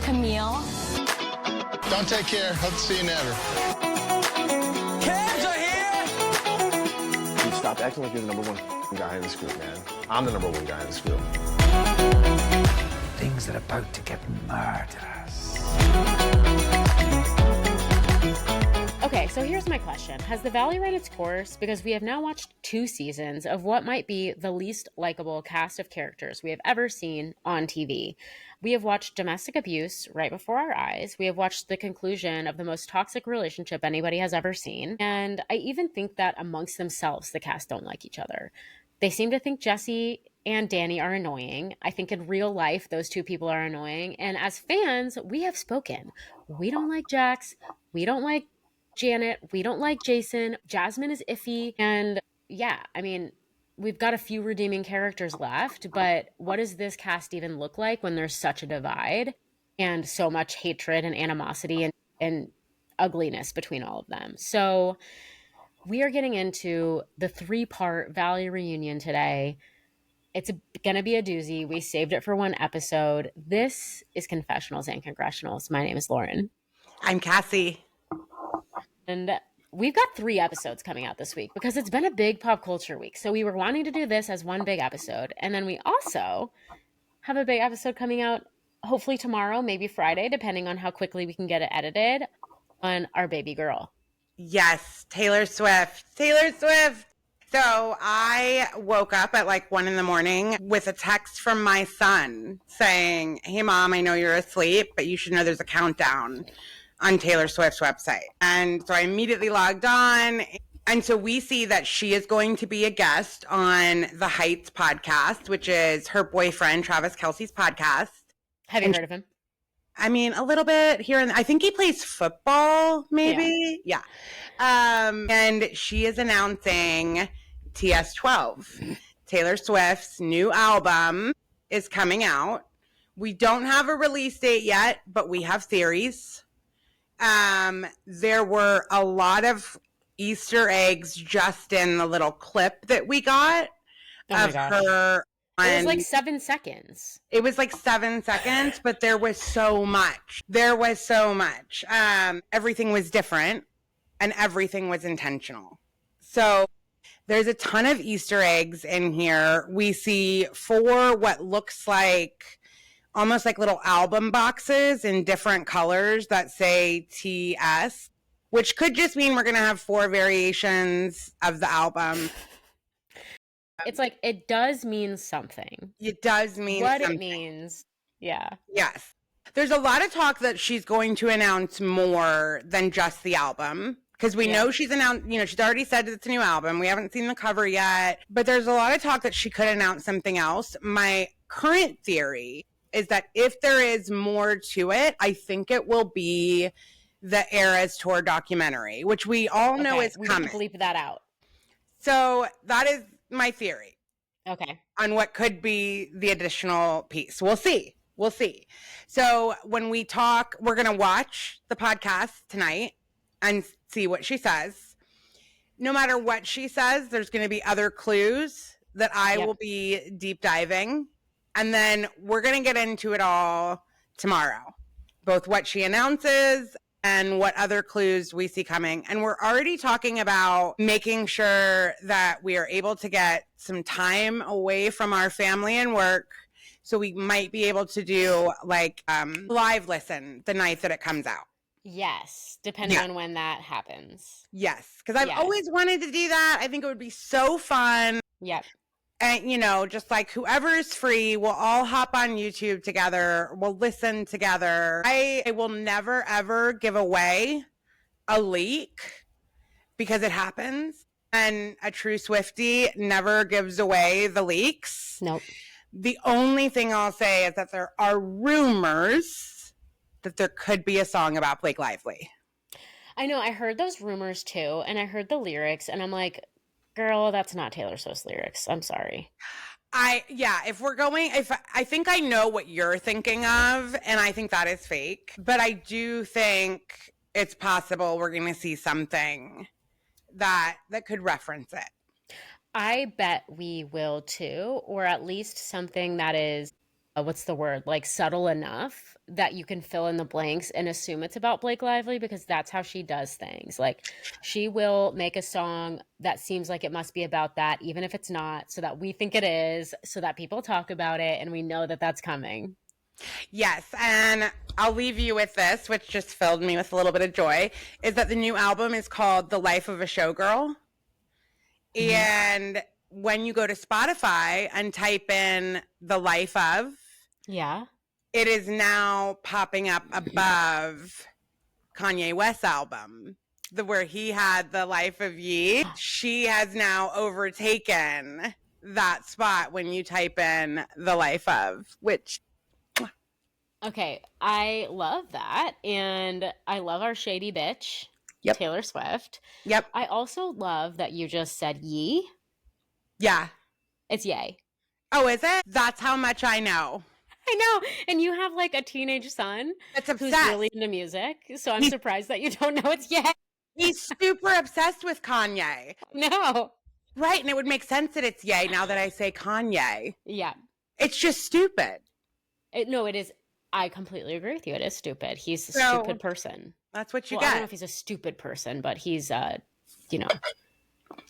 Camille. Don't take care. Hope to see you never. Cabs are here! Dude, stop acting like you're the number one guy in this group, man. I'm the number one guy in this group. Things are about to get murderous. Okay, so here's my question. Has the Valley run its course? Because we have now watched 2 seasons of what might be the least likable cast of characters we have ever seen on TV. We have watched domestic abuse right before our eyes. We have watched the conclusion of the most toxic relationship anybody has ever seen. And I even think that amongst themselves, the cast don't like each other. They seem to think Jesse and Danny are annoying. I think in real life, those 2 people are annoying. And as fans, we have spoken. We don't like Jax. We don't like Janet. We don't like Jason. Jasmine is iffy. And yeah, I mean, we've got a few redeeming characters left, but what does this cast even look like when there's such a divide and so much hatred and animosity and ugliness between all of them? So we are getting into the 3-part Valley reunion today. It's going to be a doozy. We saved it for 1 episode. This is Confessionals and Congressionals. My name is Lauren. I'm Cassie. And we've got 3 episodes coming out this week because it's been a big pop culture week. So we were wanting to do this as 1 big episode. And then we also have a big episode coming out hopefully tomorrow, maybe Friday, depending on how quickly we can get it edited, on our baby girl. Yes, Taylor Swift. Taylor Swift. So I woke up at like 1 a.m. with a text from my son saying, "Hey mom, I know you're asleep, but you should know there's a countdown on Taylor Swift's website." And so I immediately logged on. And so we see that she is going to be a guest on the Heights podcast, which is her boyfriend, Travis Kelce's podcast. Have you heard of him? I mean, a little bit here and I think he plays football, maybe. Yeah. And she is announcing TS12. Taylor Swift's new album is coming out. We don't have a release date yet, but we have theories. There were a lot of Easter eggs just in the little clip that we got of her. It was like 7 seconds. It was like 7 seconds, but there was so much. Everything was different and everything was intentional. So there's a ton of Easter eggs in here. We see 4 what looks like almost like little album boxes in different colors that say TS, which could just mean we're going to have 4 variations of the album. It's like, it does mean something. It does mean what something. It means. Yeah. Yes. There's a lot of talk that she's going to announce more than just the album. Because we know she's announced, she's already said it's a new album. We haven't seen the cover yet. But there's a lot of talk that she could announce something else. My current theory is that if there is more to it, I think it will be the Eras Tour documentary, which we all know is coming. We can bleep that out. So that is my theory. Okay. On what could be the additional piece. We'll see. So when we talk, we're going to watch the podcast tonight and see what she says. No matter what she says, there's going to be other clues that I will be deep diving. And then we're going to get into it all tomorrow, both what she announces and what other clues we see coming. And we're already talking about making sure that we are able to get some time away from our family and work. So we might be able to do like live listen the night that it comes out. Yes, depending on when that happens. Yes, because I've always wanted to do that. I think it would be so fun. Yep. And, just like whoever is free, we'll all hop on YouTube together. We'll listen together. I will never, ever give away a leak because it happens. And a true Swiftie never gives away the leaks. Nope. The only thing I'll say is that there are rumors that there could be a song about Blake Lively. I know. I heard those rumors too. And I heard the lyrics and I'm like, girl, that's not Taylor Swift's lyrics. I'm sorry. I think I know what you're thinking of, and I think that is fake. But I do think it's possible we're going to see something that could reference it. I bet we will too, or at least something that is what's the word? Like subtle enough that you can fill in the blanks and assume it's about Blake Lively, because that's how she does things. Like she will make a song that seems like it must be about that, even if it's not, so that we think it is, so that people talk about it and we know that that's coming. Yes, and I'll leave you with this, which just filled me with a little bit of joy, is that the new album is called The Life of a Showgirl. And when you go to Spotify and type in The Life of, Yeah. it is now popping up above Kanye West's album, where he had The Life of Ye. She has now overtaken that spot when you type in The Life of, which... Okay, I love that. And I love our shady bitch, Yep. Taylor Swift. Yep. I also love that you just said ye. Yeah. It's yay. Oh, is it? That's how much I know. I know. And you have like a teenage son It's who's obsessed. really into music. So I'm surprised that you don't know it's yay. He's super obsessed with Kanye. No. Right. And it would make sense that it's yay now that I say Kanye. Yeah. It's just stupid. No, it is. I completely agree with you. It is stupid. He's a So, stupid person. That's what you I don't know got. if he's a stupid person, but he's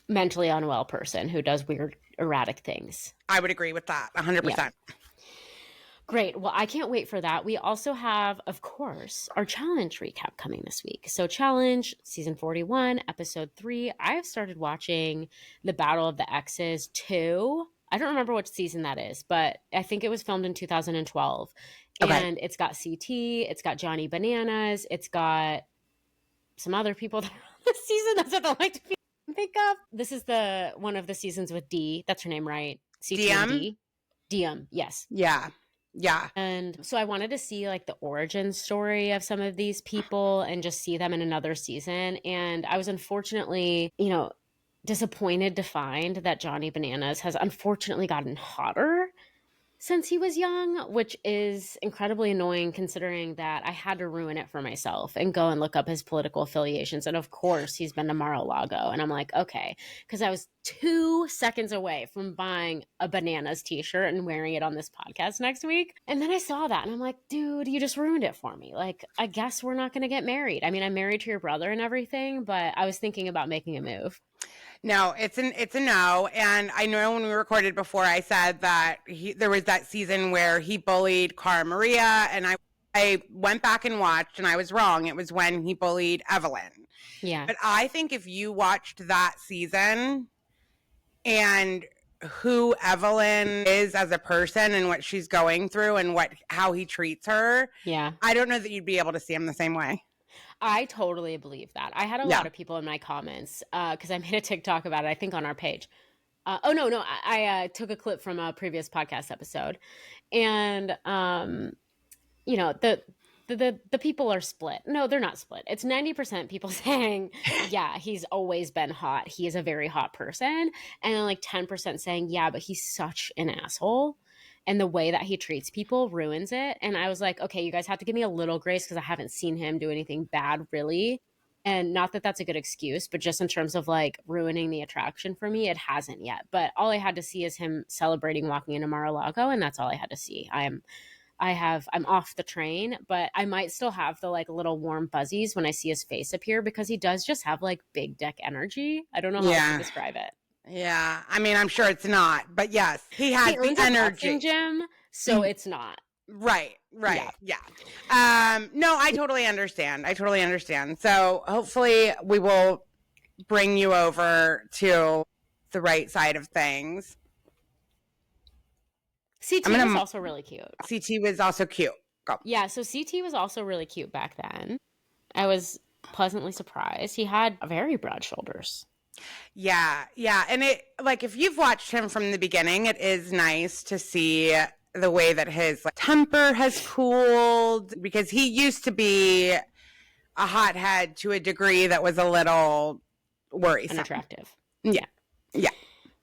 mentally unwell person who does weird, erratic things. I would agree with that 100%. Yeah. Great. Well, I can't wait for that. We also have, of course, our challenge recap coming this week. So challenge season 41, episode 3. I have started watching The Battle of the Exes 2. I don't remember which season that is, but I think it was filmed in 2012. Okay. And it's got CT, it's got Johnny Bananas, it's got some other people that are on the season. That's what I like to think of. This is one of the seasons with D. That's her name, right? CT and D. DM, yes. Yeah. Yeah. And so I wanted to see like the origin story of some of these people and just see them in another season. And I was unfortunately, disappointed to find that Johnny Bananas has unfortunately gotten hotter since he was young, which is incredibly annoying considering that I had to ruin it for myself and go and look up his political affiliations. And of course, he's been to Mar-a-Lago. And I'm like, okay, because I was 2 seconds away from buying a Bananas t-shirt and wearing it on this podcast next week. And then I saw that and I'm like, dude, you just ruined it for me. Like, I guess we're not going to get married. I mean, I'm married to your brother and everything, but I was thinking about making a move. No, it's a no. And I know when we recorded before, I said that there was that season where he bullied Cara Maria, and I went back and watched, and I was wrong. It was when he bullied Evelyn. Yeah. But I think if you watched that season and who Evelyn is as a person and what she's going through and how he treats her, Yeah. I don't know that you'd be able to see him the same way. I totally believe that. I had a lot of people in my comments because I made a TikTok about it, I think on our page. I took a clip from a previous podcast episode. And, the people are split. No, they're not split. It's 90% people saying, yeah, he's always been hot. He is a very hot person. And then like 10% saying, yeah, but he's such an asshole. And the way that he treats people ruins it. And I was like, okay, you guys have to give me a little grace because I haven't seen him do anything bad, really. And not that that's a good excuse, but just in terms of like ruining the attraction for me, it hasn't yet. But all I had to see is him celebrating walking into Mar-a-Lago, and that's all I had to see. I'm off the train, but I might still have the like little warm fuzzies when I see his face appear because he does just have like big dick energy. I don't know how else to describe it. Yeah, I mean, I'm sure it's not, but yes, he has the energy. Gym, so it's not. Right. Yeah. No, I totally understand. So hopefully we will bring you over to the right side of things. CT was also really cute. CT was also cute. Go. Yeah, so CT was also really cute back then. I was pleasantly surprised. He had very broad shoulders. Yeah. And it, like, if you've watched him from the beginning, it is nice to see the way that his temper has cooled, because he used to be a hothead to a degree that was a little worrisome. Unattractive. Yeah.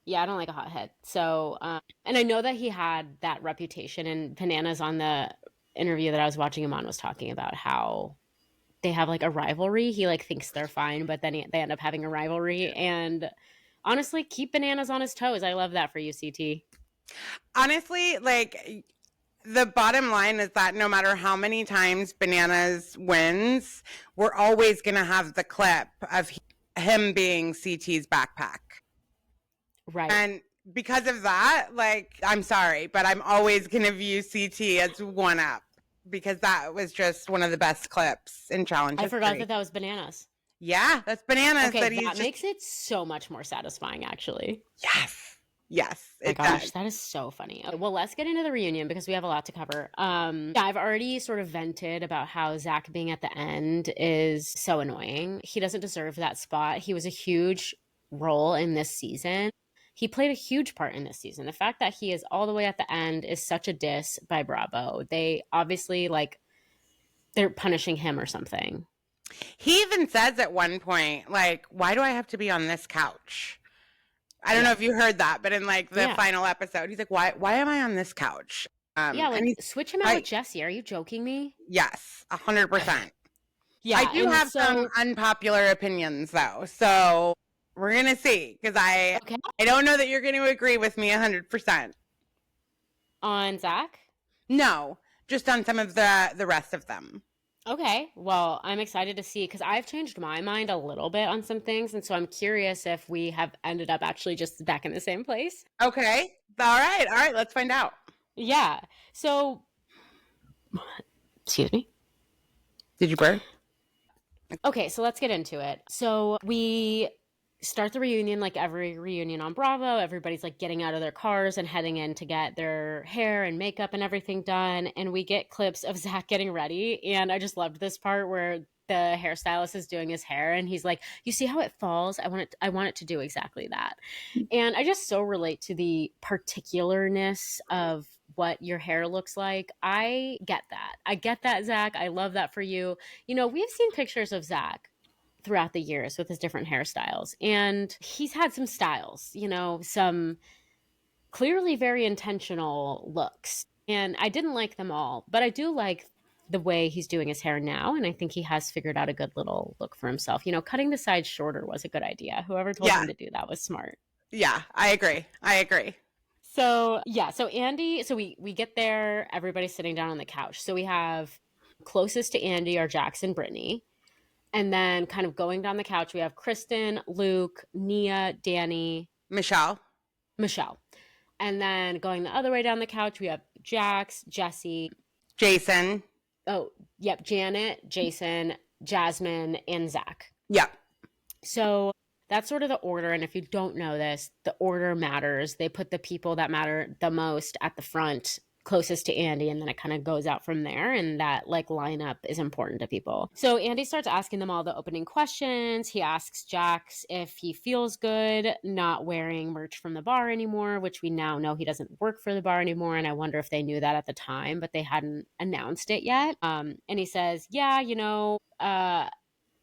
Yeah, I don't like a hothead. So, and I know that he had that reputation, and Bananas on the interview that I was watching him on was talking about how they have like a rivalry. He like thinks they're fine, but then they end up having a rivalry. And honestly, keep Bananas on his toes. I love that for you, CT. Honestly, like, the bottom line is that no matter how many times Bananas wins, we're always going to have the clip of him being CT's backpack. Right. And because of that, like, I'm sorry, but I'm always going to view CT as one up because that was just one of the best clips in challenge I history. forgot that was Bananas. Yeah, that's Bananas. Okay, that makes it so much more satisfying, actually. Yes, it does. That is so funny. Okay, well, let's get into the reunion because we have a lot to cover. I've already sort of vented about how Zach being at the end is so annoying. He doesn't deserve that spot. He was a huge role in this season. He played a huge part in this season. The fact that he is all the way at the end is such a diss by Bravo. They obviously, like, they're punishing him or something. He even says at one point, like, why do I have to be on this couch? I don't know if you heard that, but in like the final episode, he's like, why am I on this couch? Switch him out with Jesse. Are you joking me? Yes, 100%. Yeah, I do have some unpopular opinions though. So we're going to see because I don't know that you're going to agree with me 100%. On Zach? No, just on some of the rest of them. Okay, well, I'm excited to see because I've changed my mind a little bit on some things. And so I'm curious if we have ended up actually just back in the same place. Okay. All right. Let's find out. Yeah. So, excuse me. Did you burp? Okay, so let's get into it. So we start the reunion like every reunion on Bravo. Everybody's like getting out of their cars and heading in to get their hair and makeup and everything done. And we get clips of Zach getting ready. And I just loved this part where the hairstylist is doing his hair and he's like, you see how it falls? I want it to do exactly that. And I just so relate to the particularness of what your hair looks like. I get that, Zach. I love that for you. You know, we've seen pictures of Zach throughout the years with his different hairstyles. And he's had some styles, you know, some clearly very intentional looks. And I didn't like them all, but I do like the way he's doing his hair now. And I think he has figured out a good little look for himself. You know, cutting the sides shorter was a good idea. Whoever told him to do that was smart. Yeah, I agree. So, so Andy, so we get there, everybody's sitting down on the couch. So we have closest to Andy are Jax and Brittany. And then kind of going down the couch, we have Kristen, Luke, Nia, Danny. Michelle. And then going the other way down the couch, we have Jax, Jesse. Jason. Oh, yep. Janet, Jason, Jasmine, and Zach. Yep. So that's sort of the order. And if you don't know this, the order matters. They put the people that matter the most at the front, closest to Andy, and then it kind of goes out from there, and that like lineup is important to people. So Andy starts asking them all the opening questions. He asks Jax if he feels good not wearing merch from the bar anymore, which we now know he doesn't work for the bar anymore, and I wonder if they knew that at the time, but they hadn't announced it yet. And he says, yeah, you know,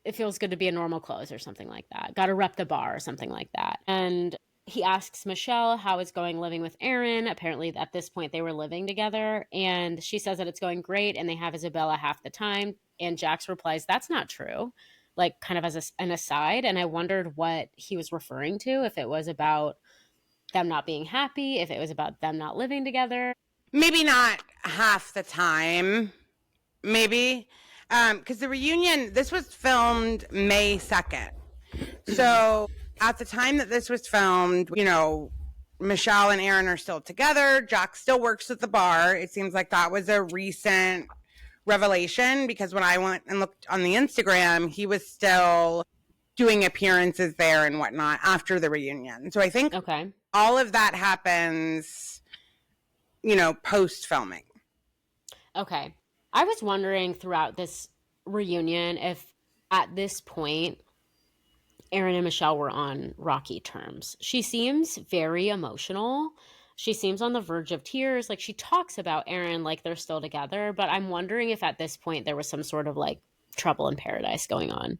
it feels good to be in normal clothes or something like that. Got to rep the bar or something like that. And he asks Michelle how it's going living with Aaron. Apparently at this point they were living together, and she says that it's going great and they have Isabella half the time. And Jax replies, that's not true, like kind of as an aside. And I wondered what he was referring to, if it was about them not being happy, if it was about them not living together. Maybe not half the time, maybe. Because the reunion, this was filmed May 2nd. So at the time that this was filmed, you know, Michelle and Aaron are still together. Jax still works at the bar. It seems like that was a recent revelation because when I went and looked on the Instagram, he was still doing appearances there and whatnot after the reunion. So I think all of that happens, you know, post-filming. Okay. I was wondering throughout this reunion if at this point Aaron and Michelle were on rocky terms. She seems very emotional. She seems on the verge of tears. Like she talks about Aaron like they're still together, but I'm wondering if at this point there was some sort of like trouble in paradise going on.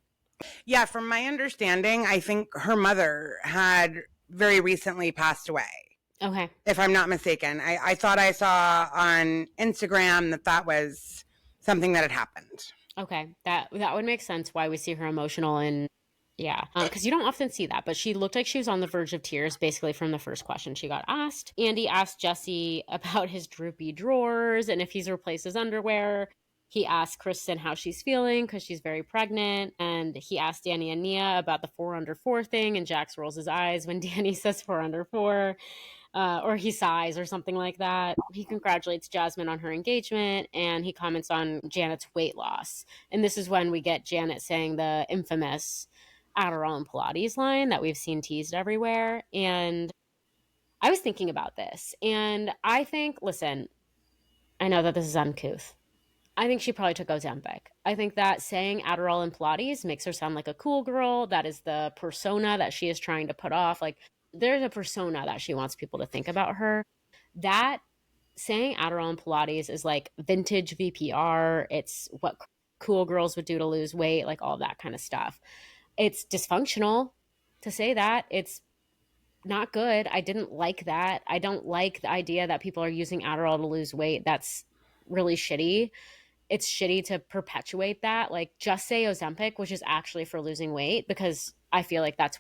Yeah, from my understanding, I think her mother had very recently passed away. Okay. If I'm not mistaken. I thought I saw on Instagram that was something that had happened. Okay. That would make sense why we see her emotional in Yeah, because you don't often see that, but she looked like she was on the verge of tears basically from the first question she got asked. Andy asked Jesse about his droopy drawers and if he's replaced his underwear. He asked Kristen how she's feeling because she's very pregnant. And he asked Danny and Nia about the 4 under 4 thing. And Jax rolls his eyes when Danny says 4 under 4. Or he sighs or something like that. He congratulates Jasmine on her engagement and he comments on Janet's weight loss. And this is when we get Janet saying the infamous Adderall and Pilates line that we've seen teased everywhere. And I was thinking about this and I think, listen, I know that this is uncouth. I think she probably took Ozempic. I think that saying Adderall and Pilates makes her sound like a cool girl. That is the persona that she is trying to put off. Like, there's a persona that she wants people to think about her. That saying Adderall and Pilates is like vintage VPR. It's what cool girls would do to lose weight, like all that kind of stuff. It's dysfunctional to say that. It's not good. I didn't like that. I don't like the idea that people are using Adderall to lose weight. That's really shitty. It's shitty to perpetuate that. Like, just say Ozempic, which is actually for losing weight, because I feel like that's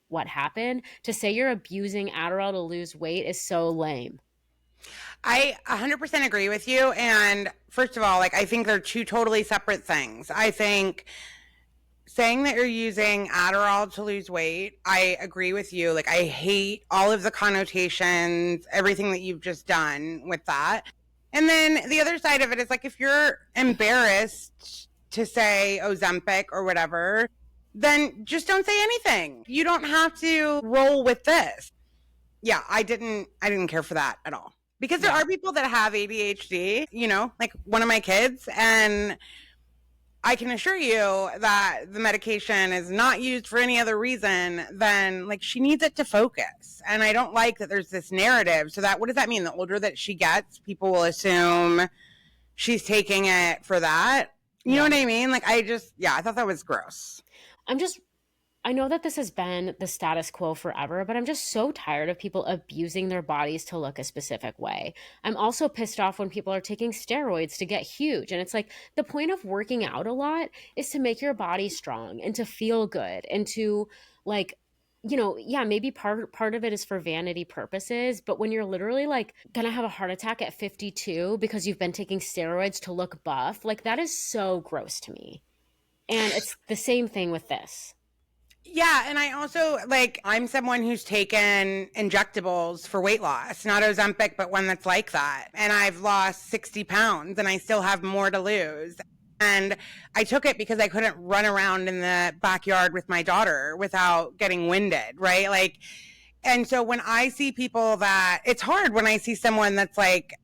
what happened. To say you're abusing Adderall to lose weight is so lame. I 100% agree with you. And first of all, like, I think they're two totally separate things. I think saying that you're using Adderall to lose weight, I agree with you. Like, I hate all of the connotations, everything that you've just done with that. And then the other side of it is like, if you're embarrassed to say Ozempic or whatever, then just don't say anything. You don't have to roll with this. Yeah, I didn't care for that at all. Because there are people that have ADHD, you know, like one of my kids, and I can assure you that the medication is not used for any other reason than, like, she needs it to focus. And I don't like that there's this narrative. So that, what does that mean? The older that she gets, people will assume she's taking it for that. You know what I mean? Like, I thought that was gross. I know that this has been the status quo forever, but I'm just so tired of people abusing their bodies to look a specific way. I'm also pissed off when people are taking steroids to get huge. And it's like, the point of working out a lot is to make your body strong and to feel good and to, like, you know, yeah, maybe part of it is for vanity purposes, but when you're literally like gonna have a heart attack at 52 because you've been taking steroids to look buff, like, that is so gross to me. And it's the same thing with this. Yeah, and I also, like, I'm someone who's taken injectables for weight loss, not Ozempic, but one that's like that. And I've lost 60 pounds and I still have more to lose. And I took it because I couldn't run around in the backyard with my daughter without getting winded, right? Like, and so when I see people that, it's hard when I see someone that's like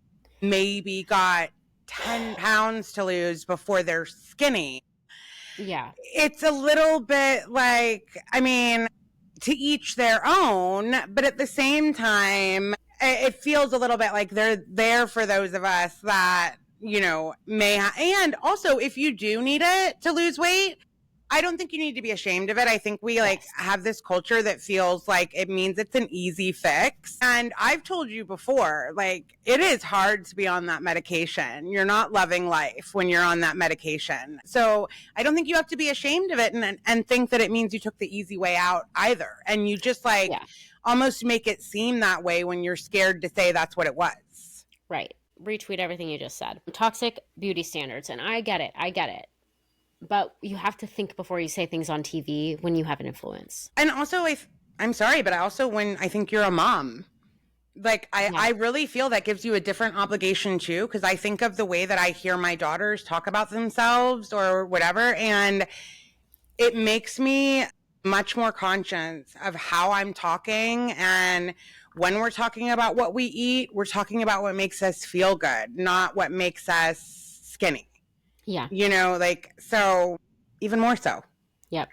maybe got 10 pounds to lose before they're skinny. Yeah. It's a little bit like, I mean, to each their own, but at the same time, it feels a little bit like they're there for those of us that, you know, and also if you do need it to lose weight, I don't think you need to be ashamed of it. I think we like have this culture that feels like it means it's an easy fix. And I've told you before, like, it is hard to be on that medication. You're not loving life when you're on that medication. So I don't think you have to be ashamed of it and think that it means you took the easy way out either. And you just like almost make it seem that way when you're scared to say that's what it was. Right. Retweet everything you just said. Toxic beauty standards. And I get it. But you have to think before you say things on TV when you have an influence. And also, I'm sorry, but also when I think you're a mom, like I really feel that gives you a different obligation too. Because I think of the way that I hear my daughters talk about themselves or whatever, and it makes me much more conscious of how I'm talking. And when we're talking about what we eat, we're talking about what makes us feel good, not what makes us skinny. Yeah. You know, like, so even more so. Yep.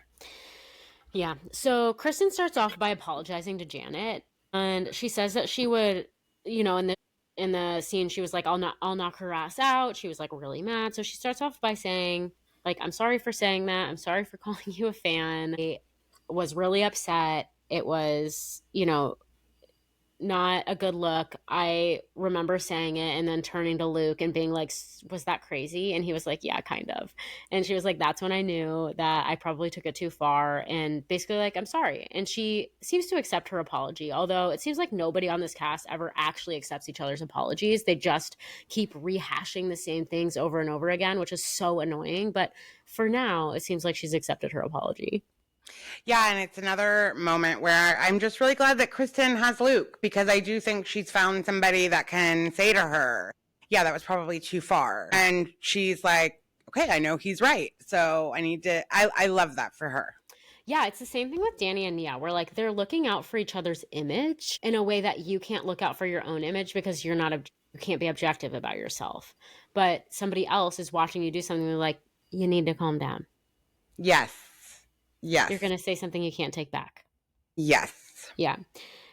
Yeah. So Kristen starts off by apologizing to Janet, and she says that she would, you know, in the scene, she was like, I'll knock her ass out. She was like really mad. So she starts off by saying, like, I'm sorry for saying that. I'm sorry for calling you a fan. I was really upset. It was, you know, not a good look. I remember saying it and then turning to Luke and being like, was that crazy? And he was like, yeah, kind of. And she was like, that's when I knew that I probably took it too far, and basically like, I'm sorry. And she seems to accept her apology, although it seems like nobody on this cast ever actually accepts each other's apologies. They just keep rehashing the same things over and over again, which is so annoying. But for now, it seems like she's accepted her apology. Yeah, and it's another moment where I'm just really glad that Kristen has Luke, because I do think she's found somebody that can say to her, yeah, that was probably too far. And she's like, okay, I know he's right. So I love that for her. Yeah, it's the same thing with Danny and Nia, where like they're looking out for each other's image in a way that you can't look out for your own image because you can't be objective about yourself. But somebody else is watching you do something, like, you need to calm down. Yes. Yes. You're going to say something you can't take back. Yes. Yeah.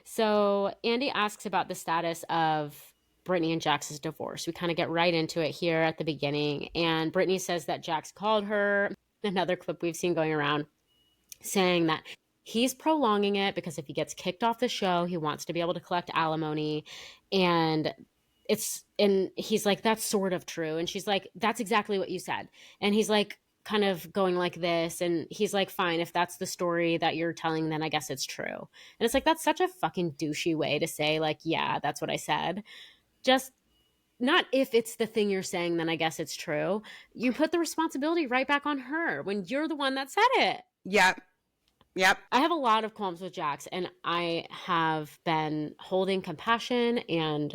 So Andy asks about the status of Brittany and Jax's divorce. We kind of get right into it here at the beginning. And Brittany says that Jax called her, another clip we've seen going around, saying that he's prolonging it because if he gets kicked off the show, he wants to be able to collect alimony. And he's like, that's sort of true. And she's like, that's exactly what you said. And he's like, kind of going like this, and he's like, fine, if that's the story that you're telling, then I guess it's true. And it's like, that's such a fucking douchey way to say, like, yeah, that's what I said. Just not if it's the thing you're saying, then I guess it's true. You put the responsibility right back on her when you're the one that said it. Yep. I have a lot of qualms with Jax, and I have been holding compassion and,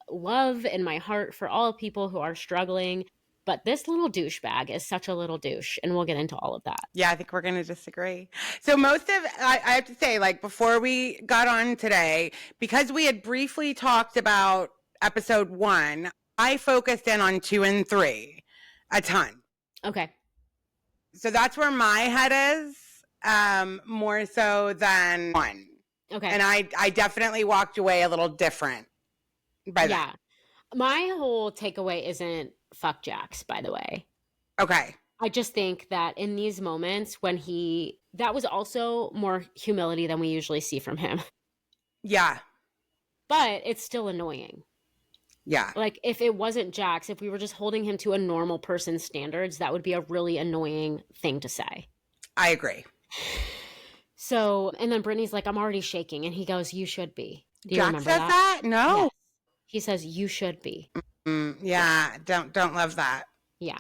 love in my heart for all people who are struggling. But this little douchebag is such a little douche, and we'll get into all of that. Yeah, I think we're going to disagree. So I have to say, like, before we got on today, because we had briefly talked about episode 1, I focused in on 2 and 3 a ton. Okay. So that's where my head is, more so than 1. Okay. And I definitely walked away a little different by that. Yeah. My whole takeaway isn't fuck Jax, by the way. Okay. I just think that in these moments when that was also more humility than we usually see from him. Yeah. But it's still annoying. Yeah. Like, if it wasn't Jax, if we were just holding him to a normal person's standards, that would be a really annoying thing to say. I agree. So, and then Brittany's like, I'm already shaking. And he goes, you should be. Do you Jax remember says that? No. Yes. He says, you should be. Yeah. Don't love that. Yeah.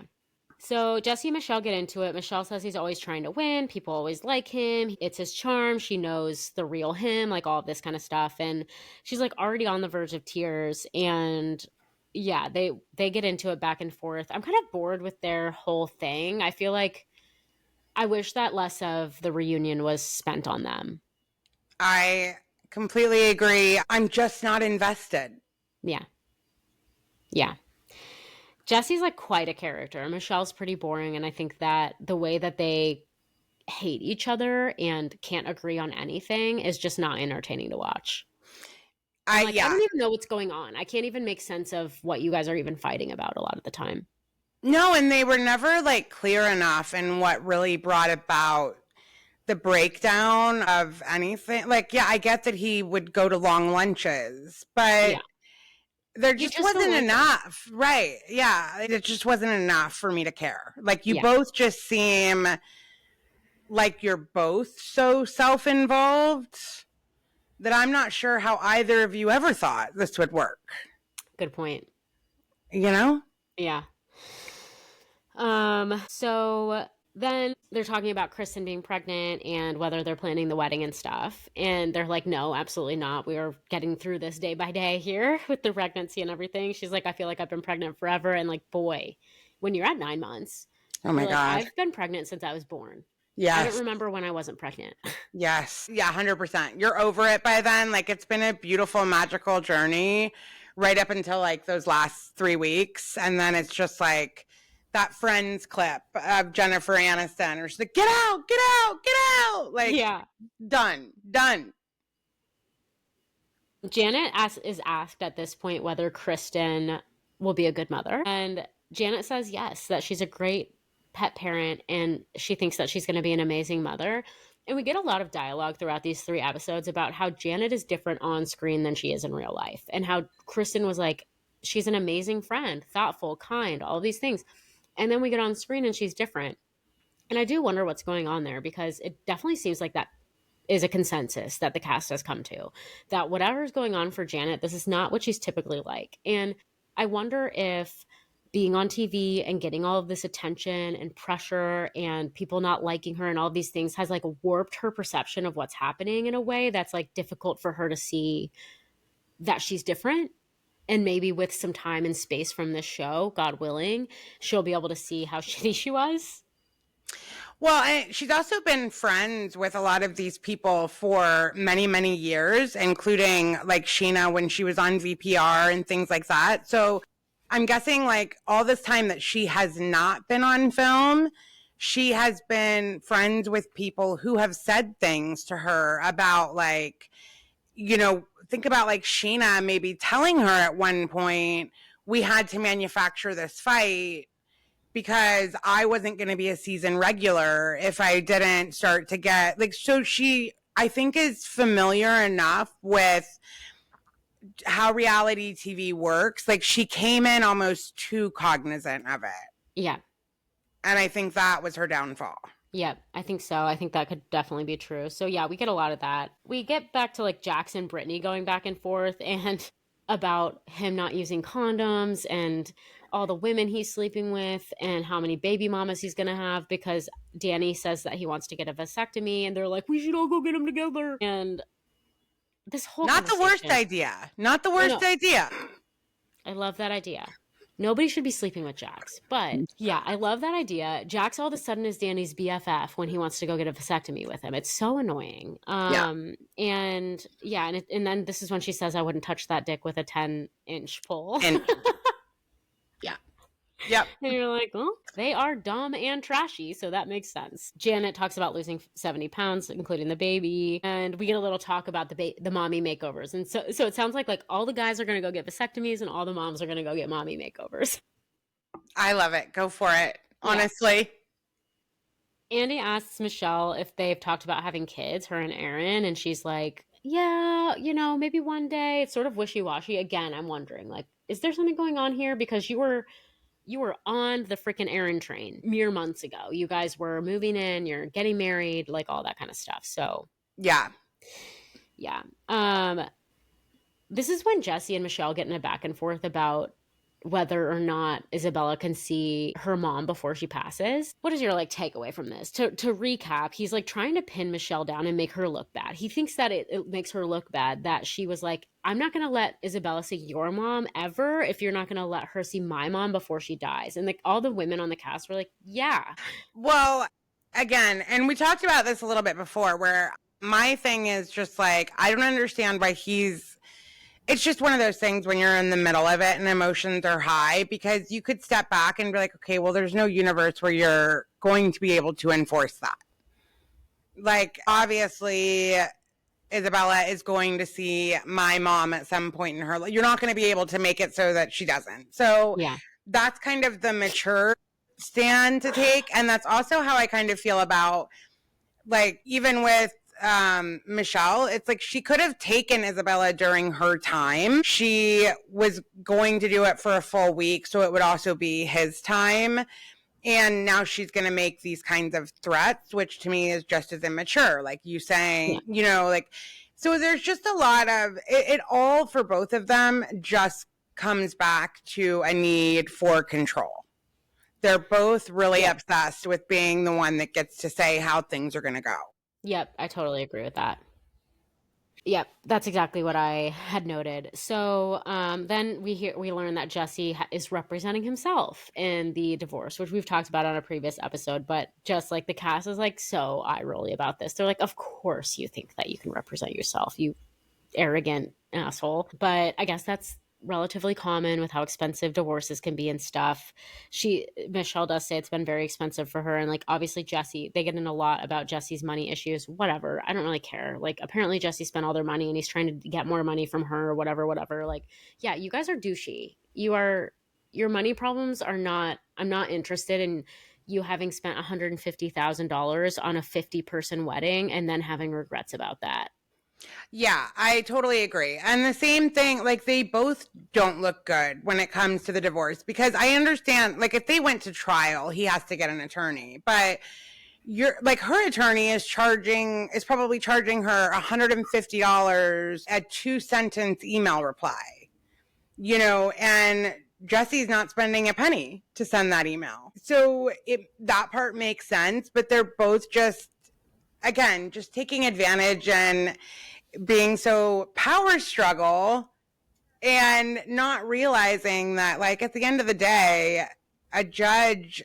So Jesse and Michelle get into it. Michelle says he's always trying to win. People always like him. It's his charm. She knows the real him, like all of this kind of stuff. And she's like already on the verge of tears. And yeah, they get into it back and forth. I'm kind of bored with their whole thing. I feel like I wish that less of the reunion was spent on them. I completely agree. I'm just not invested. Yeah. Yeah. Jesse's like quite a character. Michelle's pretty boring, and I think that the way that they hate each other and can't agree on anything is just not entertaining to watch. I don't even know what's going on. I can't even make sense of what you guys are even fighting about a lot of the time. No, and they were never like clear enough in what really brought about the breakdown of anything. Like, yeah, I get that he would go to long lunches, but there just wasn't enough. Right. Yeah. It just wasn't enough for me to care. Like, you both just seem like you're both so self-involved that I'm not sure how either of you ever thought this would work. Good point. You know? Yeah. So then they're talking about Kristen being pregnant and whether they're planning the wedding and stuff. And they're like, no, absolutely not. We are getting through this day by day here with the pregnancy and everything. She's like, I feel like I've been pregnant forever. And like, boy, when you're at 9 months. Oh my God. I've been pregnant since I was born. Yes. I don't remember when I wasn't pregnant. Yes. Yeah, 100%. You're over it by then. Like, it's been a beautiful, magical journey right up until like those last 3 weeks. And then it's just like that Friends clip of Jennifer Aniston, where she's like, get out, get out, get out. Like, yeah, done. Janet is asked at this point whether Kristen will be a good mother. And Janet says yes, that she's a great pet parent and she thinks that she's going to be an amazing mother. And we get a lot of dialogue throughout these 3 episodes about how Janet is different on screen than she is in real life. And how Kristen was like, she's an amazing friend, thoughtful, kind, all these things. And then we get on screen and she's different. And I do wonder what's going on there, because it definitely seems like that is a consensus that the cast has come to, that whatever's going on for Janet, this is not what she's typically like. And I wonder if being on TV and getting all of this attention and pressure and people not liking her and all these things has like warped her perception of what's happening in a way that's like difficult for her to see that she's different. And maybe with some time and space from this show, God willing, she'll be able to see how shitty she was. Well, and she's also been friends with a lot of these people for many, many years, including like Sheena when she was on VPR and things like that. So I'm guessing like all this time that she has not been on film, she has been friends with people who have said things to her about like, you know, think about like Sheena maybe telling her at one point, we had to manufacture this fight because I wasn't going to be a season regular if I didn't start to get like, so she, I think, is familiar enough with how reality TV works. Like she came in almost too cognizant of it. Yeah. And I think that was her downfall. Yeah, I think so. I think that could definitely be true. So yeah, we get a lot of that. We get back to like Jackson, Brittany going back and forth and about him not using condoms and all the women he's sleeping with and how many baby mamas he's going to have because Danny says that he wants to get a vasectomy and they're like, we should all go get them together. And this whole Not the worst idea. Not the worst idea. I love that idea. Nobody should be sleeping with Jax. But yeah, I love that idea. Jax all of a sudden is Danny's BFF when he wants to go get a vasectomy with him. It's so annoying. And then this is when she says, I wouldn't touch that dick with a 10-inch pole. And yeah. Yep. And you're like, well, they are dumb and trashy, so that makes sense. Janet talks about losing 70 pounds, including the baby, and we get a little talk about the mommy makeovers. And so it sounds like all the guys are going to go get vasectomies and all the moms are going to go get mommy makeovers. I love it. Go for it. Honestly. Yeah. Andy asks Michelle if they've talked about having kids, her and Aaron, and she's like, yeah, maybe one day. It's sort of wishy-washy. Again, I'm wondering, like, is there something going on here? Because you were on the freaking Aaron train mere months ago. You guys were moving in, you're getting married, like all that kind of stuff. So yeah. This is when Jesse and Michelle get in a back and forth about whether or not Isabella can see her mom before she passes. What is your takeaway from this? To recap, he's trying to pin Michelle down and make her look bad. He thinks that it makes her look bad that she was like, I'm not going to let Isabella see your mom ever if you're not going to let her see my mom before she dies. And all the women on the cast were like, yeah. Well, again, and we talked about this a little bit before, where my thing is just I don't understand why it's just one of those things when you're in the middle of it and emotions are high, because you could step back and be like, okay, well, there's no universe where you're going to be able to enforce that. Obviously, Isabella is going to see my mom at some point in her life. You're not going to be able to make it so that she doesn't. So yeah, that's kind of the mature stand to take. And that's also how I kind of feel about, even with Michelle, it's she could have taken Isabella during her time. She was going to do it for a full week, so it would also be his time. And now she's going to make these kinds of threats, which to me is just as immature. You saying, so there's just a lot of it all for both of them just comes back to a need for control. They're both really obsessed with being the one that gets to say how things are going to go. Yep, I totally agree with that. Yep, that's exactly what I had noted. So then we learn that Jesse is representing himself in the divorce, which we've talked about on a previous episode. But just the cast is so eye rolly about this. They're like, of course you think that you can represent yourself, you arrogant asshole. But I guess that's relatively common with how expensive divorces can be and stuff. Michelle does say it's been very expensive for her, and obviously Jesse, they get in a lot about Jesse's money issues. Whatever, I don't really care. Apparently Jesse spent all their money and he's trying to get more money from her or whatever. Yeah, you guys are douchey. Your money problems are not, I'm not interested in you having spent $150,000 on a 50-person wedding and then having regrets about that. Yeah, I totally agree. And the same thing, like they both don't look good when it comes to the divorce, because I understand, like if they went to trial, he has to get an attorney, but you're like her attorney is probably charging her $150 a 2-sentence email reply, you know, and Jesse's not spending a penny to send that email. So that part makes sense, but they're both just, again, just taking advantage and being so power struggle and not realizing that, like, at the end of the day, a judge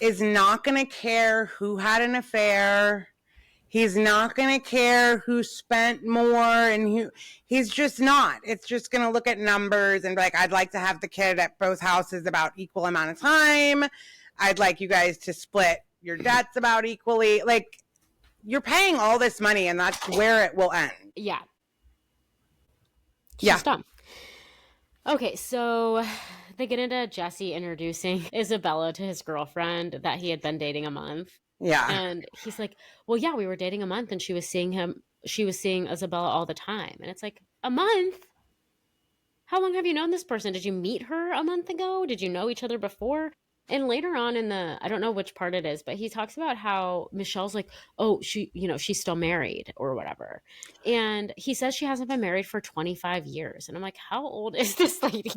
is not going to care who had an affair. He's not going to care who spent more, and he's just not. It's just going to look at numbers and be like, I'd like to have the kid at both houses about equal amount of time. I'd like you guys to split your debts about equally. Like, you're paying all this money, and that's where it will end. Yeah. Yeah. Just dumb. Okay, so they get into Jesse introducing Isabella to his girlfriend that he had been dating a month. Yeah. And he's like, well, yeah, we were dating a month and she was seeing Isabella all the time. And it's like, a month? How long have you known this person? Did you meet her a month ago? Did you know each other before? And later on in I don't know which part it is, but he talks about how Michelle's like, oh, she's still married or whatever. And he says she hasn't been married for 25 years. And I'm like, how old is this lady?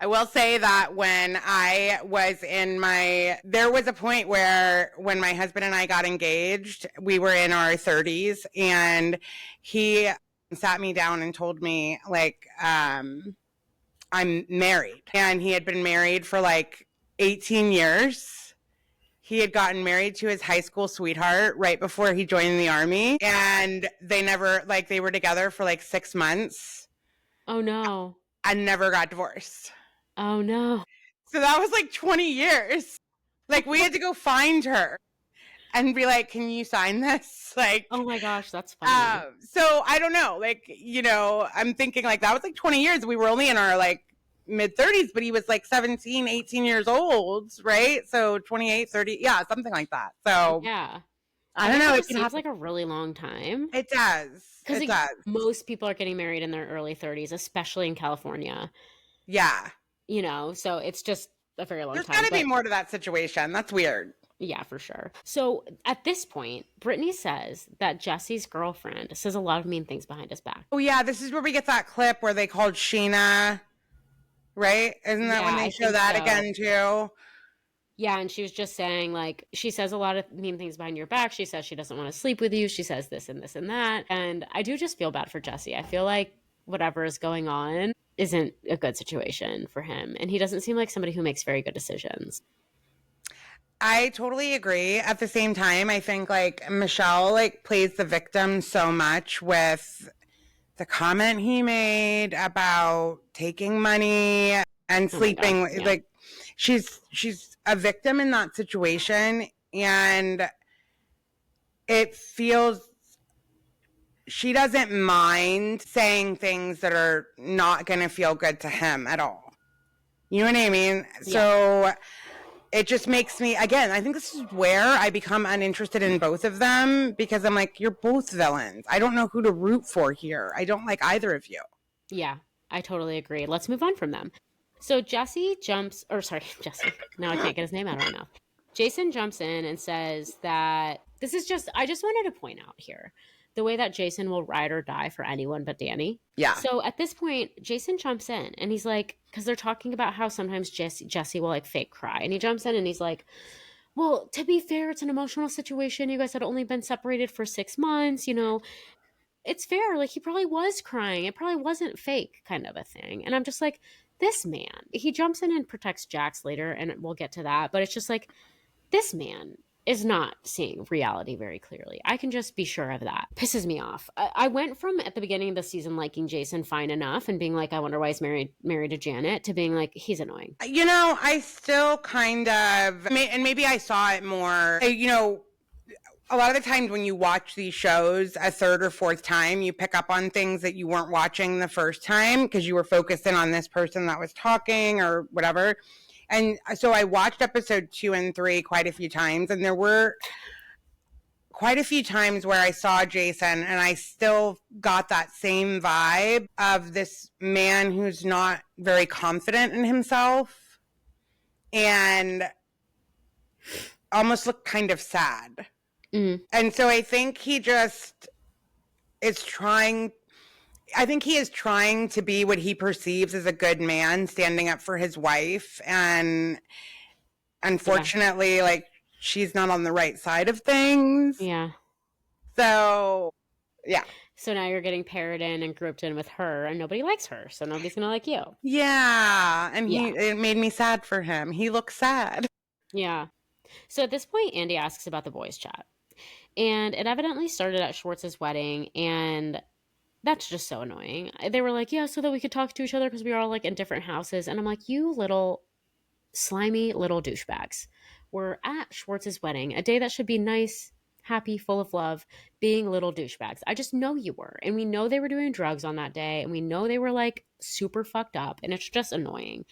I will say that when I was there was a point where when my husband and I got engaged, we were in our 30s, and he sat me down and told me, like, I'm married. And he had been married for like 18 years. He had gotten married to his high school sweetheart right before he joined the army. And they were together for like 6 months. Oh, no. And never got divorced. Oh, no. So that was like 20 years. Like, we had to go find her and be like, can you sign this? Like, oh my gosh, that's funny. So I don't know. Like, you know, I'm thinking like that was like 20 years. We were only in our like mid 30s, but he was like 17, 18 years old, right? So 28, 30, yeah, something like that. So yeah, I don't know. It seems like a really long time. It does. Because it does. Most people are getting married in their early 30s, especially in California. Yeah. You know, so it's just a very long time. There's got to be more to that situation. That's weird. Yeah, for sure. So at this point, Brittany says that Jesse's girlfriend says a lot of mean things behind his back. Oh, yeah. This is where we get that clip where they called Sheena. Right? Isn't that when they show that again, too? Yeah, and she was just saying, like, she says a lot of mean things behind your back. She says she doesn't want to sleep with you. She says this and this and that. And I do just feel bad for Jesse. I feel like whatever is going on isn't a good situation for him. And he doesn't seem like somebody who makes very good decisions. I totally agree. At the same time, I think, like, Michelle, like, plays the victim so much with the comment he made about taking money and sleeping. God, yeah. Like, she's a victim in that situation, and it feels she doesn't mind saying things that are not going to feel good to him at all. You know what I mean? Yeah. So it just makes me, again, I think this is where I become uninterested in both of them, because I'm like, you're both villains. I don't know who to root for here. I don't like either of you. Yeah, I totally agree. Let's move on from them. So Jesse, now I can't get his name out of my mouth. Jason jumps in and says that I just wanted to point out here the way that Jason will ride or die for anyone but Danny. Yeah. So at this point, Jason jumps in and he's like, because they're talking about how sometimes Jesse will like fake cry. And he jumps in and he's like, well, to be fair, it's an emotional situation. You guys had only been separated for 6 months, you know. It's fair. Like, he probably was crying. It probably wasn't fake, kind of a thing. And I'm just like, this man, he jumps in and protects Jax later, and we'll get to that. But it's just like, this man is not seeing reality very clearly. I can just be sure of that. Pisses me off. I went from at the beginning of the season liking Jason fine enough and being like, I wonder why he's married to Janet, to being like, he's annoying. You know, I still kind of, and maybe I saw it more, you know, a lot of the times when you watch these shows a third or fourth time, you pick up on things that you weren't watching the first time because you were focusing on this person that was talking or whatever. And so I watched episode 2 and 3 quite a few times, and there were quite a few times where I saw Jason and I still got that same vibe of this man who's not very confident in himself and almost looked kind of sad. Mm. And so I think he just is trying, I think he is trying to be what he perceives as a good man, standing up for his wife. And unfortunately, like, she's not on the right side of things. Yeah. So, yeah. So now you're getting paired in and grouped in with her, and nobody likes her, so nobody's gonna like you. Yeah. And Yeah. it made me sad for him. He looks sad. Yeah. So at this point, Andy asks about the boys' chat. And it evidently started at Schwartz's wedding, and that's just so annoying. They were like, yeah, so that we could talk to each other because we were all like in different houses. And I'm like, you little slimy little douchebags. We're at Schwartz's wedding, a day that should be nice, happy, full of love, being little douchebags. I just know you were. And we know they were doing drugs on that day, and we know they were like super fucked up, and it's just annoying.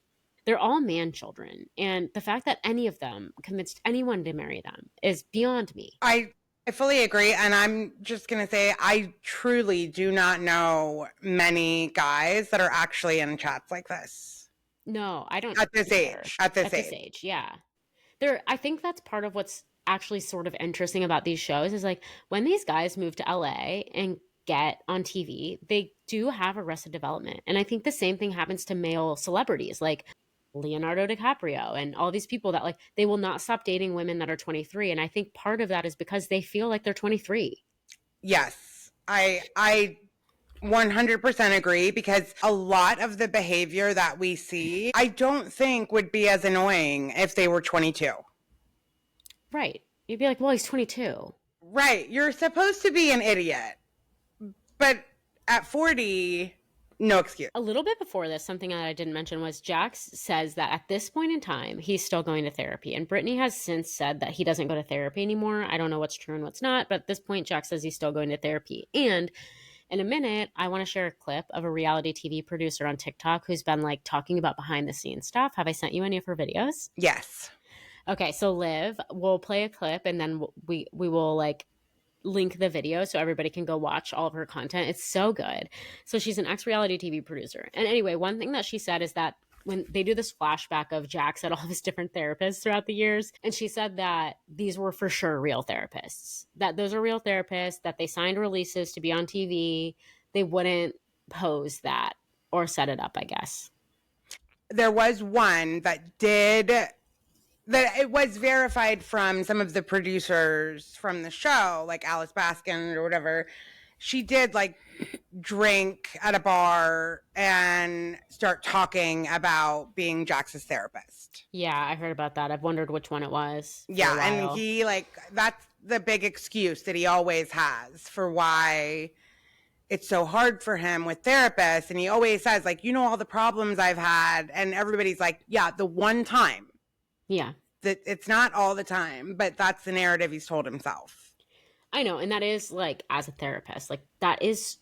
They're all man children, and the fact that any of them convinced anyone to marry them is beyond me. I fully agree. And I'm just going to say, I truly do not know many guys that are actually in chats like this. No, I don't. At this either. age. At this age. Yeah. I think that's part of what's actually sort of interesting about these shows is like when these guys move to LA and get on TV, they do have arrested development. And I think the same thing happens to male celebrities like Leonardo DiCaprio and all these people that like they will not stop dating women that are 23. And I think part of that is because they feel like they're 23. Yes. I 100% agree, because a lot of the behavior that we see, I don't think would be as annoying if they were 22. Right. You'd be like, well, he's 22. Right. You're supposed to be an idiot. But at 40, no excuse. A little bit before this, something that I didn't mention was Jax says that at this point in time, he's still going to therapy. And Brittany has since said that he doesn't go to therapy anymore. I don't know what's true and what's not. But at this point, Jax says he's still going to therapy. And in a minute, I want to share a clip of a reality TV producer on TikTok who's been like talking about behind the scenes stuff. Have I sent you any of her videos? Yes. Okay, so Liv, we'll play a clip and then we will like link the video so everybody can go watch all of her content. It's so good. So she's an ex-reality TV producer. And anyway, one thing that she said is that when they do this flashback of Jax at all of his different therapists throughout the years, and she said that these were for sure real therapists, that those are real therapists, that they signed releases to be on TV. They wouldn't pose that or set it up, I guess. There was one that did, that it was verified from some of the producers from the show, like Alice Baskin or whatever. She did like drink at a bar and start talking about being Jax's therapist. Yeah, I heard about that. I've wondered which one it was. Yeah, and he like, that's the big excuse that he always has for why it's so hard for him with therapists. And he always says like, you know, all the problems I've had. And everybody's like, yeah, the one time. Yeah. That it's not all the time, but that's the narrative he's told himself. I know. And that is like, as a therapist, like that is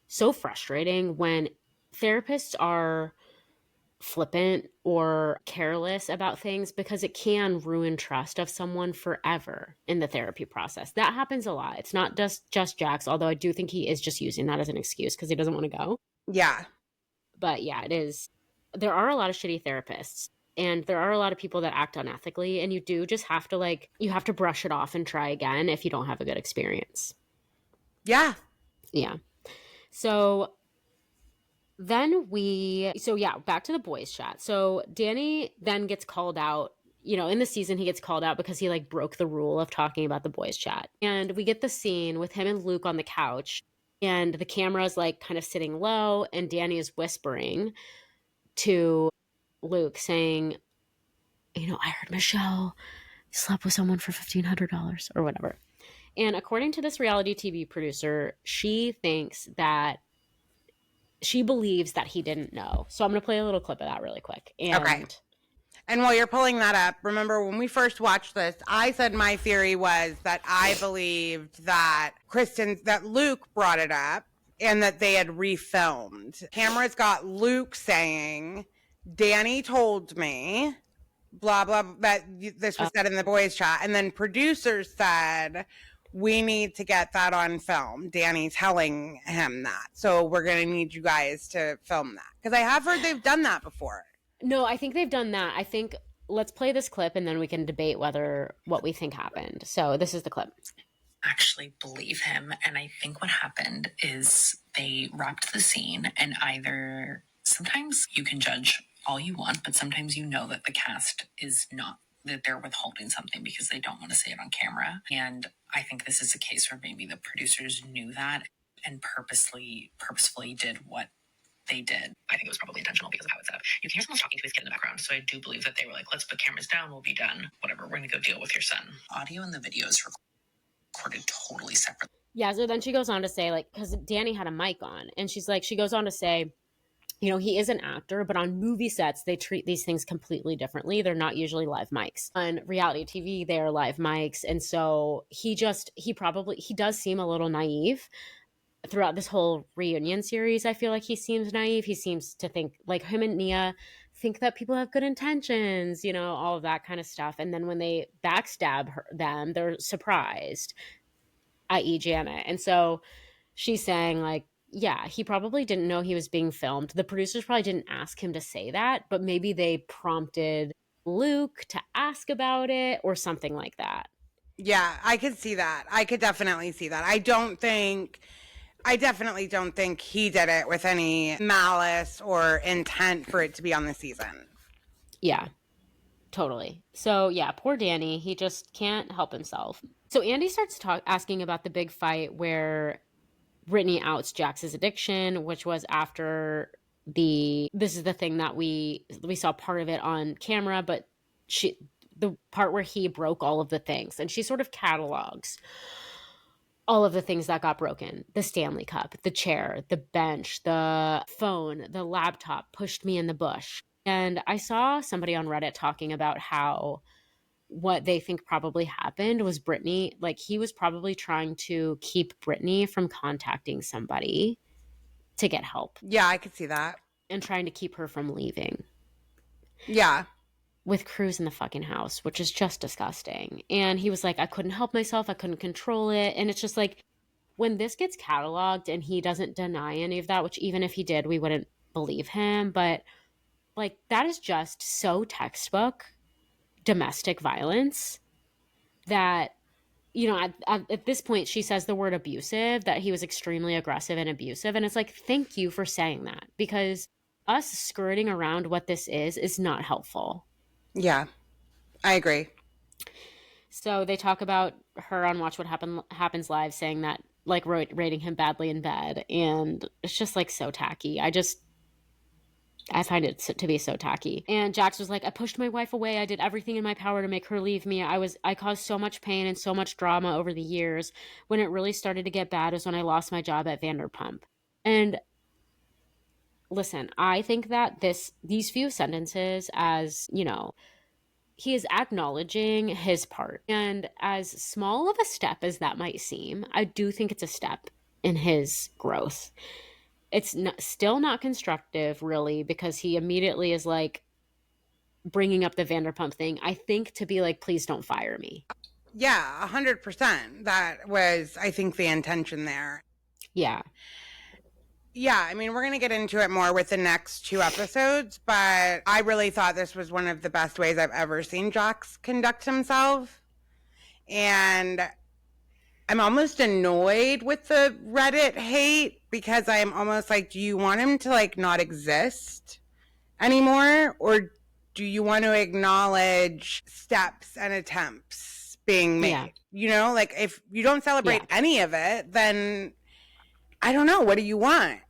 so frustrating when therapists are flippant or careless about things, because it can ruin trust of someone forever in the therapy process. That happens a lot. It's not just Jax, although I do think he is just using that as an excuse because he doesn't want to go. Yeah. But yeah, it is. There are a lot of shitty therapists. And there are a lot of people that act unethically, and you do just have to like, you have to brush it off and try again if you don't have a good experience. Yeah. Yeah. So then back to the boys chat. So Danny then gets called out, you know, in the season he gets called out because he like broke the rule of talking about the boys chat. And we get the scene with him and Luke on the couch, and the camera's like kind of sitting low, and Danny is whispering to Luke saying, you know, I heard Michelle slept with someone for $1,500 or whatever. And according to this reality TV producer, she believes that he didn't know. So I'm going to play a little clip of that really quick. Okay. And while you're pulling that up, remember when we first watched this, I said my theory was that I believed that Luke brought it up and that they had refilmed. Cameras got Luke saying, Danny told me blah, blah, this was said in the boys chat. And then producers said, we need to get that on film. Danny telling him that. So we're going to need you guys to film that. Because I have heard they've done that before. No, I think they've done that. I think let's play this clip and then we can debate what we think happened. So this is the clip. Actually believe him. And I think what happened is they wrapped the scene, and either sometimes you can judge all you want, but sometimes you know that the cast is not, that they're withholding something because they don't want to say it on camera. And I think this is a case where maybe the producers knew that and purposefully did what they did. I think it was probably intentional because of how it's set up. You can hear someone talking to his kid in the background. So I do believe that they were like, let's put cameras down. We'll be done. Whatever. We're going to go deal with your son. Audio and the video is recorded totally separately. Yeah. So then she goes on to say, like, because Danny had a mic on, and she goes on to say, you know, he is an actor, but on movie sets, they treat these things completely differently. They're not usually live mics. On reality TV, they are live mics. And so he does seem a little naive throughout this whole reunion series. I feel like he seems naive. He seems to think, like, him and Nia think that people have good intentions, you know, all of that kind of stuff. And then when they backstab them, they're surprised, i.e. Janet. And so she's saying, like, yeah, he probably didn't know he was being filmed. The producers probably didn't ask him to say that, but maybe they prompted Luke to ask about it or something like that. Yeah, I could see that. I could definitely see that. I definitely don't think he did it with any malice or intent for it to be on the season. Yeah, totally. So yeah, poor Danny. He just can't help himself. So Andy starts asking about the big fight where Brittany outs Jax's addiction, which was after this is the thing that we saw part of it on camera, but the part where he broke all of the things, and she sort of catalogs all of the things that got broken: the Stanley Cup, the chair, the bench, the phone, the laptop, pushed me in the bush. And I saw somebody on Reddit talking about how what they think probably happened was Brittany, like, he was probably trying to keep Brittany from contacting somebody to get help. Yeah, I could see that. And trying to keep her from leaving. Yeah. With Cruz in the fucking house, which is just disgusting. And he was like, I couldn't help myself. I couldn't control it. And it's just like, when this gets cataloged and he doesn't deny any of that, which even if he did, we wouldn't believe him. But like, that is just so textbook domestic violence that, you know, at this point she says the word abusive, that he was extremely aggressive and abusive. And it's like, thank you for saying that, because us skirting around what this is not helpful. Yeah, I agree. So they talk about her on Watch What Happens Live saying that, like, rating him badly in bed, and it's just like so tacky. I find it to be so tacky. And Jax was like, I pushed my wife away. I did everything in my power to make her leave me. I caused so much pain and so much drama over the years. When it really started to get bad was when I lost my job at Vanderpump. And listen, I think that these few sentences, as, you know, he is acknowledging his part. And as small of a step as that might seem, I do think it's a step in his growth. It's still not constructive, really, because he immediately is like bringing up the Vanderpump thing, I think, to be like, please don't fire me. Yeah, 100%. That was, I think, the intention there. Yeah. Yeah, I mean, we're going to get into it more with the next 2 episodes, but I really thought this was one of the best ways I've ever seen Jax conduct himself. And I'm almost annoyed with the Reddit hate, because I'm almost like, do you want him to, like, not exist anymore? Or do you want to acknowledge steps and attempts being made? Yeah. You know, like, if you don't celebrate any of it, then I don't know. What do you want?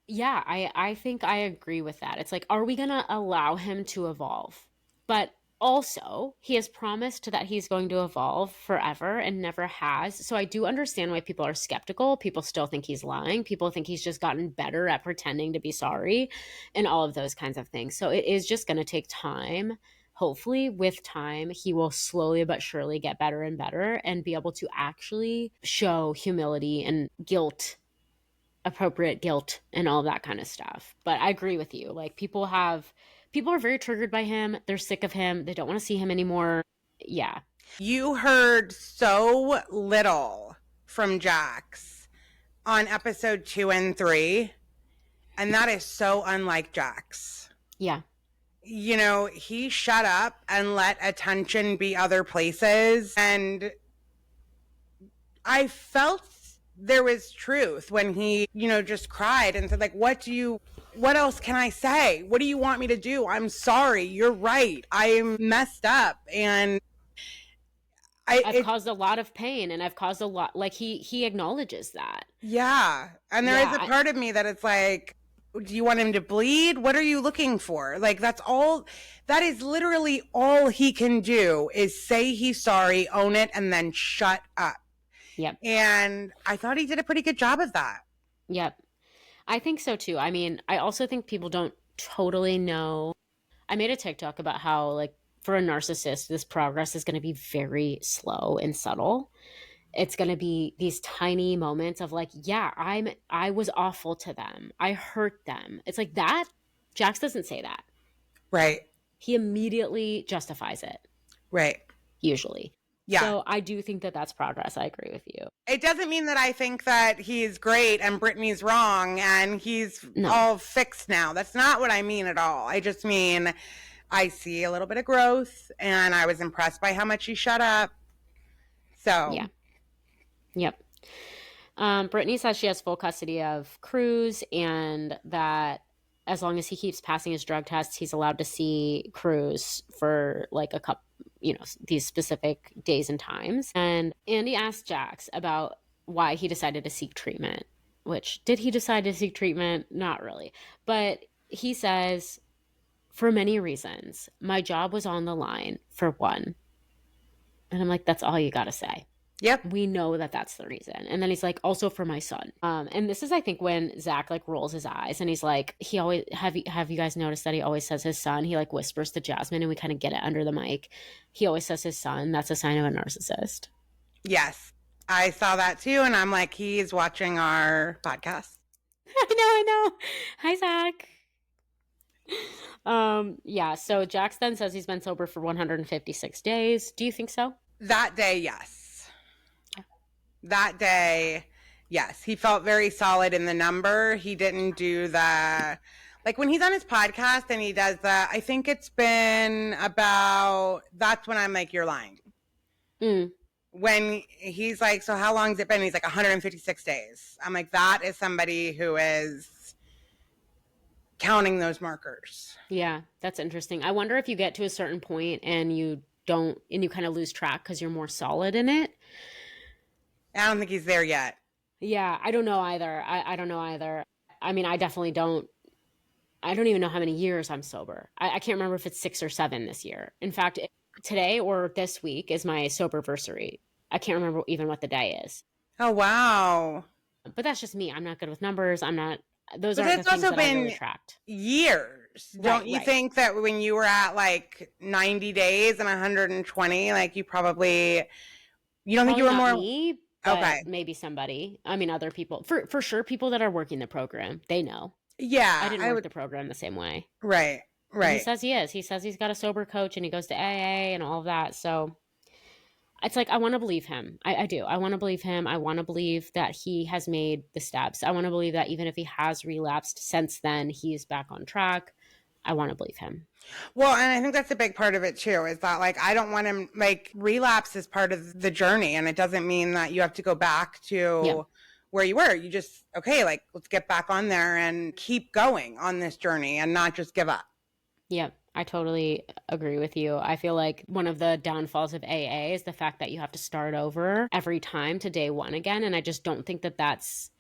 Yeah, I think I agree with that. It's like, are we going to allow him to evolve? But also, he has promised that he's going to evolve forever and never has. So I do understand why people are skeptical. People still think he's lying. People think he's just gotten better at pretending to be sorry and all of those kinds of things. So it is just going to take time. Hopefully, with time, he will slowly but surely get better and better and be able to actually show humility and guilt appropriate guilt and all that kind of stuff. But I agree with you. Like people are very triggered by him. They're sick of him. They don't want to see him anymore. Yeah. You heard so little from Jax on episode 2 and 3, and that is so unlike Jax. Yeah. You know, he shut up and let attention be other places, and I felt there was truth when he, you know, just cried and said, like, what else can I say? What do you want me to do? I'm sorry. You're right. I'm messed up. And I've caused a lot of pain, and I've caused a lot, like he acknowledges that. Yeah. And there is a part of me that it's like, do you want him to bleed? What are you looking for? Like, that is literally all he can do is say he's sorry, own it, and then shut up. Yep. And I thought he did a pretty good job of that. Yep. I think so too. I mean, I also think people don't totally know. I made a TikTok about how, like, for a narcissist, this progress is going to be very slow and subtle. It's going to be these tiny moments of like, yeah, I was awful to them. I hurt them. It's like that. Jax doesn't say that. Right. He immediately justifies it. Right. Usually. Yeah. So I do think that that's progress. I agree with you. It doesn't mean that I think that he's great and Brittany's wrong and he's all fixed now. That's not what I mean at all. I just mean I see a little bit of growth, and I was impressed by how much he shut up. So. Yeah. Yep. Brittany says she has full custody of Cruz, and that as long as he keeps passing his drug tests, he's allowed to see Cruz for like a couple, you know, these specific days and times. And Andy asked Jax about why he decided to seek treatment, which, did he decide to seek treatment? Not really. But he says, for many reasons, my job was on the line for one. And I'm like, that's all you got to say. Yep. We know that that's the reason. And then he's like, also for my son. And this is, I think, when Zach like rolls his eyes and he's like, he always, have you guys noticed that he always says his son? He like whispers to Jasmine and we kind of get it under the mic. He always says his son. That's a sign of a narcissist. Yes. I saw that too. And I'm like, he's watching our podcast. I know. Hi, Zach. Yeah. So Jax then says he's been sober for 156 days. Do you think so? That day, yes. That day, yes. He felt very solid in the number. He didn't do the, like when he's on his podcast and he does the, I think it's been about, that's when I'm like, you're lying. When he's like, so how long has it been? He's like 156 days. I'm like, that is somebody who is counting those markers. Yeah, that's interesting. I wonder if you get to a certain point and you don't, and you kind of lose track because you're more solid in it. I don't think he's there yet. Yeah, I don't know either. I don't know either. I mean, I definitely don't. I don't even know how many years I'm sober. I can't remember if it's 6 or 7 this year. In fact, today or this week is my soberversary. I can't remember even what the day is. Oh, wow. But that's just me. I'm not good with numbers. I'm not. Those but are the things that I really tracked. Years. Don't you think that when you were at like 90 days and 120, like you probably, you don't think you were more. Me, okay. Maybe somebody. I mean, other people. For sure, people that are working the program, they know. Yeah. I didn't work the program the same way. Right. Right. And he says he is. He says he's got a sober coach and he goes to AA and all of that. So it's like, I want to believe him. I do. I want to believe him. I want to believe that he has made the steps. I want to believe that even if he has relapsed since then, he's back on track. I want to believe him. Well, and I think that's a big part of it too, is that like, I don't want him, like, relapse is part of the journey. And it doesn't mean that you have to go back to where you were. You just, okay, like, let's get back on there and keep going on this journey and not just give up. Yep. I totally agree with you. I feel like one of the downfalls of AA is the fact that you have to start over every time to day one again. And I just don't think that that's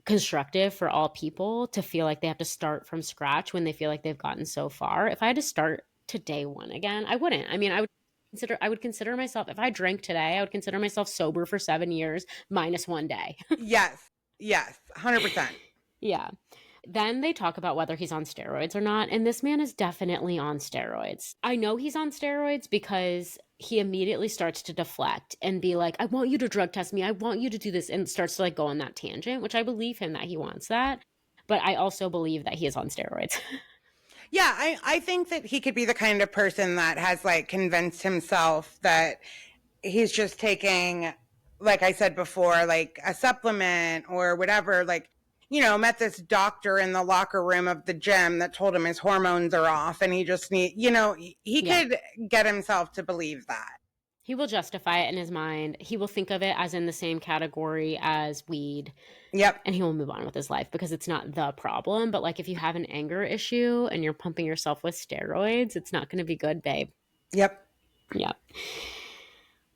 constructive for all people to feel like they have to start from scratch when they feel like they've gotten so far. If I had to start to day one again, I wouldn't. I mean, I would consider myself, if I drank today, I would consider myself sober for 7 years minus 1 day. Yes. 100%. Yeah. Then they talk about whether he's on steroids or not, and this man is definitely on steroids. I know he's on steroids because he immediately starts to deflect and be like, I want you to drug test me, I want you to do this, and starts to like go on that tangent, which I believe him that he wants that, but I also believe that he is on steroids. Yeah, I think that he could be the kind of person that has like convinced himself that he's just taking, like I said before, like a supplement or whatever, like, you know, met this doctor in the locker room of the gym that told him his hormones are off and he just need, you know, he could get himself to believe that. He will justify it in his mind. He will think of it as in the same category as weed. Yep. And he will move on with his life because it's not the problem. But like if you have an anger issue and you're pumping yourself with steroids, it's not going to be good, babe. Yep. Yeah.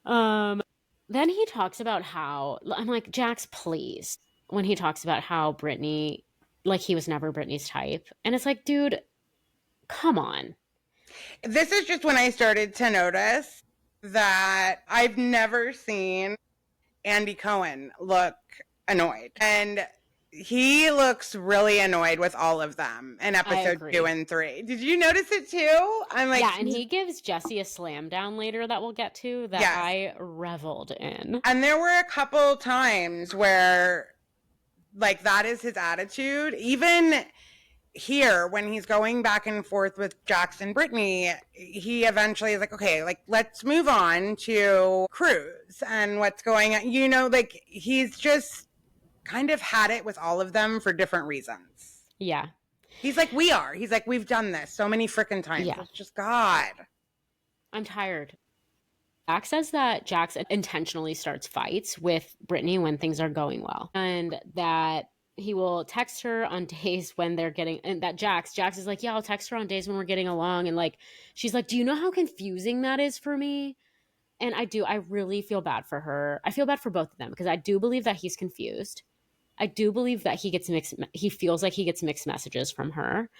Then he talks about how, I'm like, Jax, please. When he talks about how Brittany, like he was never Brittany's type. And it's like, dude, come on. This is just when I started to notice that I've never seen Andy Cohen look annoyed. And he looks really annoyed with all of them in episode 2 and 3. Did you notice it too? I'm like, yeah, and he gives Jesse a slam down later that we'll get to that yes. I reveled in. And there were a couple times where like that is his attitude. Even here, when he's going back and forth with Jax and Brittany, he eventually is like, okay, like let's move on to Cruz and what's going on. You know, like he's just kind of had it with all of them for different reasons. Yeah. He's like, we are. He's like, we've done this so many freaking times. Yeah. It's just God. I'm tired. Jax says that Jax intentionally starts fights with Brittany when things are going well. And that he will text her on days when they're getting, and that Jax is like, yeah, I'll text her on days when we're getting along. And like, she's like, do you know how confusing that is for me? And I really feel bad for her. I feel bad for both of them because I do believe that he's confused. I do believe that he feels like he gets mixed messages from her.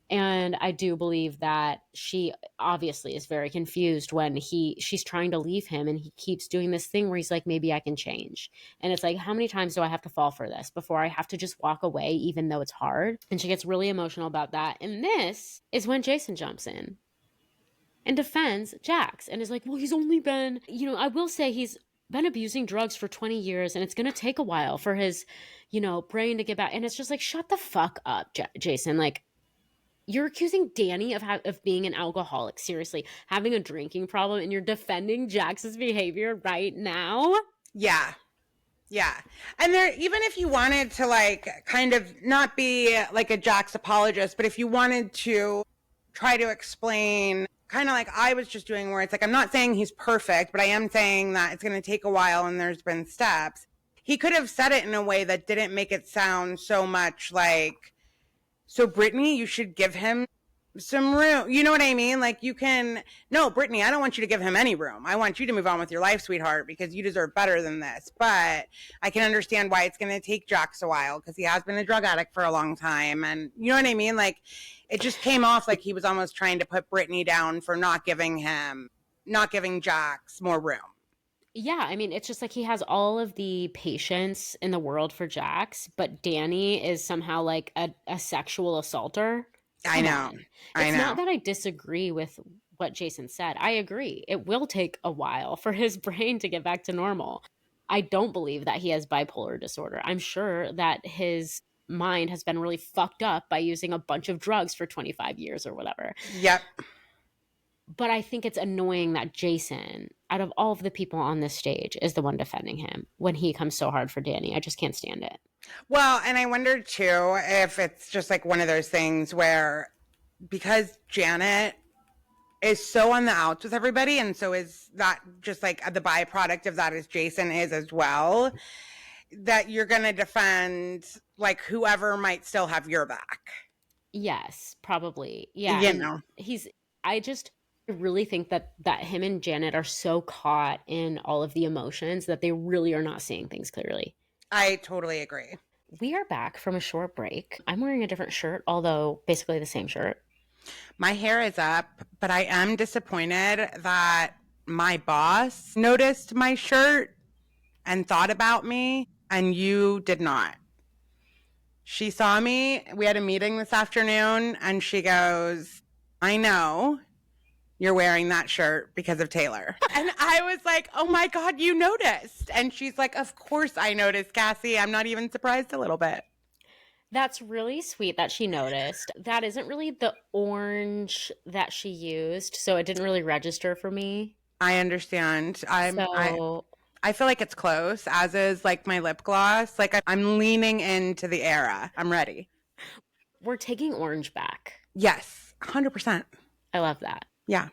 And I do believe that she obviously is very confused when she's trying to leave him and he keeps doing this thing where he's like, maybe I can change. And it's like, how many times do I have to fall for this before I have to just walk away, even though it's hard? And she gets really emotional about that. And this is when Jason jumps in and defends Jax and is like, well, he's only been, you know, I will say he's been abusing drugs for 20 years and it's going to take a while for his, you know, brain to get back. And it's just like, shut the fuck up, Jason. Like, you're accusing Danny of being an alcoholic, seriously, having a drinking problem, and you're defending Jax's behavior right now? Yeah. Yeah. And there, even if you wanted to like kind of not be like a Jax apologist, but if you wanted to try to explain kind of like I was just doing where it's like, I'm not saying he's perfect, but I am saying that it's going to take a while and there's been steps. He could have said it in a way that didn't make it sound so much like, so Brittany, you should give him some room. You know what I mean? Like no, Brittany, I don't want you to give him any room. I want you to move on with your life, sweetheart, because you deserve better than this. But I can understand why it's going to take Jax a while because he has been a drug addict for a long time. And you know what I mean? Like it just came off like he was almost trying to put Brittany down for not giving Jax more room. Yeah, I mean, it's just like he has all of the patience in the world for Jax, but Danny is somehow like a sexual assaulter. I know. It's not that I disagree with what Jason said. I agree. It will take a while for his brain to get back to normal. I don't believe that he has bipolar disorder. I'm sure that his mind has been really fucked up by using a bunch of drugs for 25 years or whatever. Yep. But I think it's annoying that Jason, out of all of the people on this stage, is the one defending him when he comes so hard for Danny. I just can't stand it. Well, and I wonder too if it's just like one of those things where because Janet is so on the outs with everybody, and so is that just like the byproduct of that is Jason is as well, that you're going to defend like whoever might still have your back. Yes, probably. Yeah. You know, I really think that him and Janet are so caught in all of the emotions that they really are not seeing things clearly. I totally agree. We are back from a short break. I'm wearing a different shirt, although basically the same shirt. My hair is up, but I am disappointed that my boss noticed my shirt and thought about me, and you did not. She saw me. We had a meeting this afternoon, and she goes, I know you're wearing that shirt because of Taylor. And I was like, oh my God, you noticed. And she's like, of course I noticed, Cassie. I'm not even surprised a little bit. That's really sweet that she noticed. That isn't really the orange that she used, so it didn't really register for me. I understand. I feel like it's close, as is like my lip gloss. Like I'm leaning into the era. I'm ready. We're taking orange back. Yes, 100%. I love that. Yeah.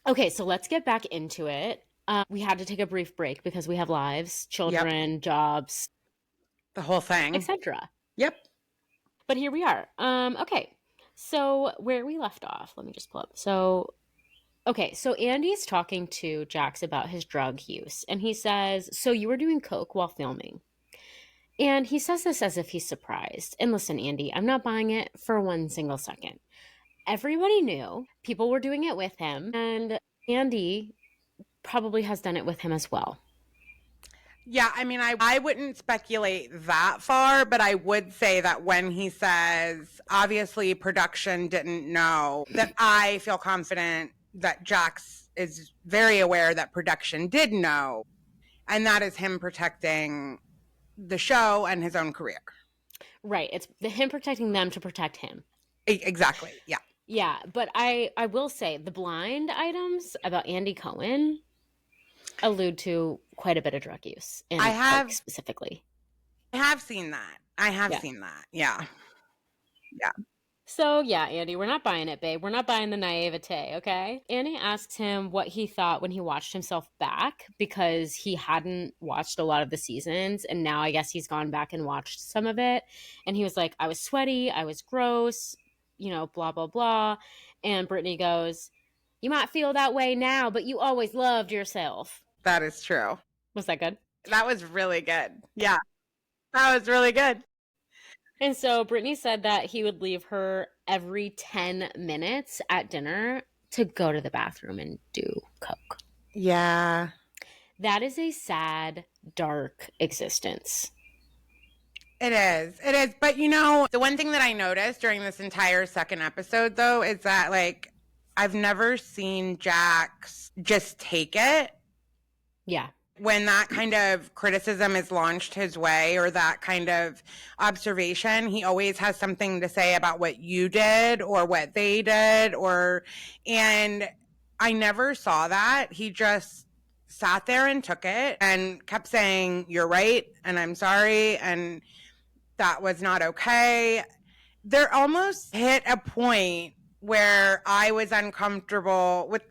Okay, so let's get back into it. We had to take a brief break because we have lives, children, jobs, the whole thing, etc. Yep. But here we are. Okay, so where we left off, let me just pull up. So Andy's talking to Jax about his drug use, and he says, so you were doing coke while filming. And he says this as if he's surprised. And listen, Andy, I'm not buying it for one single second. Everybody knew people were doing it with him, and Andy probably has done it with him as well. Yeah, I mean, I wouldn't speculate that far, but I would say that when he says, obviously production didn't know, that I feel confident that Jax is very aware that production did know, and that is him protecting the show and his own career. Right. It's him protecting them to protect him. Exactly. Yeah. Yeah, but I will say the blind items about Andy Cohen allude to quite a bit of drug use. And I have coke specifically. I have seen that. Seen that. Yeah. Yeah. So yeah, Andy, we're not buying it, babe. We're not buying the naivete, okay? Annie asks him what he thought when he watched himself back because he hadn't watched a lot of the seasons, and now I guess he's gone back and watched some of it. And he was like, I was sweaty, I was gross, blah, blah, blah. And Brittany goes, you might feel that way now, but you always loved yourself. That is true. Was that good? That was really good. Yeah. That was really good. And so Brittany said that he would leave her every 10 minutes at dinner to go to the bathroom and do coke. Yeah. That is a sad, dark existence. It is. It is. But the one thing that I noticed during this entire second episode, though, is that, like, I've never seen Jax just take it. Yeah. When that kind of criticism is launched his way or that kind of observation, he always has something to say about what you did or what they did and I never saw that. He just sat there and took it and kept saying, you're right, and I'm sorry, and that was not okay. There almost hit a point where I was uncomfortable with.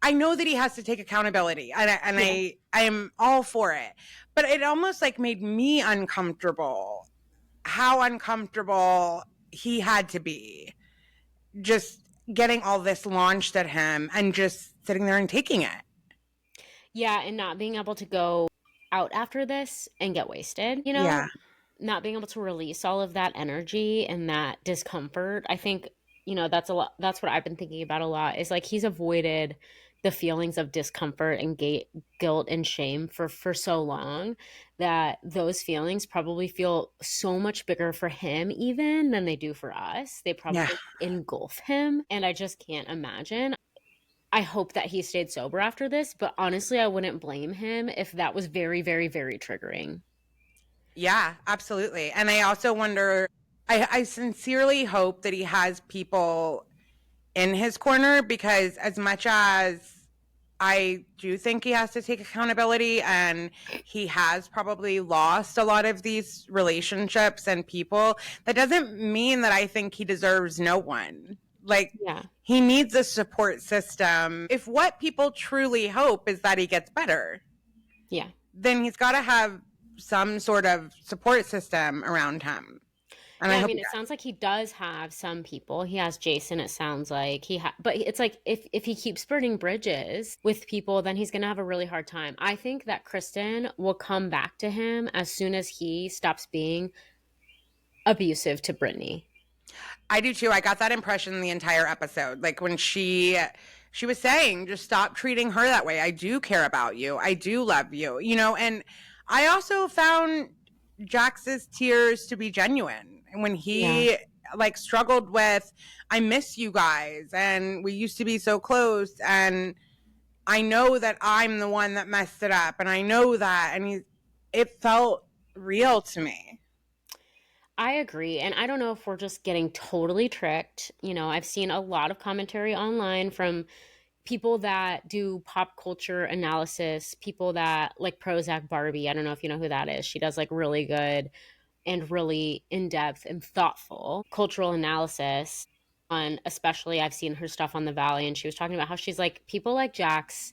I know that he has to take accountability, and I am all for it, but it almost like made me uncomfortable. How uncomfortable he had to be, just getting all this launched at him and just sitting there and taking it. Yeah, and not being able to go out after this and get wasted, Yeah. Not being able to release all of that energy and that discomfort. I think, that's a lot. That's what I've been thinking about a lot is like he's avoided the feelings of discomfort and guilt and shame for so long that those feelings probably feel so much bigger for him even than they do for us. They probably engulf him. And I just can't imagine. I hope that he stayed sober after this, but honestly, I wouldn't blame him if that was very, very, very triggering. Yeah, absolutely. And I also wonder, I sincerely hope that he has people in his corner, because as much as I do think he has to take accountability and he has probably lost a lot of these relationships and people, that doesn't mean that I think he deserves no one. Like, he needs a support system. If what people truly hope is that he gets better, then he's got to have some sort of support system around him. And I mean, it sounds like he does have some people. He has Jason, it sounds like. But it's like if he keeps burning bridges with people, then he's going to have a really hard time. I think that Kristen will come back to him as soon as he stops being abusive to Brittany. I do too. I got that impression the entire episode. Like when she was saying, just stop treating her that way. I do care about you. I do love you. And I also found Jax's tears to be genuine. when he like struggled with, I miss you guys and we used to be so close and I know that I'm the one that messed it up and I know that, and it felt real to me. I agree. And I don't know if we're just getting totally tricked. You know, I've seen a lot of commentary online from people that do pop culture analysis, people that like Prozac Barbie. I don't know if you know who that is. She does like really good and really in-depth and thoughtful cultural analysis on, especially I've seen her stuff on the Valley, and she was talking about how she's like, people like Jax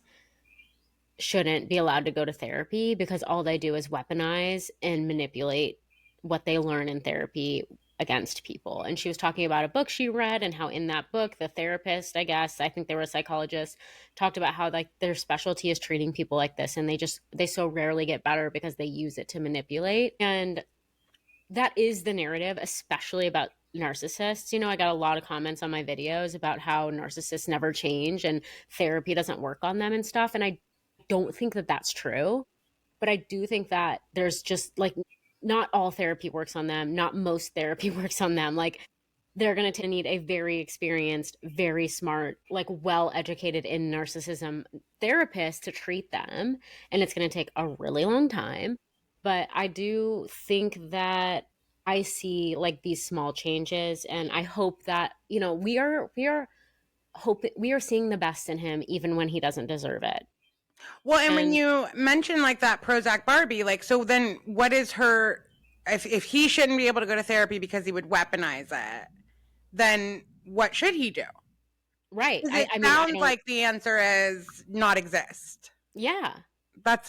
shouldn't be allowed to go to therapy because all they do is weaponize and manipulate what they learn in therapy against people. And she was talking about a book she read and how in that book, the therapist, I think they were a psychologist, talked about how like their specialty is treating people like this. And they so rarely get better because they use it to manipulate. And that is the narrative, especially about narcissists. You know, I got a lot of comments on my videos about how narcissists never change and therapy doesn't work on them and stuff. And I don't think that that's true. But I do think that there's just like, not all therapy works on them. Not most therapy works on them. Like, they're going to need a very experienced, very smart, like well-educated in narcissism therapist to treat them. And it's going to take a really long time. But I do think that I see like these small changes, and I hope that, you know, we are seeing the best in him even when he doesn't deserve it. Well, and when you mention like that Prozac Barbie, like, so then what is her, if he shouldn't be able to go to therapy because he would weaponize it, then what should he do? Right. It sounds like the answer is not exist. Yeah. That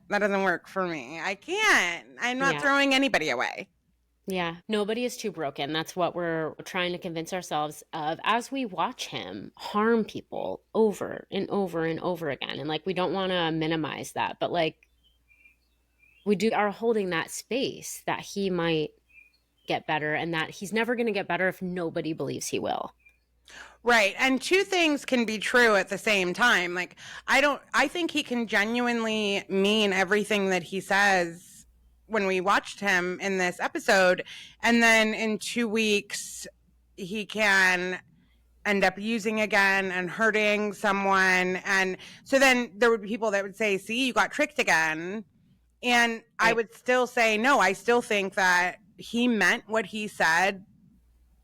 doesn't work for me. I can't. I'm not throwing anybody away. Yeah, nobody is too broken. That's what we're trying to convince ourselves of as we watch him harm people over and over and over again. And like, we don't want to minimize that, but like, we are holding that space that he might get better, and that he's never going to get better if nobody believes he will. Right. And two things can be true at the same time. Like, I think he can genuinely mean everything that he says when we watched him in this episode, and then in 2 weeks he can end up using again and hurting someone. And so then there would be people that would say, see, you got tricked again. And right. I would still say, no, I still think that he meant what he said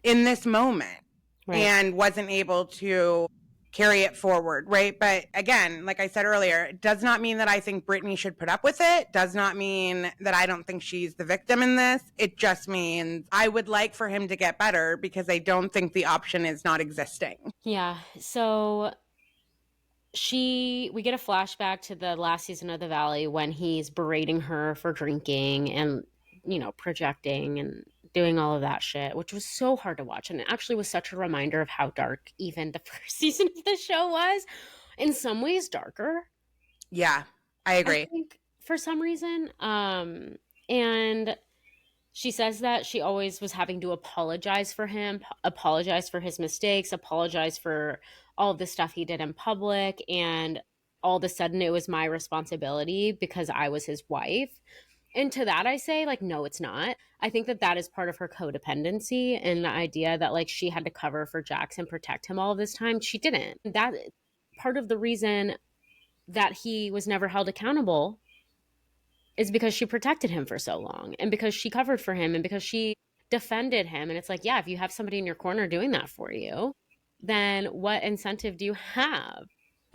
in this moment, right, and wasn't able to carry it forward, right? But again, like I said earlier, it does not mean that I think Brittany should put up with it. Does not mean that I don't think she's the victim in this. It just means I would like for him to get better, because I don't think the option is not existing. Yeah. So we get a flashback to the last season of The Valley when he's berating her for drinking and, you know, projecting and doing all of that shit, which was so hard to watch. And it actually was such a reminder of how dark even the first season of the show was. In some ways darker. Yeah, I agree. I think for some reason. And she says that she always was having to apologize for him, apologize for his mistakes, apologize for all of the stuff he did in public. And all of a sudden it was my responsibility because I was his wife. And to that I say, like, no, it's not. I think that is part of her codependency, and the idea that like she had to cover for Jax and protect him all of this time. She didn't. That part of the reason that he was never held accountable is because she protected him for so long, and because she covered for him, and because she defended him. And it's like, yeah, if you have somebody in your corner doing that for you, then what incentive do you have?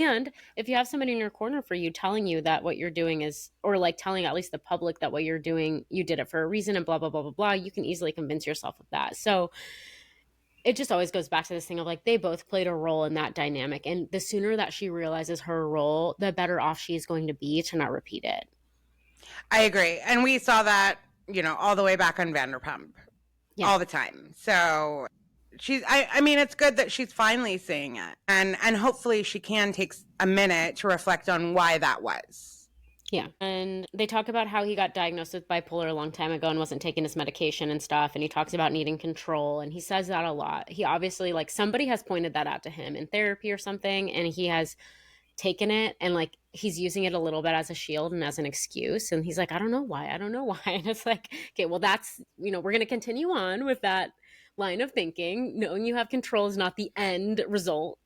And if you have somebody in your corner for you telling you that what you're doing is, or like telling at least the public that what you're doing, you did it for a reason and blah, blah, blah, blah, blah, you can easily convince yourself of that. So it just always goes back to this thing of like, they both played a role in that dynamic. And the sooner that she realizes her role, the better off she is going to be to not repeat it. I agree. And we saw that, you know, all the way back on Vanderpump, all the time. So I mean, it's good that she's finally seeing it, and hopefully she can take a minute to reflect on why that was. Yeah. And they talk about how he got diagnosed with bipolar a long time ago and wasn't taking his medication and stuff. And he talks about needing control, and he says that a lot. He obviously, like, somebody has pointed that out to him in therapy or something, and he has taken it and like he's using it a little bit as a shield and as an excuse. And he's like, I don't know why. And it's like, okay, well, that's, we're going to continue on with that line of thinking. Knowing you have control is not the end result.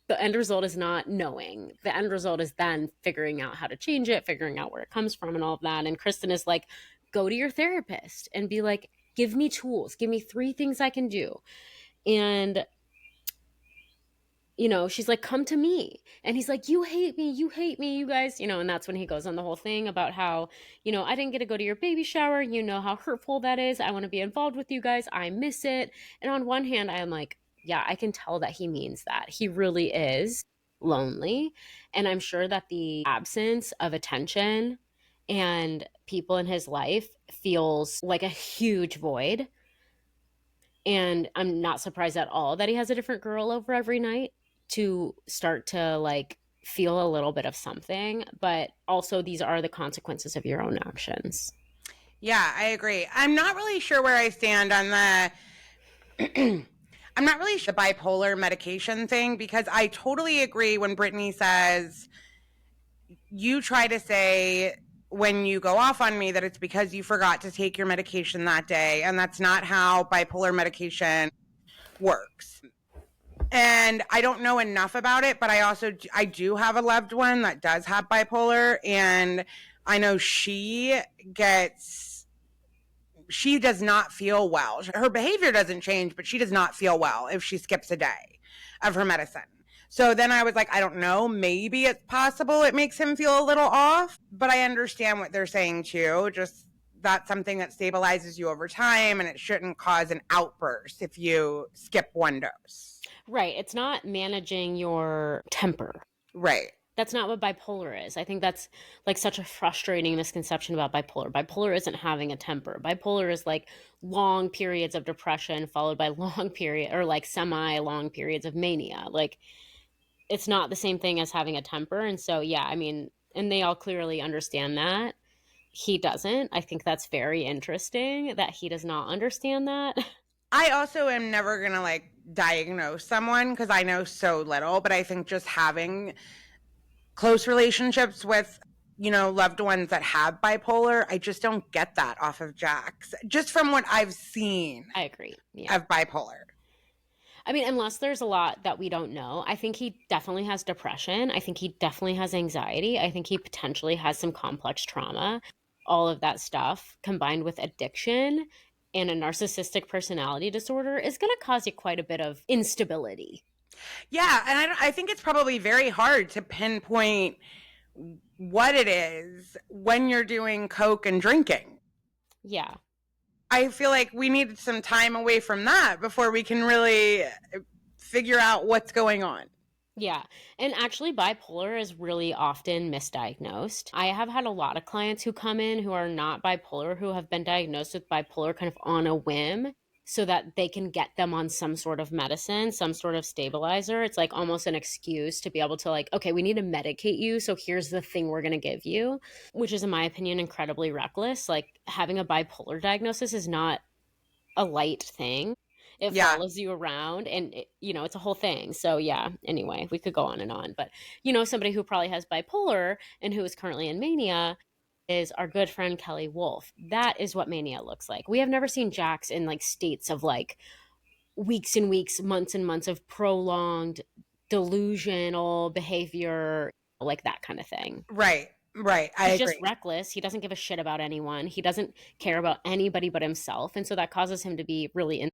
The end result is not knowing. The end result is then figuring out how to change it, figuring out where it comes from and all of that. And Kristen is like, go to your therapist and be like, give me tools. Give me 3 things I can do. And she's like, come to me. And he's like, you hate me, you guys, and that's when he goes on the whole thing about how, I didn't get to go to your baby shower. You know how hurtful that is. I want to be involved with you guys. I miss it. And on one hand, I am like, yeah, I can tell that he means that. He really is lonely. And I'm sure that the absence of attention and people in his life feels like a huge void. And I'm not surprised at all that he has a different girl over every night to start to like feel a little bit of something. But also, these are the consequences of your own actions. Yeah, I agree. I'm not really sure where I stand on the I'm not really sure the bipolar medication thing, because I totally agree when Brittany says, you try to say when you go off on me that it's because you forgot to take your medication that day, and that's not how bipolar medication works. And I don't know enough about it, but I do have a loved one that does have bipolar, and I know she does not feel well. Her behavior doesn't change, but she does not feel well if she skips a day of her medicine. So then I was like, I don't know, maybe it's possible it makes him feel a little off, but I understand what they're saying too. Just that's something that stabilizes you over time, and it shouldn't cause an outburst if you skip one dose. Right. It's not managing your temper. Right. That's not what bipolar is. I think that's like such a frustrating misconception about bipolar. Bipolar isn't having a temper. Bipolar is like long periods of depression followed by long period or like semi-long periods of mania. Like, it's not the same thing as having a temper. And so, yeah, I mean, and they all clearly understand that. He doesn't. I think that's very interesting that he does not understand that. I also am never going to like diagnose someone because I know so little, but I think just having close relationships with, loved ones that have bipolar, I just don't get that off of Jax, just from what I've seen. I agree. Yeah. Of bipolar. I mean, unless there's a lot that we don't know. I think he definitely has depression. I think he definitely has anxiety. I think he potentially has some complex trauma. All of that stuff combined with addiction and a narcissistic personality disorder is going to cause you quite a bit of instability. Yeah, and I think it's probably very hard to pinpoint what it is when you're doing coke and drinking. Yeah. I feel like we need some time away from that before we can really figure out what's going on. Yeah. And actually, bipolar is really often misdiagnosed. I have had a lot of clients who come in who are not bipolar, who have been diagnosed with bipolar kind of on a whim so that they can get them on some sort of medicine, some sort of stabilizer. It's like almost an excuse to be able to like, okay, we need to medicate you. So here's the thing we're going to give you, which is, in my opinion, incredibly reckless. Like, having a bipolar diagnosis is not a light thing. It follows you around and, it's a whole thing. So, yeah, anyway, we could go on and on. But, somebody who probably has bipolar and who is currently in mania is our good friend Kelly Wolf. That is what mania looks like. We have never seen Jax in like states of like weeks and weeks, months and months of prolonged delusional behavior, like that kind of thing. Right. He's just reckless. He doesn't give a shit about anyone. He doesn't care about anybody but himself. And so that causes him to be really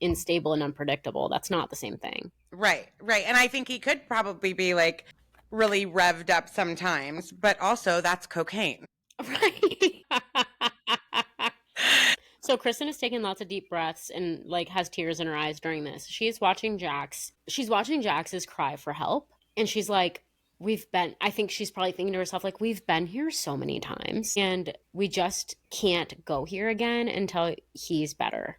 unstable and unpredictable. That's not the same thing. Right. And I think he could probably be like really revved up sometimes, but also that's cocaine. Right. So Kristen is taking lots of deep breaths and like has tears in her eyes during this. She's watching Jax. She's watching Jax's cry for help. And she's like, I think she's probably thinking to herself, like, we've been here so many times and we just can't go here again until he's better.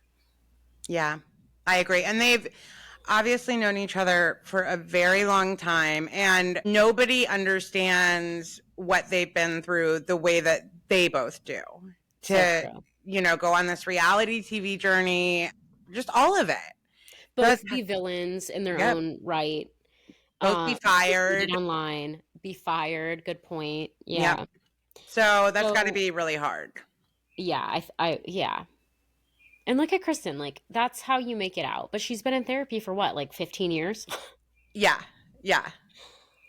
Yeah, I agree. And they've obviously known each other for a very long time, and nobody understands what they've been through the way that they both do. Go on this reality TV journey, just all of it. Both be villains in their own right. Both be fired online. be fired. Good point. Yeah. Yep. So that's got to So- be really hard. Yeah. Yeah. And look at Kristen. Like, that's how you make it out. But she's been in therapy for what, like 15 years? Yeah. Yeah.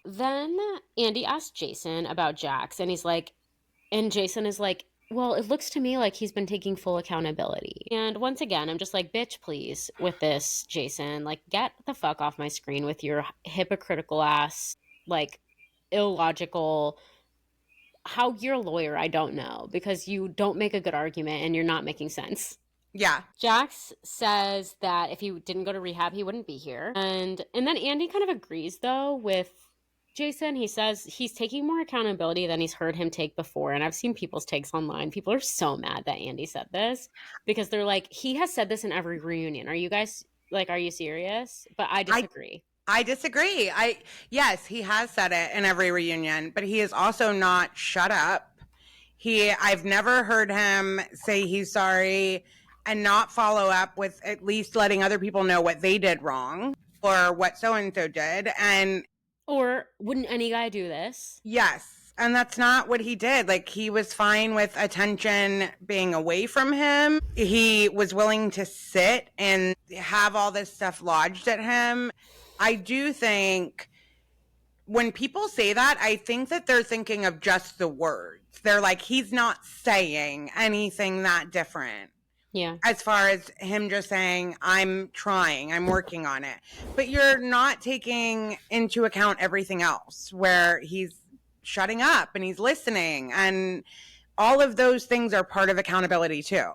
Then Andy asked Jason about Jax, and Jason is like, well, it looks to me like he's been taking full accountability. And once again, I'm just like, bitch, please, with this, Jason. Like, get the fuck off my screen with your hypocritical ass, like, illogical. How you're a lawyer, I don't know, because you don't make a good argument and you're not making sense. Yeah. Jax says that if he didn't go to rehab, he wouldn't be here. And then Andy kind of agrees, though, with Jason. He says he's taking more accountability than he's heard him take before. And I've seen people's takes online. People are so mad that Andy said this because they're like, he has said this in every reunion. Are you guys, like, are you serious? But I disagree. I disagree. Yes, he has said it in every reunion, but he is also not shut up. I've never heard him say he's sorry and not follow up with at least letting other people know what they did wrong or what so and so did. And or wouldn't any guy do this? yes, and that's not what he did. Like, he was fine with attention being away from him. He was willing to sit and have all this stuff lodged at him. I do think when people say that, I think that they're thinking of just the words. They're like, he's not saying anything that different. Yeah. As far as him just saying, I'm trying, I'm working on it. But you're not taking into account everything else where he's shutting up and he's listening. And all of those things are part of accountability too.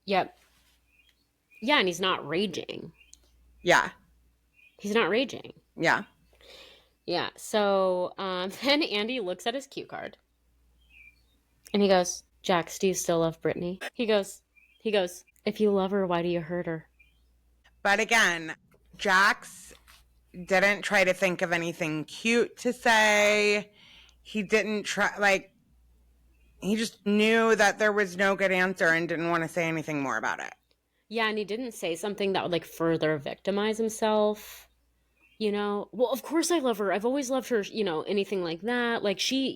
Yep. Yeah, and he's not raging. Yeah. He's not raging. Yeah. Yeah. So then Andy looks at his cue card. And he goes, Jax, do you still love Brittany? He goes, if you love her, why do you hurt her? But again, Jax didn't try to think of anything cute to say. He didn't try, like, he just knew that there was no good answer and didn't want to say anything more about it. Yeah, and he didn't say something that would, like, further victimize himself. You know? Well, of course I love her. I've always loved her, you know, anything like that. Like, she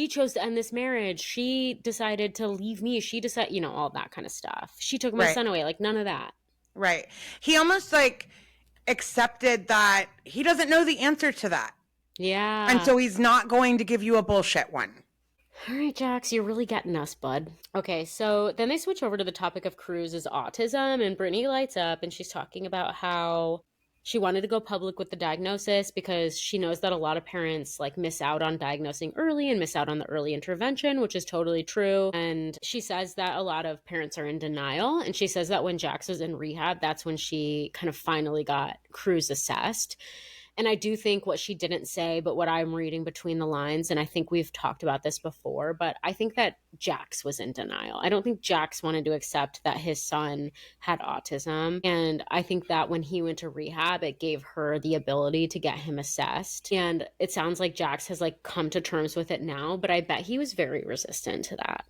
chose to end this marriage. She decided to leave me. She decided, you know, all that kind of stuff. She took my son away. Like, none of that. Right. He almost, like, accepted that he doesn't know the answer to that. Yeah. And so he's not going to give you a bullshit one. All right, Jax, you're really getting us, bud. Okay, so then they switch over to the topic of Cruz's autism, and Brittany lights up, and she's talking about how she wanted to go public with the diagnosis because she knows that a lot of parents, like, miss out on diagnosing early and miss out on the early intervention, which is totally true. And she says that a lot of parents are in denial, and she says that when Jax was in rehab, that's when she kind of finally got Cruz assessed. And I do think what she didn't say, but what I'm reading between the lines, and I think we've talked about this before, but I think that Jax was in denial. I don't think Jax wanted to accept that his son had autism. And I think that when he went to rehab, it gave her the ability to get him assessed. And it sounds like Jax has, like, come to terms with it now, but I bet he was very resistant to that.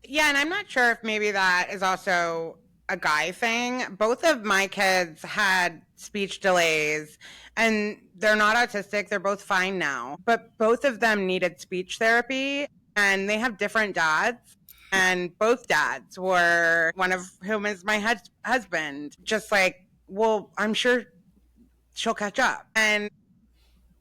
Yeah, and I'm not sure if maybe that is also a guy thing. Both of my kids had speech delays and they're not autistic. They're both fine now, but both of them needed speech therapy and they have different dads. And both dads were, one of whom is my husband, just like, well, I'm sure she'll catch up. And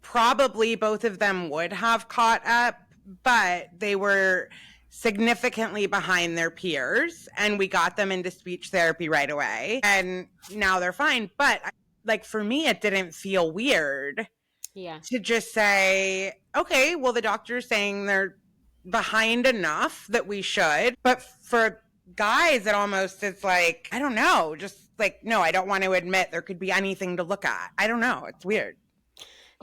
probably both of them would have caught up, but they were significantly behind their peers, and we got them into speech therapy right away, and now they're fine. But, like, for me, it didn't feel weird to just say, okay, well, the doctor's saying they're behind enough that we should. But for guys, it almost is like, I don't know, just like, no, I don't want to admit there could be anything to look at. I don't know. It's weird.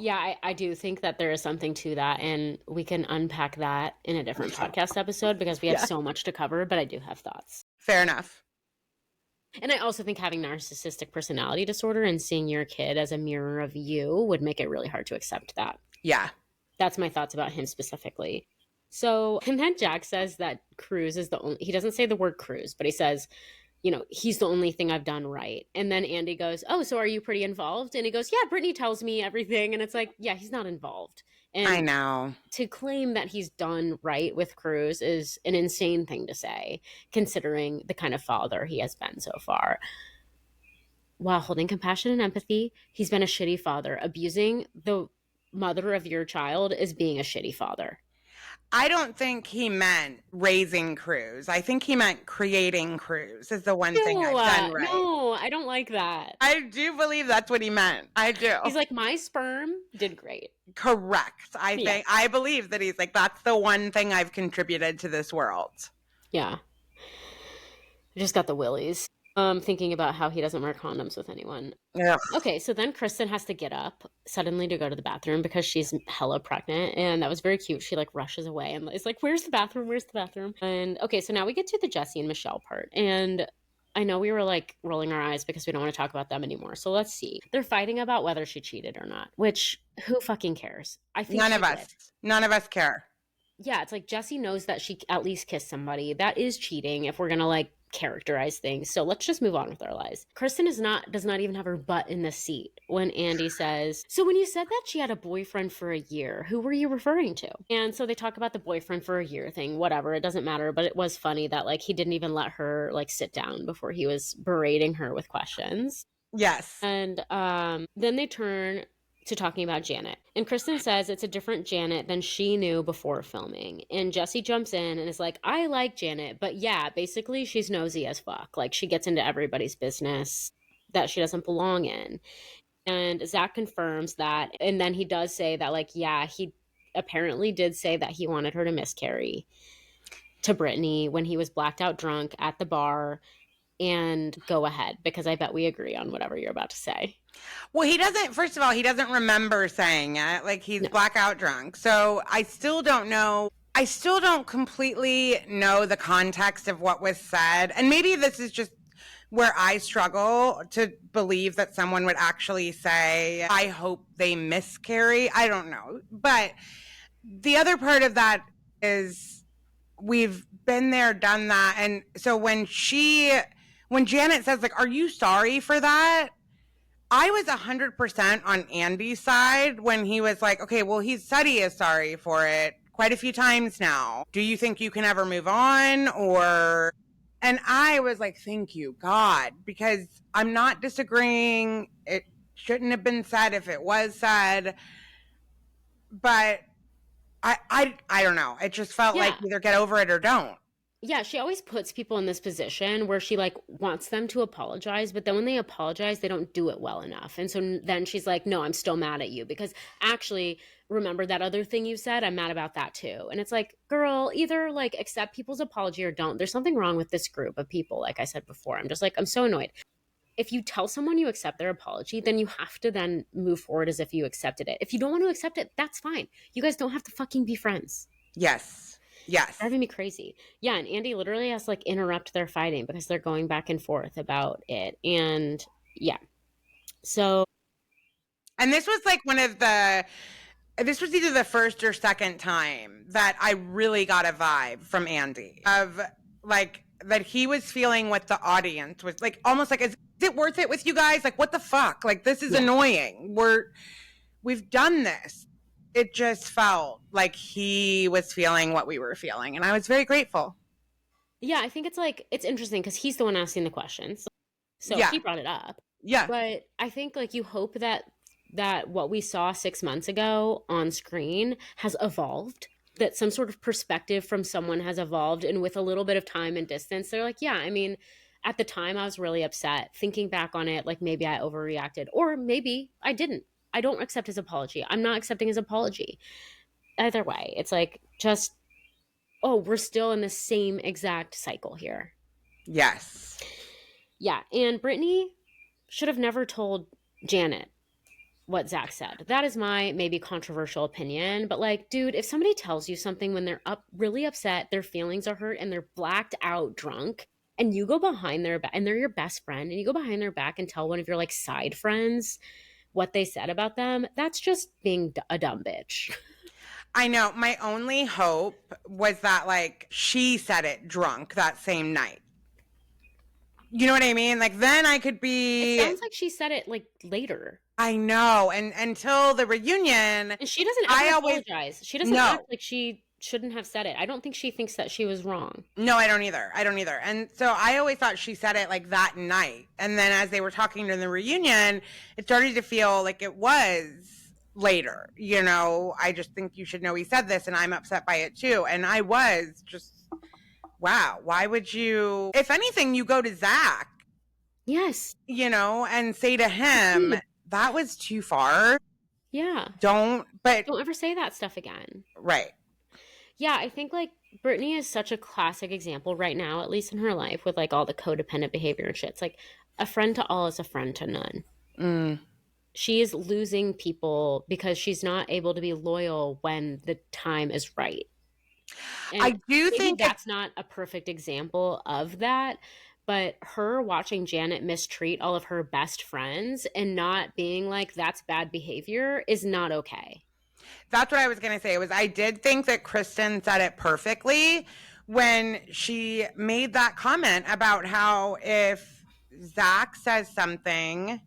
Yeah, I do think that there is something to that, and we can unpack that in a different podcast episode because we have so much to cover, but I do have thoughts. Fair enough. And I also think having narcissistic personality disorder and seeing your kid as a mirror of you would make it really hard to accept that. Yeah. That's my thoughts about him specifically. So, and then Jack says that Cruz is the only, he doesn't say the word Cruz, but he says you know, he's the only thing I've done right. And then Andy goes, oh, so are you pretty involved? And he goes, yeah, Brittany tells me everything. And it's like, yeah, he's not involved. And I know. to claim that he's done right with Cruz is an insane thing to say, considering the kind of father he has been so far. While holding compassion and empathy, he's been a shitty father. Abusing the mother of your child is being a shitty father. I don't think he meant raising Cruz. I think he meant creating Cruz is the one thing I've done right. No, I don't like that. I do believe that's what he meant. I do. He's like, my sperm did great. Correct. I believe that he's like, that's the one thing I've contributed to this world. Yeah. I just got the willies. Thinking about how he doesn't wear condoms with anyone. Ugh. Okay, so then Kristen has to get up suddenly to go to the bathroom because she's hella pregnant, and that was very cute. She like rushes away and is like, where's the bathroom? Where's the bathroom? And okay, so now we get to the Jesse and Michelle part. And I know we were like rolling our eyes because we don't want to talk about them anymore. So let's see. They're fighting about whether she cheated or not, which who fucking cares? I think none of us care. Yeah, it's like Jesse knows that she at least kissed somebody. That is cheating if we're gonna like characterize things. So let's just move on with our lives. Kristen does not even have her butt in the seat when Andy says, so when you said that she had a boyfriend for a year, who were you referring to? And so they talk about the boyfriend for a year thing, whatever, it doesn't matter. But it was funny that like he didn't even let her like sit down before he was berating her with questions. Yes. And then they turn to talking about Janet. And Kristen says it's a different Janet than she knew before filming. And Jesse jumps in and is like, I like Janet, but yeah, basically she's nosy as fuck. Like she gets into everybody's business that she doesn't belong in. And Zach confirms that. And then he does say that like, yeah, he apparently did say that he wanted her to miscarry to Brittany when he was blacked out drunk at the bar. And go ahead, because I bet we agree on whatever you're about to say. Well, he doesn't remember saying it. Like he's blackout drunk. So I still don't know. I still don't completely know the context of what was said. And maybe this is just where I struggle to believe that someone would actually say, I hope they miscarry. I don't know. But the other part of that is we've been there, done that. And so when Janet says, like, are you sorry for that? I was 100% on Andy's side when he was like, okay, well, he said he is sorry for it quite a few times now. Do you think you can ever move on? And I was like, thank you, God, because I'm not disagreeing. It shouldn't have been said if it was said. But I don't know. It just felt like either get over it or don't. Yeah, she always puts people in this position where she like wants them to apologize, but then when they apologize, they don't do it well enough. And so then she's like, no, I'm still mad at you because actually, remember that other thing you said? I'm mad about that too. And it's like, girl, either like accept people's apology or don't. There's something wrong with this group of people. Like I said before, I'm just like, I'm so annoyed. If you tell someone you accept their apology, then you have to then move forward as if you accepted it. If you don't want to accept it, that's fine. You guys don't have to fucking be friends. Yes. Driving me crazy. Yeah, and Andy literally has to like interrupt their fighting because they're going back and forth about it. And yeah. So. And this was like this was either the first or second time that I really got a vibe from Andy of like that he was feeling what the audience was like, almost like, is it worth it with you guys? Like, what the fuck? Like, this is annoying. We've done this. It just felt like he was feeling what we were feeling. And I was very grateful. Yeah, I think it's interesting because he's the one asking the questions. So he brought it up. Yeah. But I think like you hope that what we saw 6 months ago on screen has evolved, that some sort of perspective from someone has evolved. And with a little bit of time and distance, they're like, yeah, I mean, at the time I was really upset. Thinking back on it, like maybe I overreacted or maybe I didn't. I don't accept his apology. I'm not accepting his apology. Either way, it's like just, we're still in the same exact cycle here. Yes. Yeah. And Brittany should have never told Janet what Zach said. That is my maybe controversial opinion. But like, dude, if somebody tells you something when they're really upset, their feelings are hurt, and they're blacked out drunk, and you go behind their back, and they're your best friend, and you go behind their back and tell one of your like side friends what they said about them, that's just being a dumb bitch. I know. My only hope was that like she said it drunk that same night. You know what I mean? Like, then I could be... It sounds like she said it, like, later. I know. And until the reunion... And she doesn't ever apologize. She doesn't act like she shouldn't have said it. I don't think she thinks that she was wrong. No, I don't either. And so I always thought she said it, like, that night. And then as they were talking during the reunion, it started to feel like it was later. You know, I just think you should know he said this, and I'm upset by it, too. And I was just... Wow, why would you... If anything, you go to Zach. Yes. You know, and say to him, that was too far. Yeah. Don't ever say that stuff again. Right. Yeah, I think, like, Brittany is such a classic example right now, at least in her life, with, like, all the codependent behavior and shit. It's like, a friend to all is a friend to none. She is losing people because she's not able to be loyal when the time is right. And I do think that's not a perfect example of that, but her watching Janet mistreat all of her best friends and not being like, that's bad behavior is not okay. That's what I was going to say. I did think that Kristen said it perfectly when she made that comment about how if Zach says something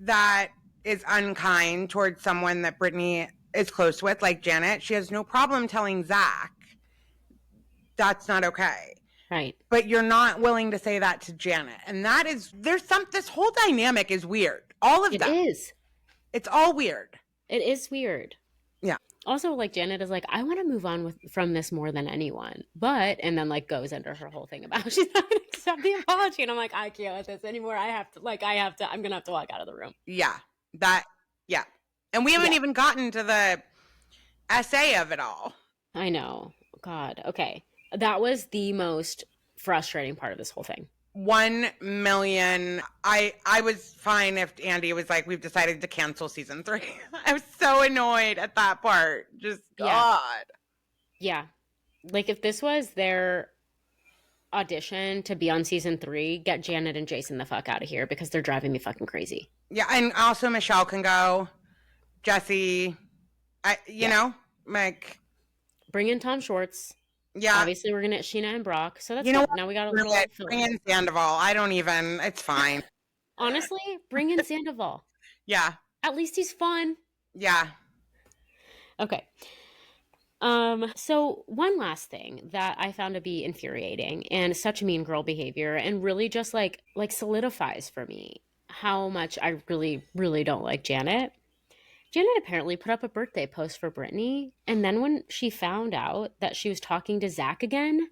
that is unkind towards someone that Brittany is close with, like Janet, she has no problem telling Zach. That's not okay. Right. But you're not willing to say that to Janet. And that is, this whole dynamic is weird. All of that. It is. It's all weird. It is weird. Yeah. Also, like, Janet is like, I want to move on from this more than anyone. But, and then, like, goes into her whole thing about she's not going to accept the apology. And I'm like, I can't with this anymore. I'm going to have to walk out of the room. Yeah. Yeah. And we haven't even gotten to the essay of it all. I know. God. Okay. That was the most frustrating part of this whole thing. 1 million. I was fine if Andy was like, we've decided to cancel season 3. I was so annoyed at that part. Just God. Yeah. Like, if this was their audition to be on season 3, get Janet and Jason the fuck out of here because they're driving me fucking crazy. Yeah. And also Michelle can go. Jesse, you know, like. Bring in Tom Schwartz. Yeah. Obviously, we're going to get Sheena and Brock. So that's good. Now we got a little bring in Sandoval. It's fine. Honestly, bring in Sandoval. Yeah. At least he's fun. Yeah. Okay. So one last thing that I found to be infuriating and such mean girl behavior and really just like solidifies for me how much I really, really don't like Janet. Janet apparently put up a birthday post for Brittany, and then when she found out that she was talking to Zach again,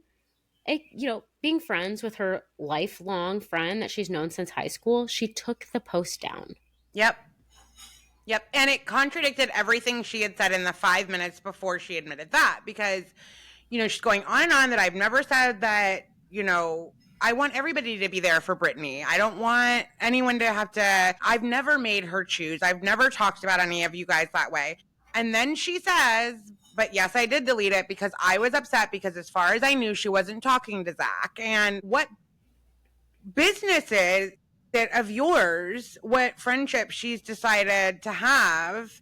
being friends with her lifelong friend that she's known since high school, she took the post down. Yep. And it contradicted everything she had said in the 5 minutes before she admitted that, because, she's going on and on that I've never said that, I want everybody to be there for Brittany. I don't want anyone to have to, I've never made her choose. I've never talked about any of you guys that way. And then she says, but yes, I did delete it because I was upset because as far as I knew, she wasn't talking to Zach. And what business is it of yours, what friendship she's decided to have?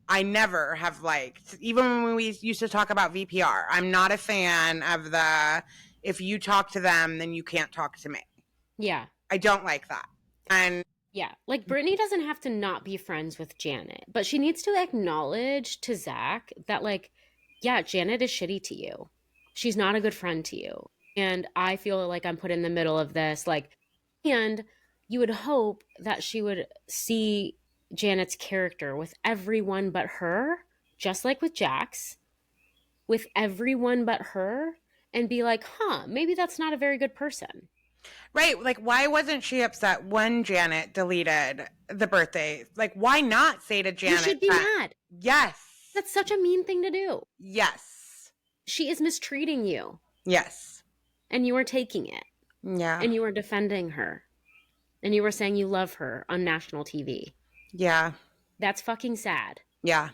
I never have liked, even when we used to talk about VPR, I'm not a fan of if you talk to them, then you can't talk to me. Yeah. I don't like that. And yeah, like Brittany doesn't have to not be friends with Janet, but she needs to acknowledge to Zach that Janet is shitty to you. She's not a good friend to you. And I feel like I'm put in the middle of this, and you would hope that she would see Janet's character with everyone but her, just like with Jax, with everyone but her, and be like, maybe that's not a very good person. Right. Like, why wasn't she upset when Janet deleted the birthday? Like, why not say to Janet? You should be mad. Yes. That's such a mean thing to do. Yes. She is mistreating you. Yes. And you are taking it. Yeah. And you are defending her. And you were saying you love her on national TV. Yeah. That's fucking sad. Yeah.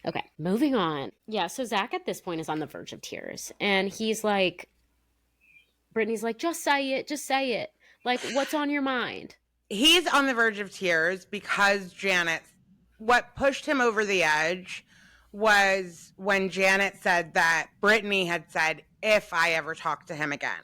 Okay, moving on. Yeah, so Zach at this point is on the verge of tears. And he's like, Brittany's like, just say it. Like, what's on your mind? He's on the verge of tears because what pushed him over the edge was when Janet said that Brittany had said, if I ever talk to him again.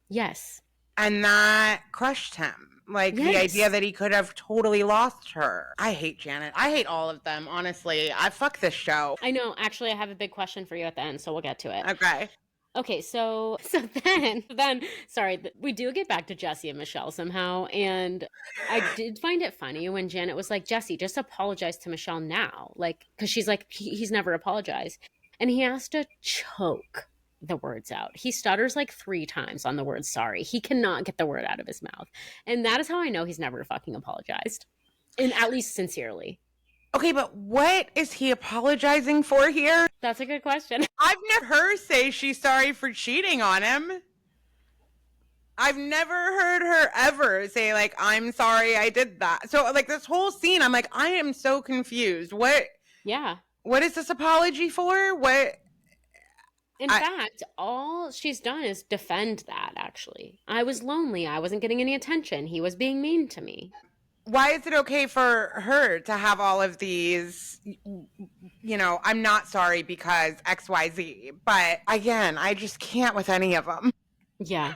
Yes. And that crushed him. Like, the Yes. idea that he could have totally lost her. I hate Janet. I hate all of them, honestly. I fuck this show. I know. Actually, I have a big question for you at the end, so we'll get to it. Okay. Okay, so then sorry, we do get back to Jesse and Michelle somehow, and I did find it funny when Janet was like, Jesse, just apologize to Michelle now, like, because she's like, he's never apologized, and he has to choke the words out. He stutters like 3 times on the word sorry. He cannot get the word out of his mouth, and that is how I know he's never fucking apologized, and at least sincerely. Okay, but what is he apologizing for here? That's a good question. I've never heard her say she's sorry for cheating on him. I've never heard her ever say, like, I'm sorry I did that. So, like, this whole scene, I'm like, I am so confused. What is this apology for? In fact, all she's done is defend that, actually. I was lonely. I wasn't getting any attention. He was being mean to me. Why is it okay for her to have all of these, I'm not sorry because XYZ. But again, I just can't with any of them. Yeah.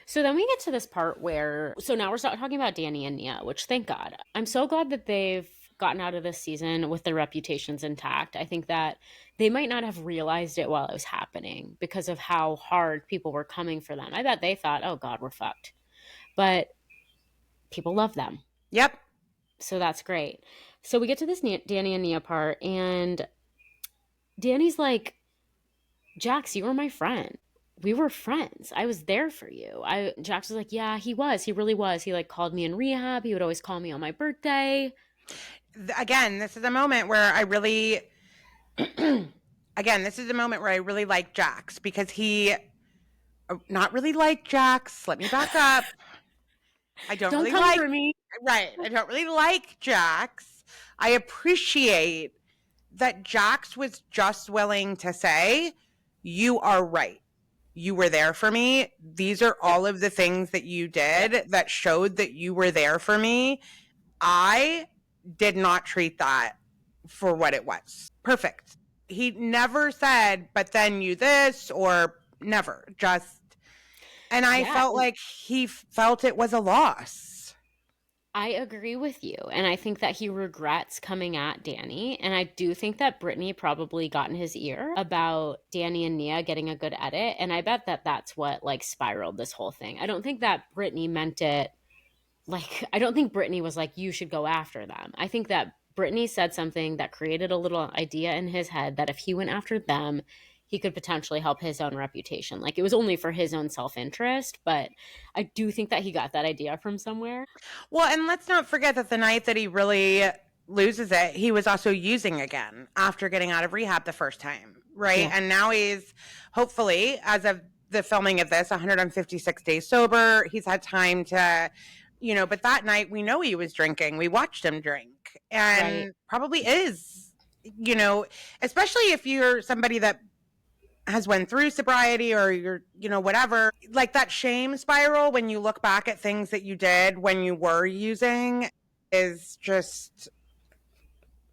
So then we get to this part where, so now we're talking about Danny and Nia, which thank God. I'm so glad that they've gotten out of this season with their reputations intact. I think that they might not have realized it while it was happening because of how hard people were coming for them. I bet they thought, oh God, we're fucked. But people love them. Yep. So that's great. So we get to this Danny and Nia part, and Danny's like, Jax, you were my friend. We were friends. I was there for you. Jax was like, yeah, he was. He really was. He like called me in rehab. He would always call me on my birthday. Again, this is a moment where I really, like Jax, because he, not really like Jax. Let me back up. I don't really come like for me. Right. I don't really like Jax. I appreciate that Jax was just willing to say, you are right. You were there for me. These are all of the things that you did that showed that you were there for me. I did not treat that for what it was. Perfect. He never said, but then you this, or never. Just, and I felt like he felt it was a loss. I agree with you. And I think that he regrets coming at Danny. And I do think that Brittany probably got in his ear about Danny and Nia getting a good edit. And I bet that that's what like spiraled this whole thing. I don't think that Brittany meant it. Like, I don't think Brittany was like, you should go after them. I think that Brittany said something that created a little idea in his head that if he went after them, he could potentially help his own reputation. Like, it was only for his own self-interest, but I do think that he got that idea from somewhere. Well, and let's not forget that the night that he really loses it, he was also using again after getting out of rehab the first time, right? Yeah. And now he's hopefully, as of the filming of this, 156 days sober. He's had time to, but that night we know he was drinking. We watched him drink, and probably is, especially if you're somebody that has went through sobriety or you're, whatever, like that shame spiral when you look back at things that you did when you were using is just,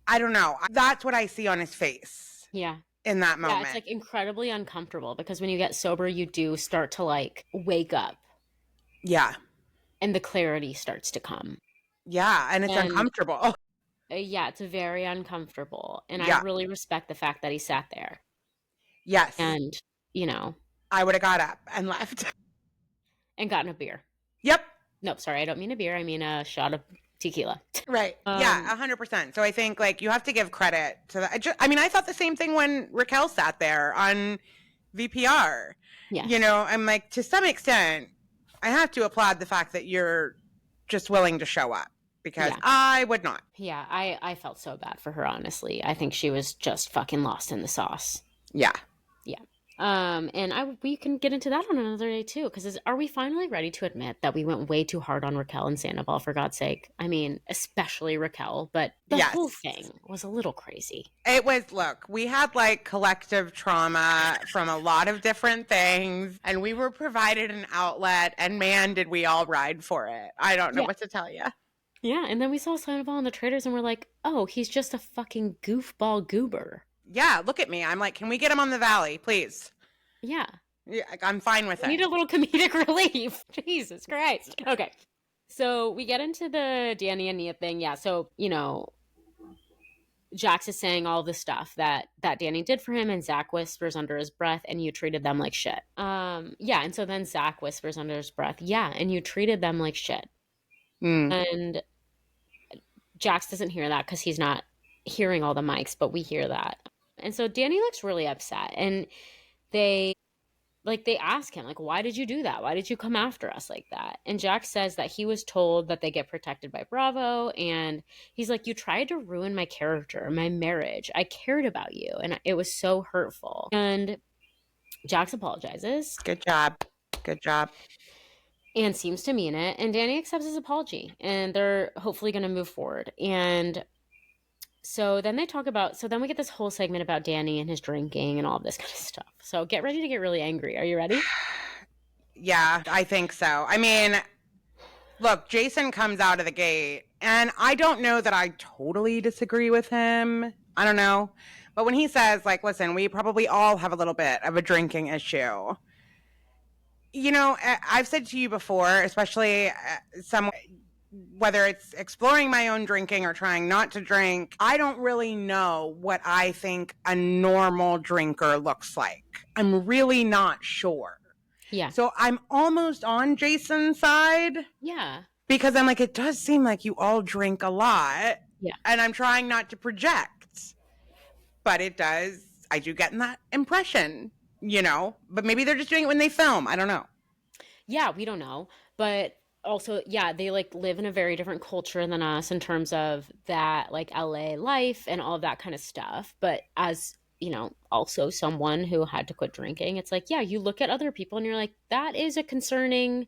I don't know. That's what I see on his face. Yeah. In that moment. Yeah, it's like incredibly uncomfortable because when you get sober, you do start to like wake up. Yeah. And the clarity starts to come. Yeah. And it's uncomfortable. Yeah, it's very uncomfortable. And I really respect the fact that he sat there. Yes. And, I would have got up and left. And gotten a beer. Yep. Nope, sorry, I don't mean a beer. I mean a shot of tequila. Right. Yeah, 100%. So I think, like, you have to give credit to that. I thought the same thing when Raquel sat there on VPR. Yeah. I'm like, to some extent, I have to applaud the fact that you're just willing to show up. Because I would not. Yeah, I felt so bad for her, honestly. I think she was just fucking lost in the sauce. Yeah. Yeah. And we can get into that on another day too, because are we finally ready to admit that we went way too hard on Raquel and Sandoval, for God's sake? I mean, especially Raquel, but the whole thing was a little crazy. It was, look, we had like collective trauma from a lot of different things, and we were provided an outlet, and man, did we all ride for it. I don't know what to tell you. Yeah, and then we saw Sandoval and the Traitors and we're like, oh, he's just a fucking goofball goober. Yeah, look at me. I'm like, can we get him on the Valley, please? Yeah. Yeah, I'm fine with I need it. a little comedic relief. Jesus Christ. Okay. So we get into the Danny and Nia thing. Yeah. So, Jax is saying all the stuff that Danny did for him, and Zach whispers under his breath, and you treated them like shit. Yeah, and so then Zach whispers under his breath, yeah, and you treated them like shit. And Jax doesn't hear that because he's not hearing all the mics, but we hear that. And so Danny looks really upset, and they ask him, like, why did you do that? Why did you come after us like that? And Jack says that he was told that they get protected by Bravo. And he's like, you tried to ruin my character, my marriage. I cared about you. And it was so hurtful. And Jax apologizes. Good job. Good job. And seems to mean it. And Danny accepts his apology. And they're hopefully going to move forward. And so then then we get this whole segment about Danny and his drinking and all of this kind of stuff. So get ready to get really angry. Are you ready? Yeah, I think so. I mean, look, Jason comes out of the gate, and I don't know that I totally disagree with him. I don't know. But when he says, like, listen, we probably all have a little bit of a drinking issue. I've said to you before, especially whether it's exploring my own drinking or trying not to drink, I don't really know what I think a normal drinker looks like. I'm really not sure. Yeah. So I'm almost on Jason's side. Yeah. Because I'm like, it does seem like you all drink a lot. Yeah. And I'm trying not to project. But it does. I do get that impression, But maybe they're just doing it when they film. I don't know. Yeah, we don't know. But also, yeah, they live in a very different culture than us in terms of that LA life and all of that kind of stuff. But as also someone who had to quit drinking, it's like, yeah, you look at other people and you're like, that is a concerning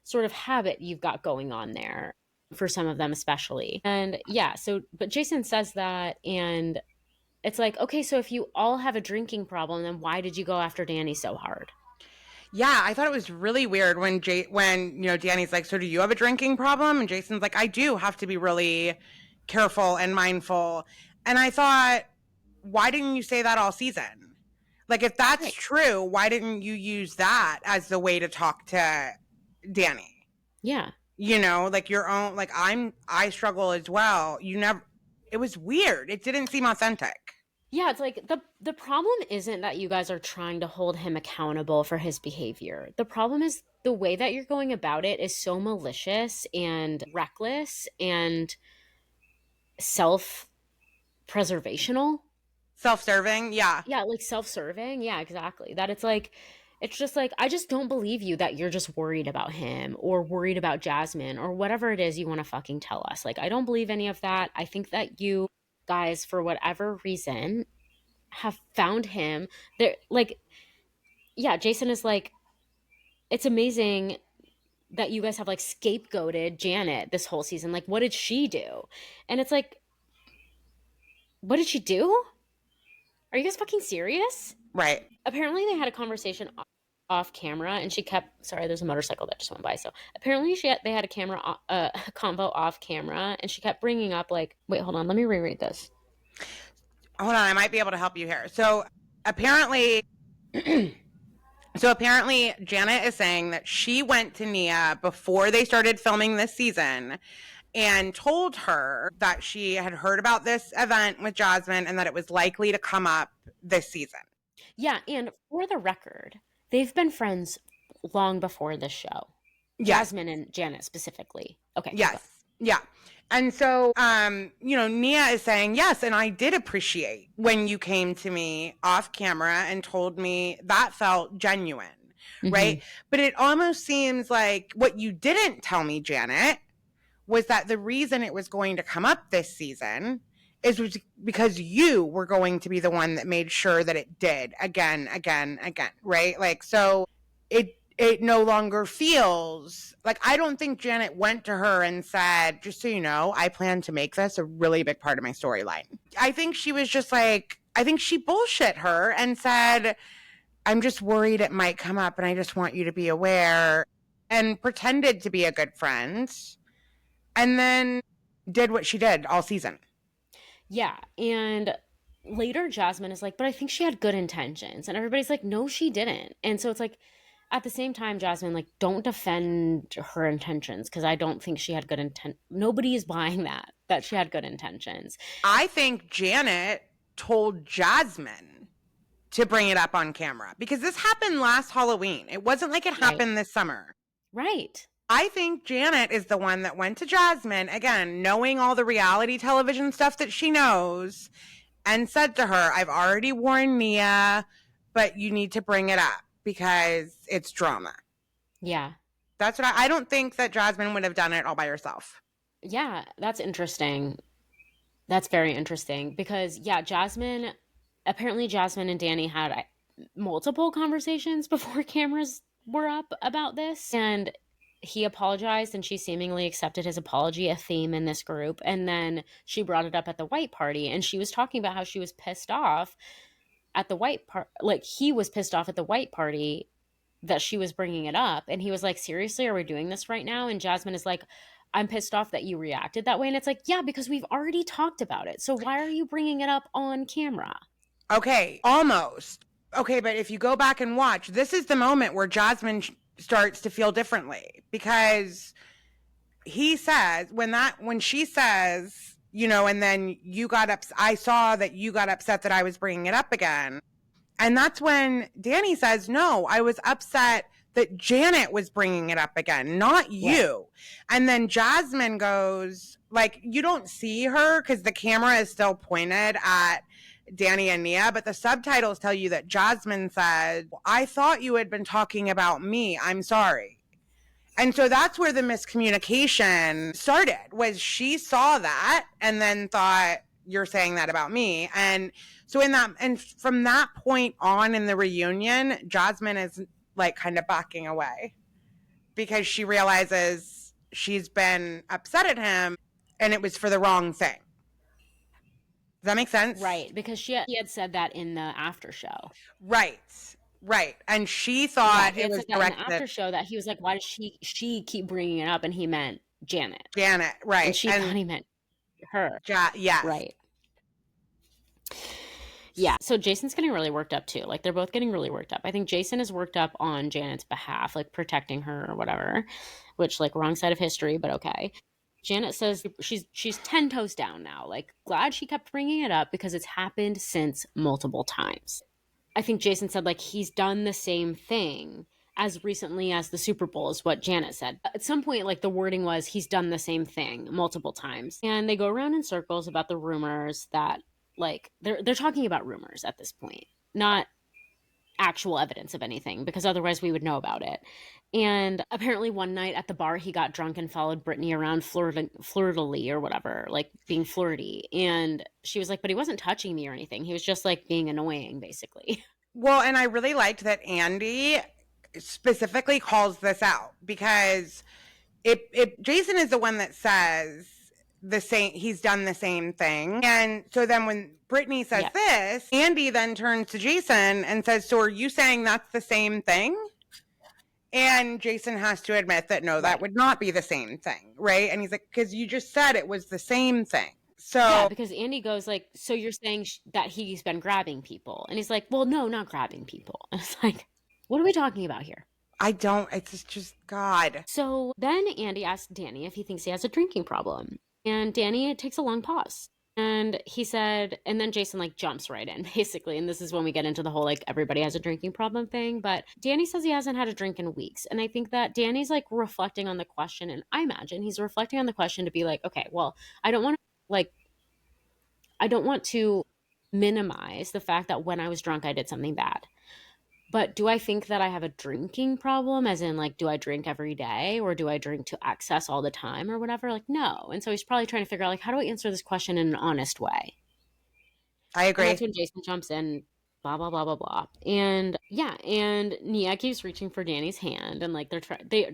sort of habit you've got going on there, for some of them especially. And yeah, but Jason says that, and it's like, okay, so if you all have a drinking problem, then why did you go after Danny so hard? Yeah, I thought it was really weird when Danny's like, so do you have a drinking problem? And Jason's like, I do have to be really careful and mindful. And I thought, why didn't you say that all season? Like, if that's true, why didn't you use that as the way to talk to Danny? Yeah. Your own, I struggle as well. It was weird. It didn't seem authentic. Yeah, it's like the problem isn't that you guys are trying to hold him accountable for his behavior. The problem is the way that you're going about it is so malicious and reckless and self-preservational. Self-serving, yeah. Yeah, self-serving. Yeah, exactly. That it's just I just don't believe you that you're just worried about him or worried about Jasmine or whatever it is you want to fucking tell us. I don't believe any of that. I think that you guys, for whatever reason, have found him there. Yeah, Jason is it's amazing that you guys have scapegoated Janet this whole season. What did she do? And it's what did she do? Are you guys fucking serious? Right. Apparently they had a conversation off camera, and she kept, sorry, there's a motorcycle that just went by. So apparently they had a convo off camera, and she kept bringing up wait, hold on, let me reread this. Hold on, I might be able to help you here. So apparently Janet is saying that she went to Nia before they started filming this season and told her that she had heard about this event with Jasmine and that it was likely to come up this season. Yeah, and for the record, they've been friends long before this show. Yes. Jasmine and Janet specifically. Okay. Yes. Yeah. And so, Nia is saying, yes, and I did appreciate when you came to me off camera and told me that felt genuine, right? But it almost seems like what you didn't tell me, Janet, was that the reason it was going to come up this season was because you were going to be the one that made sure that it did again, right? So it no longer feels I don't think Janet went to her and said, just so you know, I plan to make this a really big part of my storyline. I think she was just I think she bullshit her and said, I'm just worried it might come up and I just want you to be aware, and pretended to be a good friend and then did what she did all season. Yeah. And later Jasmine is like, but I think she had good intentions. And everybody's like, no, she didn't. And so it's like, at the same time, Jasmine, like, don't defend her intentions because I don't think she had good intent. Nobody is buying that she had good intentions. I think Janet told Jasmine to bring it up on camera because this happened last Halloween. It wasn't like it happened this summer. Right. I think Janet is the one that went to Jasmine, again, knowing all the reality television stuff that she knows, and said to her, I've already warned Nia, but you need to bring it up because it's drama. Yeah. That's what I don't think that Jasmine would have done it all by herself. Yeah, that's interesting. That's very interesting because, yeah, apparently Jasmine and Danny had multiple conversations before cameras were up about this. And he apologized and she seemingly accepted his apology, a theme in this group. And then she brought it up at the white party and she was talking about how she was pissed off at the white part. Like he was pissed off at the white party that she was bringing it up. And he was like, seriously, are we doing this right now? And Jasmine is like, I'm pissed off that you reacted that way. And it's like, yeah, because we've already talked about it. So why are you bringing it up on camera? Okay, almost. Okay, but if you go back and watch, this is the moment where Jasmine starts to feel differently because he says, when she says, you know, and then you got I saw that you got upset that I was bringing it up again. And that's when Danny says, no, I was upset that Janet was bringing it up again, not you. Yeah. And then Jasmine goes, like, you don't see her because the camera is still pointed at Danny and Nia, but the subtitles tell you that Jasmine said, I thought you had been talking about me. I'm sorry. And so that's where the miscommunication started, was she saw that and then thought, you're saying that about me. And so from that point on in the reunion, Jasmine is like kind of backing away because she realizes she's been upset at him and it was for the wrong thing. Does that make sense? Right, because he had said that in the after show. Right. And she thought it was directed in the after show that he was like, why does she keep bringing it up? And he meant Janet, right? And she thought he meant her. Yes. Right. Yeah, so Jason's getting really worked up too. Like, they're both getting really worked up. I think Jason is worked up on Janet's behalf, like protecting her or whatever, which, like, wrong side of history, but okay. Janet says she's 10 toes down now. Like, glad she kept bringing it up because it's happened since multiple times. I think Jason said, like, he's done the same thing as recently as the Super Bowl is what Janet said. At some point, like, the wording was he's done the same thing multiple times. And they go around in circles about the rumors that, like, they're talking about rumors at this point, not actual evidence of anything, because otherwise we would know about it. And apparently one night at the bar, he got drunk and followed Brittany around flirtily or whatever, like being flirty. And she was like, but he wasn't touching me or anything. He was just like being annoying, basically. Well, and I really liked that Andy specifically calls this out because Jason is the one that says he's done the same thing. And so then when Brittany says this, Andy then turns to Jason and says, so are you saying that's the same thing? And Jason has to admit that, no, that would not be the same thing, right? And he's like, because you just said it was the same thing. So yeah, because Andy goes like, so you're saying that he's been grabbing people? And he's like, well, no, not grabbing people. And it's like, what are we talking about here? It's just God. So then Andy asks Danny if he thinks he has a drinking problem. And Danny takes a long pause. And he said, and then Jason like jumps right in, basically. And this is when we get into the whole like everybody has a drinking problem thing. But Danny says he hasn't had a drink in weeks. And I think that Danny's like reflecting on the question. And I imagine he's reflecting on the question to be like, okay, well, I don't want to minimize the fact that when I was drunk, I did something bad. But do I think that I have a drinking problem? As in, like, do I drink every day or do I drink to excess all the time or whatever? Like, no. And so he's probably trying to figure out, like, how do I answer this question in an honest way? I agree. And that's when Jason jumps in, blah, blah, blah, blah, blah. And yeah, and Nia keeps reaching for Danny's hand. And like,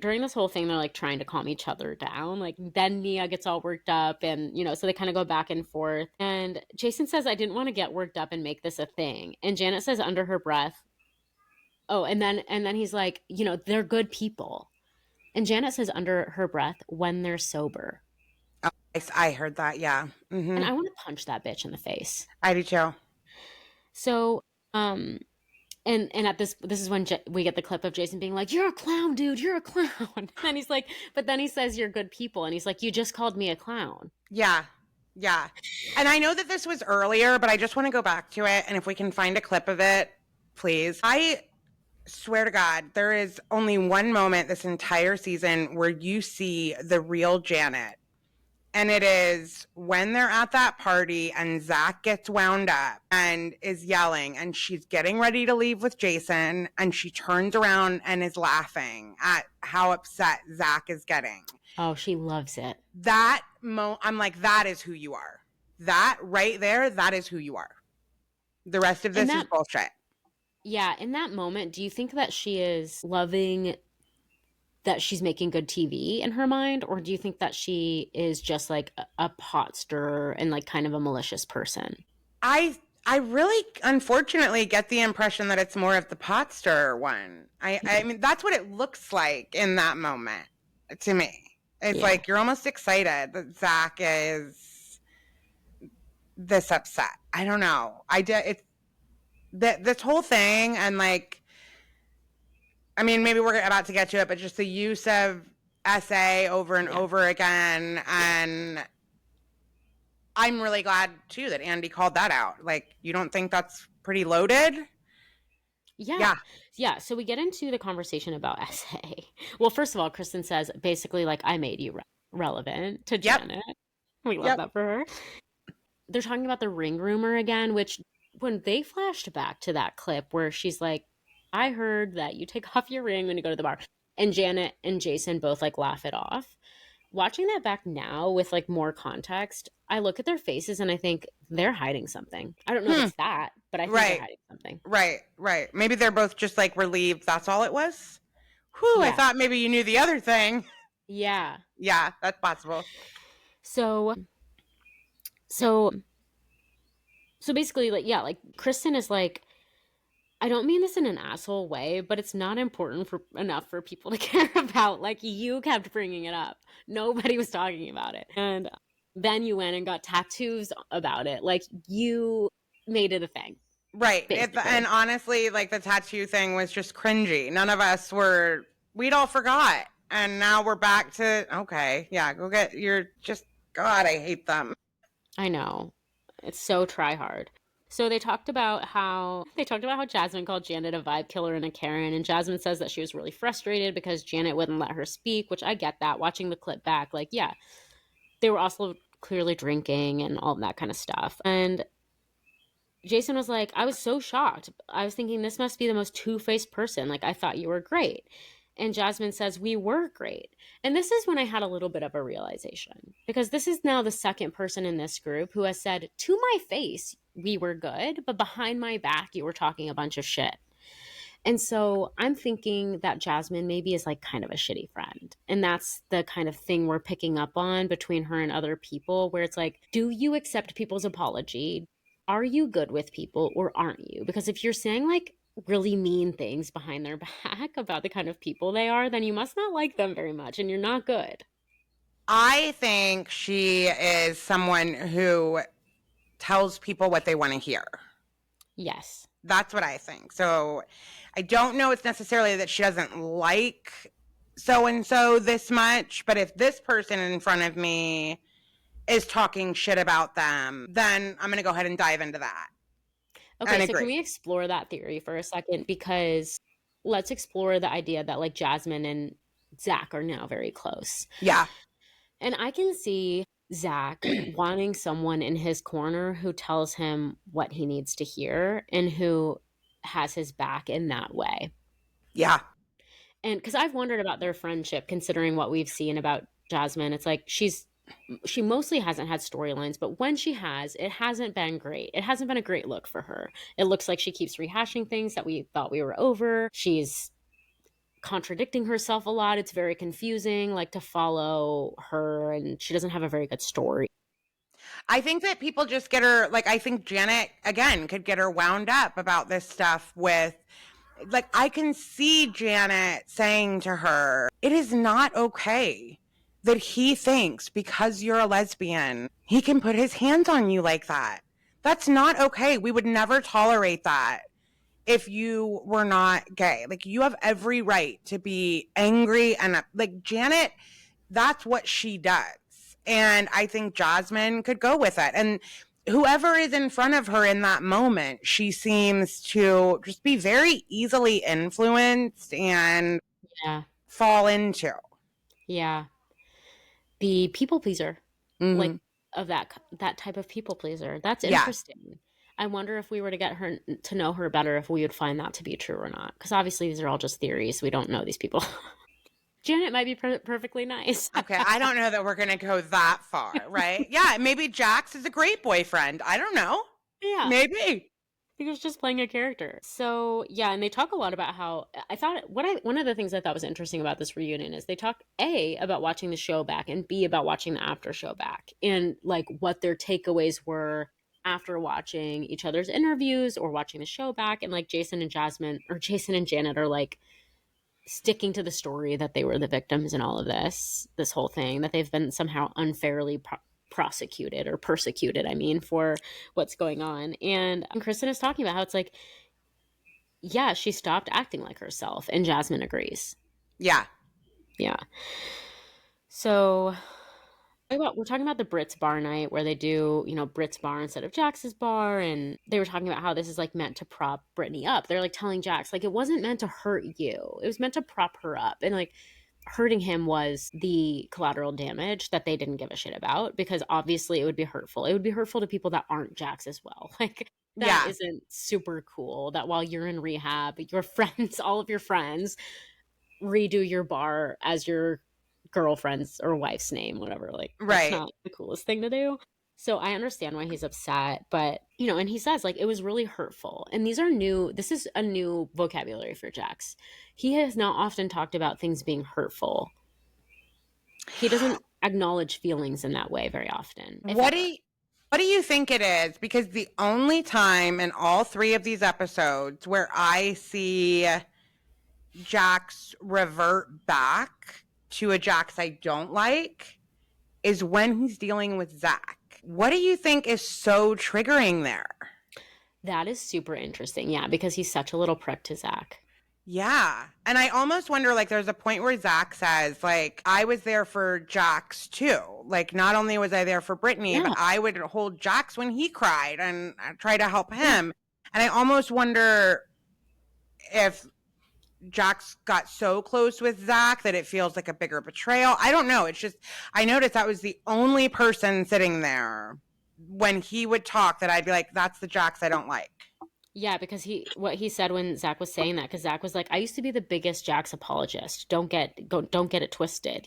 during this whole thing, they're like trying to calm each other down. Like, then Nia gets all worked up and, you know, so they kind of go back and forth. And Jason says, I didn't want to get worked up and make this a thing. And Janet says under her breath, oh, and then he's like, you know, they're good people. And Janet says under her breath, when they're sober. Oh, I heard that, yeah. Mm-hmm. And I want to punch that bitch in the face. I do too. So, and at this is when we get the clip of Jason being like, "You're a clown, dude. You're a clown." And he's like, but then he says, "You're good people," and he's like, "You just called me a clown." Yeah. Yeah. And I know that this was earlier, but I just want to go back to it. And if we can find a clip of it, please. I swear to God, there is only one moment this entire season where you see the real Janet. And it is when they're at that party and Zach gets wound up and is yelling and she's getting ready to leave with Jason and she turns around and is laughing at how upset Zach is getting. Oh, she loves it. I'm like, that is who you are. That right there, that is who you are. The rest of this is bullshit. Yeah, in that moment, do you think that she is loving that she's making good TV in her mind, or do you think that she is just like a pot stirrer and like kind of a malicious person? I really, unfortunately, get the impression that it's more of the pot stirrer one. I mean, that's what it looks like in that moment to me. It's like you're almost excited that Zach is this upset. I don't know. This whole thing, and like, I mean, maybe we're about to get to it, but just the use of SA over and over again. And I'm really glad, too, that Andy called that out. Like, you don't think that's pretty loaded? Yeah. So we get into the conversation about SA. Well, first of all, Kristen says basically like, I made you relevant to Janet. We love that for her. They're talking about the ring rumor again, which when they flashed back to that clip where she's like, I heard that you take off your ring when you go to the bar. And Janet and Jason both like laugh it off. Watching that back now with like more context, I look at their faces and I think they're hiding something. I don't know if it's that, but I think they're hiding something. Right. Maybe they're both just like relieved that's all it was. Whew, I thought maybe you knew the other thing. Yeah. Yeah, that's possible. So basically like Kristen is like, I don't mean this in an asshole way, but it's not important enough for people to care about. Like, you kept bringing it up. Nobody was talking about it. And then you went and got tattoos about it. Like, you made it a thing. Right. And honestly, like, the tattoo thing was just cringy. None of us we'd all forgot. And now we're back to, okay, yeah, go get God, I hate them. I know. It's so try hard. So they talked about how Jasmine called Janet a vibe killer and a Karen, and Jasmine says that she was really frustrated because Janet wouldn't let her speak, which I get that. Watching the clip back, like, yeah, they were also clearly drinking and all that kind of stuff. And Jason was like, I was so shocked. I was thinking this must be the most two-faced person. Like, I thought you were great. And Jasmine says, we were great. And this is when I had a little bit of a realization, because this is now the second person in this group who has said to my face, we were good, but behind my back, you were talking a bunch of shit. And so I'm thinking that Jasmine maybe is like kind of a shitty friend. And that's the kind of thing we're picking up on between her and other people, where it's like, do you accept people's apology? Are you good with people or aren't you? Because if you're saying like really mean things behind their back about the kind of people they are, then you must not like them very much and you're not good. I think she is someone who tells people what they want to hear. Yes. That's what I think. So I don't know it's necessarily that she doesn't like so-and-so this much, but if this person in front of me is talking shit about them, then I'm going to go ahead and dive into that. Okay, so can we explore that theory for a second? Because let's explore the idea that like Jasmine and Zach are now very close. Yeah. And I can see Zach wanting someone in his corner who tells him what he needs to hear and who has his back in that way. Yeah. And because I've wondered about their friendship, considering what we've seen about Jasmine. It's like she mostly hasn't had storylines, but when she has, it hasn't been great. It hasn't been a great look for her. It looks like she keeps rehashing things that we thought we were over. She's contradicting herself a lot. It's very confusing, like, to follow her, and she doesn't have a very good story. I think that people just get her, like, I think Janet, again, could get her wound up about this stuff with, like, I can see Janet saying to her, it is not okay that he thinks because you're a lesbian, he can put his hands on you like that. That's not okay. We would never tolerate that if you were not gay. Like, you have every right to be angry. And like, Janet, that's what she does. And I think Jasmine could go with it. And whoever is in front of her in that moment, she seems to just be very easily influenced and fall into. Yeah. The people pleaser, Mhm. like, of that type of people pleaser. That's interesting. I wonder if we were to get her to know her better, if we would find that to be true or not. Because obviously these are all just theories. We don't know these people. Janet might be perfectly nice. Okay, I don't know that we're going to go that far, right? Yeah, maybe Jax is a great boyfriend. I don't know. Yeah. Maybe. He was just playing a character. So, yeah, and they talk a lot about how, I thought, one of the things I thought was interesting about this reunion is they talk, A, about watching the show back, and B, about watching the after show back, and like what their takeaways were after watching each other's interviews or watching the show back. And like Jason and Janet are like sticking to the story that they were the victims in all of this whole thing, that they've been somehow unfairly prosecuted or persecuted, for what's going on. And Kristen is talking about how it's like, yeah, she stopped acting like herself, and Jasmine agrees. Yeah. So we're talking about the Brits bar night, where they do, Brits bar instead of Jax's bar, and they were talking about how this is like meant to prop Brittany up. They're like telling Jax, like, it wasn't meant to hurt you, it was meant to prop her up, and like hurting him was the collateral damage that they didn't give a shit about, because obviously it would be hurtful. It would be hurtful to people that aren't Jax as well. Like, that isn't super cool, that while you're in rehab, your friends, all of your friends, redo your bar as your girlfriend's or wife's name, whatever. Like, that's not the coolest thing to do. So I understand why he's upset, but, and he says, like, it was really hurtful. And this is a new vocabulary for Jax. He has not often talked about things being hurtful. He doesn't acknowledge feelings in that way very often. What do you think it is? Because the only time in all 3 of these episodes where I see Jax revert back to a Jax I don't like is when he's dealing with Zach. What do you think is so triggering there? That is super interesting. Yeah, because he's such a little prick to Zach. Yeah. And I almost wonder, like, there's a point where Zach says, like, I was there for Jax too. Like, not only was I there for Brittany, but I would hold Jax when he cried and try to help him. And I almost wonder if Jax got so close with Zach that it feels like a bigger betrayal. I don't know. It's just, I noticed that was the only person sitting there when he would talk that I'd be like, that's the Jax I don't like. Yeah, because what he said when Zach was saying that, because Zach was like, I used to be the biggest Jax apologist. Don't get it twisted,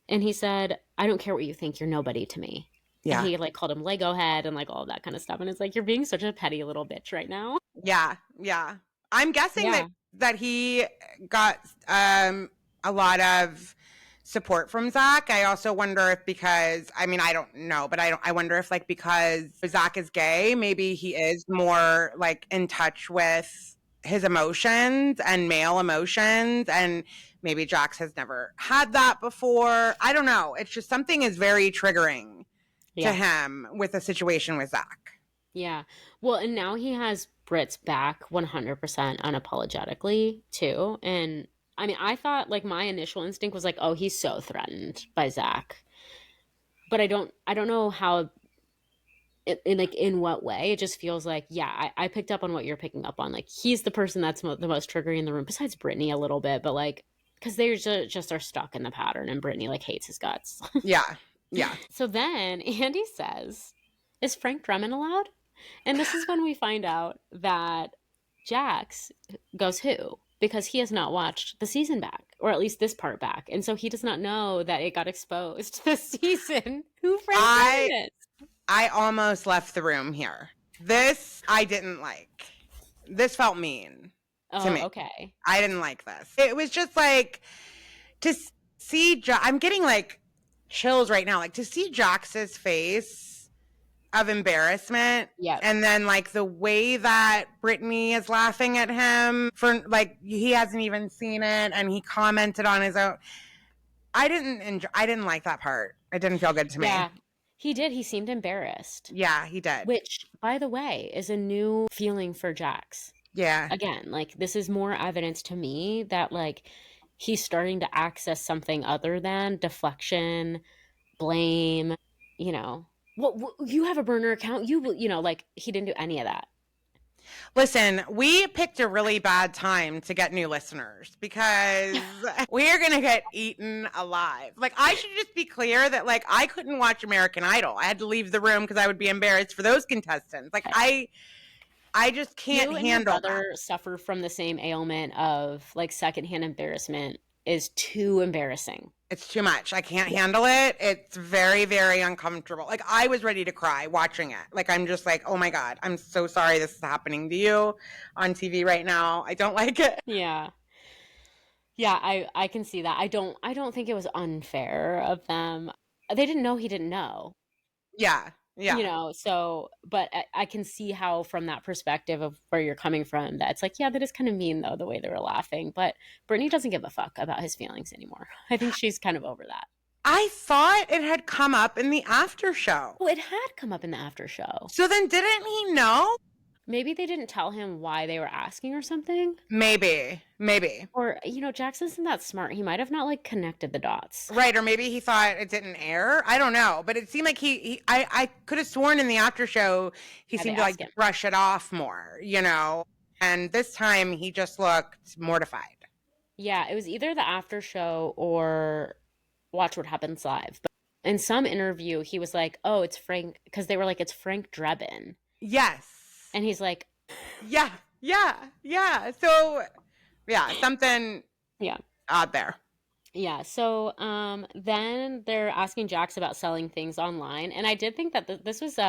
And he said, I don't care what you think. You're nobody to me. Yeah. And he like called him Lego head and like all that kind of stuff. And it's like, you're being such a petty little bitch right now. Yeah. I'm guessing that he got a lot of support from Zach. I also wonder if because, I don't know, but I wonder if like because Zach is gay, maybe he is more like in touch with his emotions and male emotions, and maybe Jax has never had that before. I don't know. It's just something is very triggering to him with the situation with Zach. Yeah. Well, and now he has Brit's back 100% unapologetically too. And I thought like my initial instinct was like, oh, he's so threatened by Zach. But I don't know how, in what way. It just feels like, I picked up on what you're picking up on. Like, he's the person that's the most triggering in the room, besides Brittany a little bit, but like, because they just are stuck in the pattern, and Brittany like hates his guts. Yeah. So then Andy says, is Frank Drummond allowed? And this is when we find out that Jax goes who? Because he has not watched the season back, or at least this part back. And so he does not know that it got exposed this season. Who Frank Drummond is. I almost left the room here. This I didn't like. This felt mean to me. Okay. I didn't like this. It was just like to see I'm getting like chills right now. Like to see Jax's face of embarrassment. Yeah. And then like the way that Brittany is laughing at him for like he hasn't even seen it and he commented on his own. I didn't like that part. It didn't feel good to me. Yeah. He did. He seemed embarrassed. Yeah, he did. Which, by the way, is a new feeling for Jax. Yeah. Again, like, this is more evidence to me that, like, he's starting to access something other than deflection, blame, you know. Well, you have a burner account. You know, like, he didn't do any of that. Listen, we picked a really bad time to get new listeners because we are going to get eaten alive. Like, I should just be clear that, like, I couldn't watch American Idol. I had to leave the room because I would be embarrassed for those contestants. Like, I just can't you and handle your brother suffer from the same ailment of, like, secondhand embarrassment is too embarrassing. It's too much. I can't handle it. It's very, very uncomfortable. Like, I was ready to cry watching it. Like, I'm just like, oh my God, I'm so sorry this is happening to you on TV right now. I don't like it. Yeah. Yeah, I can see that. I don't think it was unfair of them. They didn't know he didn't know. Yeah. Yeah. You know, so, but I can see how, from that perspective of where you're coming from, that it's like, yeah, that is kind of mean, though, the way they were laughing. But Brittany doesn't give a fuck about his feelings anymore. I think she's kind of over that. I thought it had come up in the after show. Oh, it had come up in the after show. So then didn't he know? Maybe they didn't tell him why they were asking or something. Maybe. Or, you know, Jax isn't that smart. He might have not, like, connected the dots. Right, or maybe he thought it didn't air. I don't know. But it seemed like I could have sworn in the after show he seemed to, like, brush it off more, you know? And this time he just looked mortified. Yeah, it was either the after show or Watch What Happens Live. But in some interview, he was like, oh, it's Frank, because they were like, it's Frank Drebin. Yes. And he's like, yeah. So, yeah, something odd there. Yeah, so then they're asking Jax about selling things online. And I did think that this was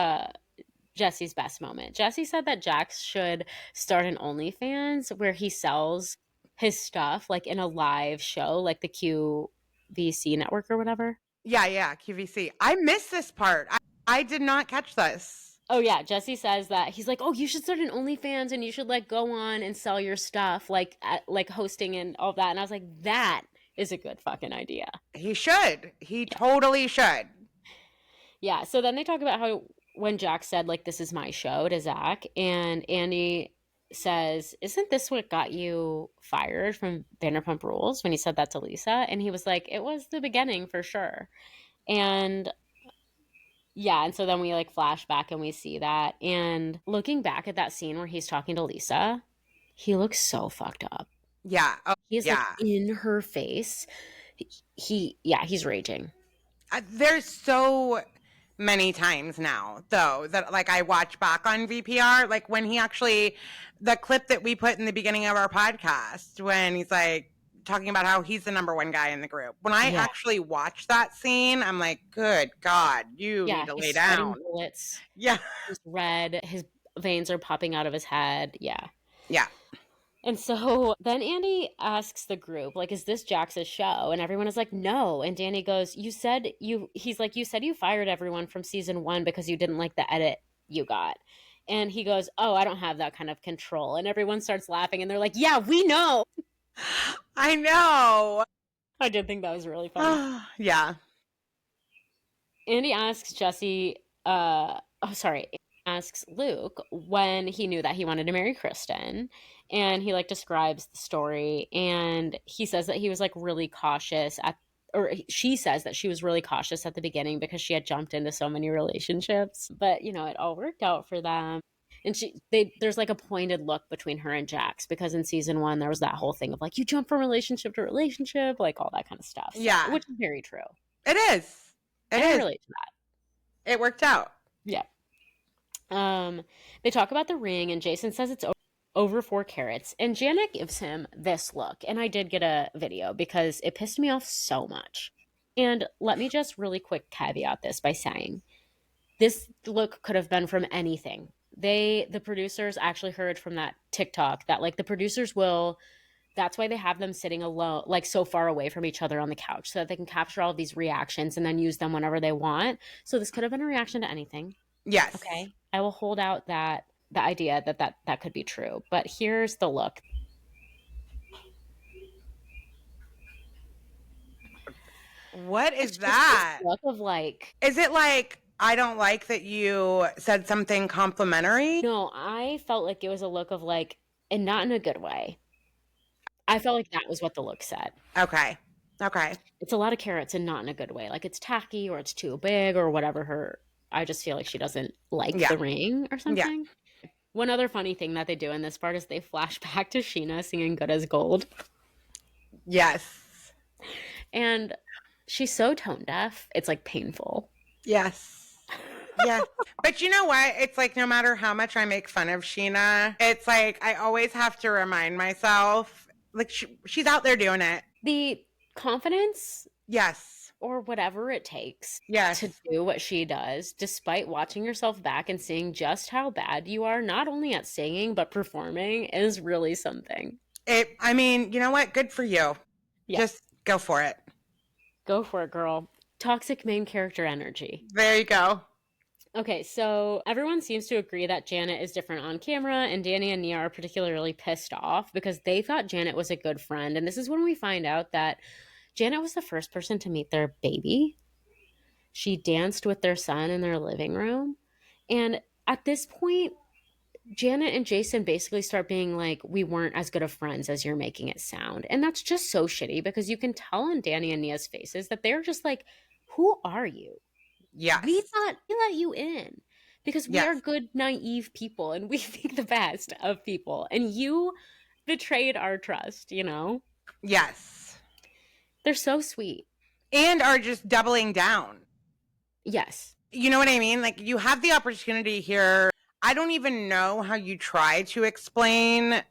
Jesse's best moment. Jesse said that Jax should start an OnlyFans where he sells his stuff, like, in a live show, like the QVC network or whatever. Yeah, QVC. I missed this part. I did not catch this. Oh, yeah. Jesse says that he's like, oh, you should start an OnlyFans and you should, like, go on and sell your stuff, like, like hosting and all that. And I was like, that is a good fucking idea. He should. He totally should. Yeah. So then they talk about how when Jax said, like, this is my show to Zach, and Andy says, isn't this what got you fired from Vanderpump Rules, when he said that to Lisa? And he was like, it was the beginning for sure. And yeah, and so then we, like, flash back and we see that. And looking back at that scene where he's talking to Lisa, he looks so fucked up. Yeah. Oh, he's like in her face. He's raging. There's so many times now, though, that, like, I watch back on VPR, like, when he actually, the clip that we put in the beginning of our podcast, when he's like talking about how he's the number one guy in the group. When I actually watch that scene, I'm like, good God, you need to lay down. Bullets. Yeah. He's red. His veins are popping out of his head. Yeah. Yeah. And so then Andy asks the group, like, is this Jax's show? And everyone is like, no. And Danny goes, he's like, you said you fired everyone from season 1 because you didn't like the edit you got. And he goes, oh, I don't have that kind of control. And everyone starts laughing and they're like, yeah, we know. I know. I did think that was really funny. Yeah. Andy asks asks Luke when he knew that he wanted to marry Kristen, and he, like, describes the story, and he says that he was, like, really cautious she says that she was really cautious at the beginning because she had jumped into so many relationships, but, you know, it all worked out for them. And there's, like, a pointed look between her and Jax, because in season 1 there was that whole thing of, like, you jump from relationship to relationship, like, all that kind of stuff. Yeah. Which is very true. It is. I can relate to that. It worked out. Yeah. They talk about the ring, and Jason says it's over 4 carats, and Janet gives him this look, and I did get a video because it pissed me off so much. And let me just really quick caveat this by saying this look could have been from anything. The producers actually heard from that TikTok that, like, the producers that's why they have them sitting alone, like, so far away from each other on the couch, so that they can capture all of these reactions and then use them whenever they want. So this could have been a reaction to anything. Yes. Okay. I will hold out the idea that could be true. But here's the look. What is that? Look of, like, is it like I don't like that you said something complimentary. No, I felt like it was a look of like, and not in a good way. I felt like that was what the look said. Okay. It's a lot of carrots and not in a good way. Like it's tacky or it's too big or whatever I just feel like she doesn't like the ring or something. Yeah. One other funny thing that they do in this part is they flash back to Sheena singing Good as Gold. Yes. And she's so tone deaf. It's like painful. Yes. Yeah. But you know what? It's like no matter how much I make fun of Sheena, it's like I always have to remind myself, like she's out there doing it. The confidence. Yes. Or whatever it takes yes. to do what she does, despite watching yourself back and seeing just how bad you are, not only at singing, but performing, is really something. I mean, you know what? Good for you. Yeah. Just go for it. Go for it, girl. Toxic main character energy. There you go. Okay, so everyone seems to agree that Janet is different on camera, and Danny and Nia are particularly pissed off because they thought Janet was a good friend. And this is when we find out that Janet was the first person to meet their baby. She danced with their son in their living room. And at this point, Janet and Jason basically start being like, we weren't as good of friends as you're making it sound. And that's just so shitty because you can tell on Danny and Nia's faces that they're just like, who are you? Yeah. We let you in because we are good, naive people and we think the best of people. And you betrayed our trust, you know? Yes. They're so sweet. And are just doubling down. Yes. You know what I mean? Like, you have the opportunity here. I don't even know how you try to explain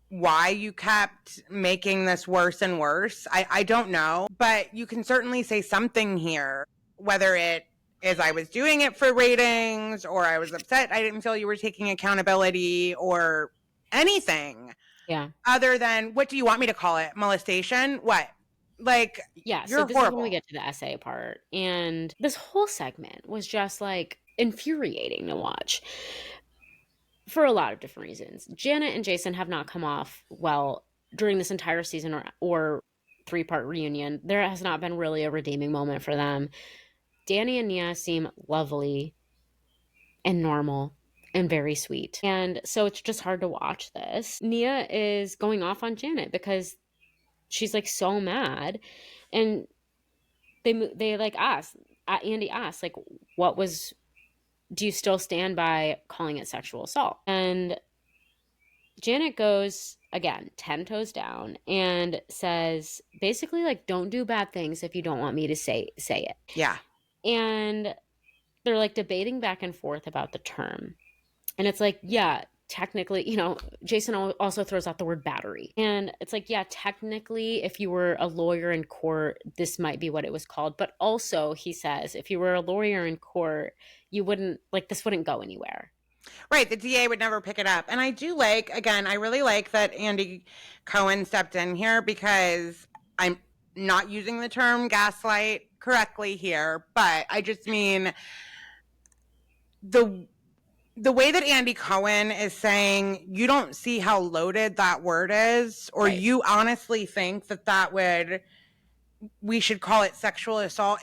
why you kept making this worse and worse. I don't know. But you can certainly say something here, whether it is I was doing it for ratings or I was upset I didn't feel you were taking accountability or anything. Yeah. Other than, what do you want me to call it? Molestation? What? Like, yeah, you're so this horrible. is when we get to the essay part. And this whole segment was just like infuriating to watch for a lot of different reasons. Janet and Jason have not come off well during this entire season or 3-part reunion. There has not been really a redeeming moment for them. Danny and Nia seem lovely and normal and very sweet. And so it's just hard to watch this. Nia is going off on Janet because she's like so mad, and they like ask, Andy asks, like, do you still stand by calling it sexual assault? And Janet goes again 10 toes down and says basically like, don't do bad things if you don't want me to say it. Yeah. And they're like debating back and forth about the term, and it's like, yeah, technically, you know, Jason also throws out the word battery. And it's like, yeah, technically, if you were a lawyer in court, this might be what it was called. But also, he says, if you were a lawyer in court, you wouldn't, like, this wouldn't go anywhere. Right. The DA would never pick it up. And I do like, again, I really like that Andy Cohen stepped in here because I'm not using the term gaslight correctly here, but I just mean the way that Andy Cohen is saying, you don't see how loaded that word is, or right. You honestly think that we should call it sexual assault.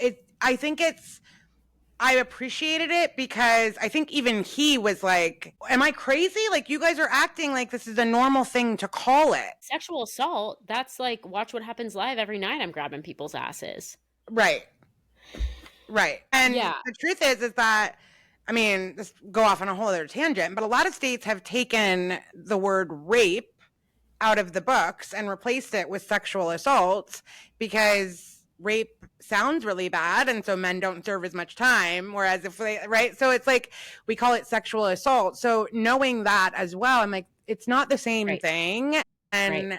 I appreciated it because I think even he was like, am I crazy? Like, you guys are acting like this is a normal thing to call it. Sexual assault, that's like Watch What Happens Live every night. I'm grabbing people's asses. Right. And the truth is that, I mean, this go off on a whole other tangent, but a lot of states have taken the word rape out of the books and replaced it with sexual assault because rape sounds really bad, and so men don't serve as much time, whereas right? So it's like, we call it sexual assault. So knowing that as well, I'm like, it's not the same thing, and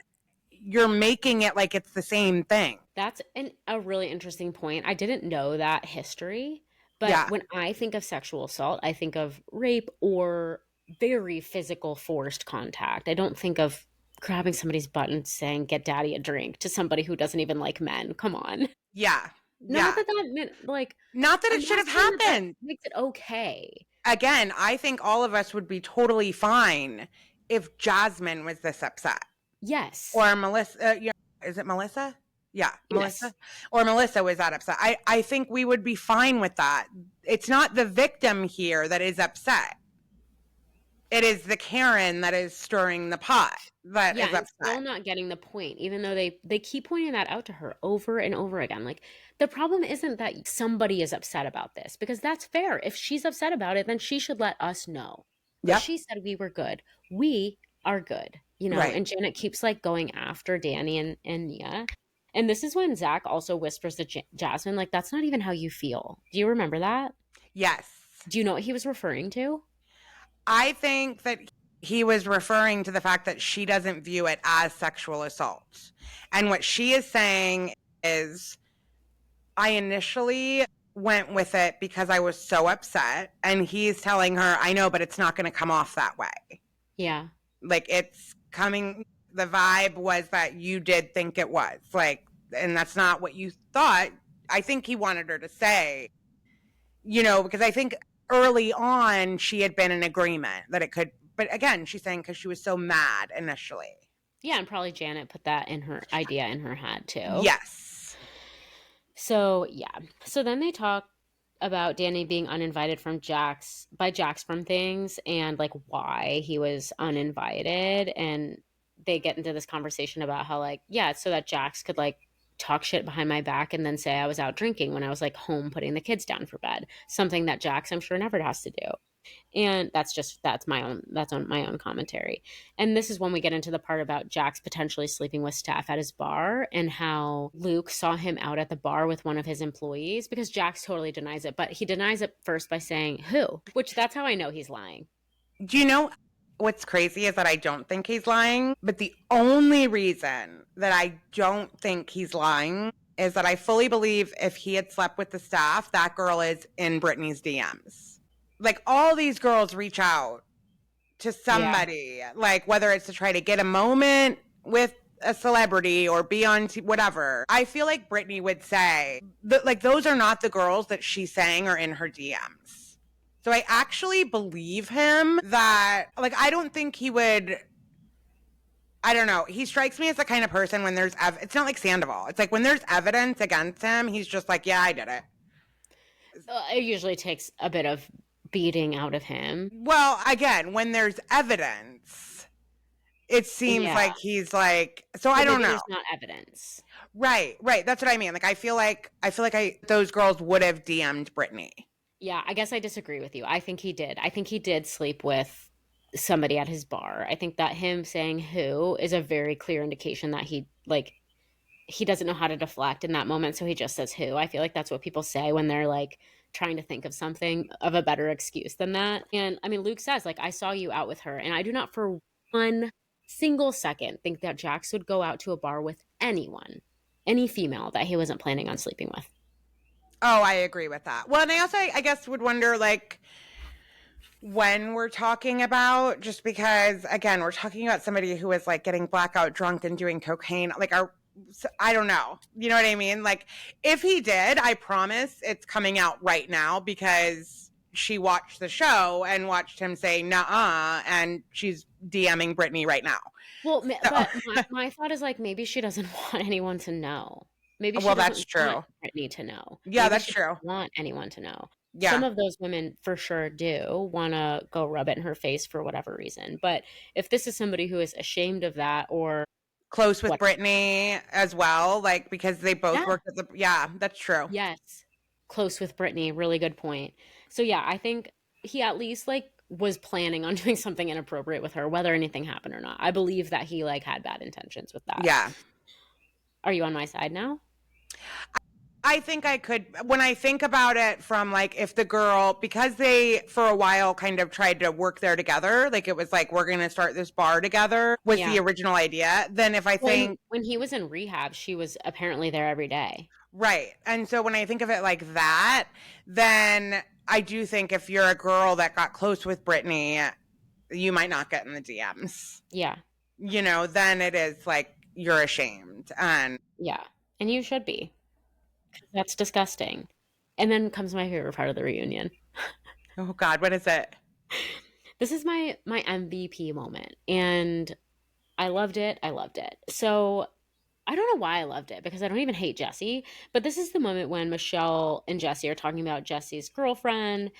you're making it like it's the same thing. That's a really interesting point. I didn't know that history. But when I think of sexual assault, I think of rape or very physical forced contact. I don't think of grabbing somebody's butt and saying, get daddy a drink to somebody who doesn't even like men. Come on. Yeah. Not that meant, like... Not that it should have happened. That makes it okay. Again, I think all of us would be totally fine if Jasmine was this upset. Yes. Or Melissa. Is it Melissa? Yeah, yes. Melissa. Or Melissa was that upset. I think we would be fine with that. It's not the victim here that is upset. It is the Karen that is stirring the pot that is Yeah, and upset. still not getting the point, even though they keep pointing that out to her over and over again. Like, the problem isn't that somebody is upset about this, because that's fair. If she's upset about it, then she should let us know. But Yep. she said we were good. We are good, you know? Right. And Janet keeps like going after Danny and Nia. And this is when Zach also whispers to Jasmine, like, that's not even how you feel. Do you remember that? Yes. Do you know what he was referring to? I think that he was referring to the fact that she doesn't view it as sexual assault. And what she is saying is, I initially went with it because I was so upset. And he's telling her, I know, but it's not going to come off that way. Yeah. Like, it's coming. The vibe was that you did think it was. Like, and that's not what you thought. I think he wanted her to say, you know, because I think early on she had been in agreement that it could, but again, she's saying because she was so mad initially. Yeah, and probably Janet put that in her idea in her head too. Yes. So yeah. So then they talk about Danny being uninvited from Jax from things, and like why he was uninvited, and they get into this conversation about how like, yeah, it's so that Jax could like talk shit behind my back and then say I was out drinking when I was like home putting the kids down for bed. Something that Jax, I'm sure, never has to do. And that's my own commentary. And this is when we get into the part about Jax potentially sleeping with Steph at his bar, and how Luke saw him out at the bar with one of his employees, because Jax totally denies it, but he denies it first by saying who, which that's how I know he's lying. Do you know what's crazy is that I don't think he's lying, but the only reason that I don't think he's lying is that I fully believe if he had slept with the staff, that girl is in Brittany's DMs. Like, all these girls reach out to somebody, like whether it's to try to get a moment with a celebrity or be on whatever. I feel like Brittany would say that, like, those are not the girls that she's saying are in her DMs. So I actually believe him that, like, I don't think he would. I don't know. He strikes me as the kind of person when there's it's not like Sandoval. It's like when there's evidence against him, he's just like, yeah, I did it. It usually takes a bit of beating out of him. Well, again, when there's evidence, it seems like he's like, so I don't know. There's not evidence. Right. That's what I mean. Like, I feel like those girls would have DM'd Brittany. Yeah, I guess I disagree with you. I think he did. I think he did sleep with somebody at his bar. I think that him saying who is a very clear indication that he doesn't know how to deflect in that moment, so he just says who. I feel like that's what people say when they're like trying to think of something of a better excuse than that. And I mean, Luke says, like, I saw you out with her, and I do not for one single second think that Jax would go out to a bar with anyone, any female that he wasn't planning on sleeping with. Oh, I agree with that. Well, and I also, I guess, would wonder, like, when we're talking about, just because, again, we're talking about somebody who is like getting blackout drunk and doing cocaine, like, I don't know. You know what I mean? Like, if he did, I promise it's coming out right now, because she watched the show and watched him say nuh-uh, and she's DMing Brittany right now. Well, but my thought is, like, maybe she doesn't want anyone to know. Maybe she that's true. Want Brittany to know. Yeah, maybe that's she true. Doesn't want anyone to know. Yeah. Some of those women for sure do want to go rub it in her face for whatever reason. But if this is somebody who is ashamed of that, or close with Brittany as well, like, because they both worked at that's true. Yes. Close with Brittany. Really good point. So yeah, I think he at least like was planning on doing something inappropriate with her, whether anything happened or not. I believe that he like had bad intentions with that. Yeah. Are you on my side now? I think I could, when I think about it from like, if the girl, because they for a while kind of tried to work there together, like it was like, we're going to start this bar together was the original idea. Then if I think when he was in rehab, she was apparently there every day. Right. And so when I think of it like that, then I do think if you're a girl that got close with Brittany, you might not get in the DMs. Yeah. You know, then it is like, you're ashamed. And yeah. And you should be. That's disgusting. And then comes my favorite part of the reunion. Oh God, what is it? This is my MVP moment, and I loved it. So I don't know why I loved it because I don't even hate Jesse, but this is the moment when Michelle and Jesse are talking about Jesse's girlfriend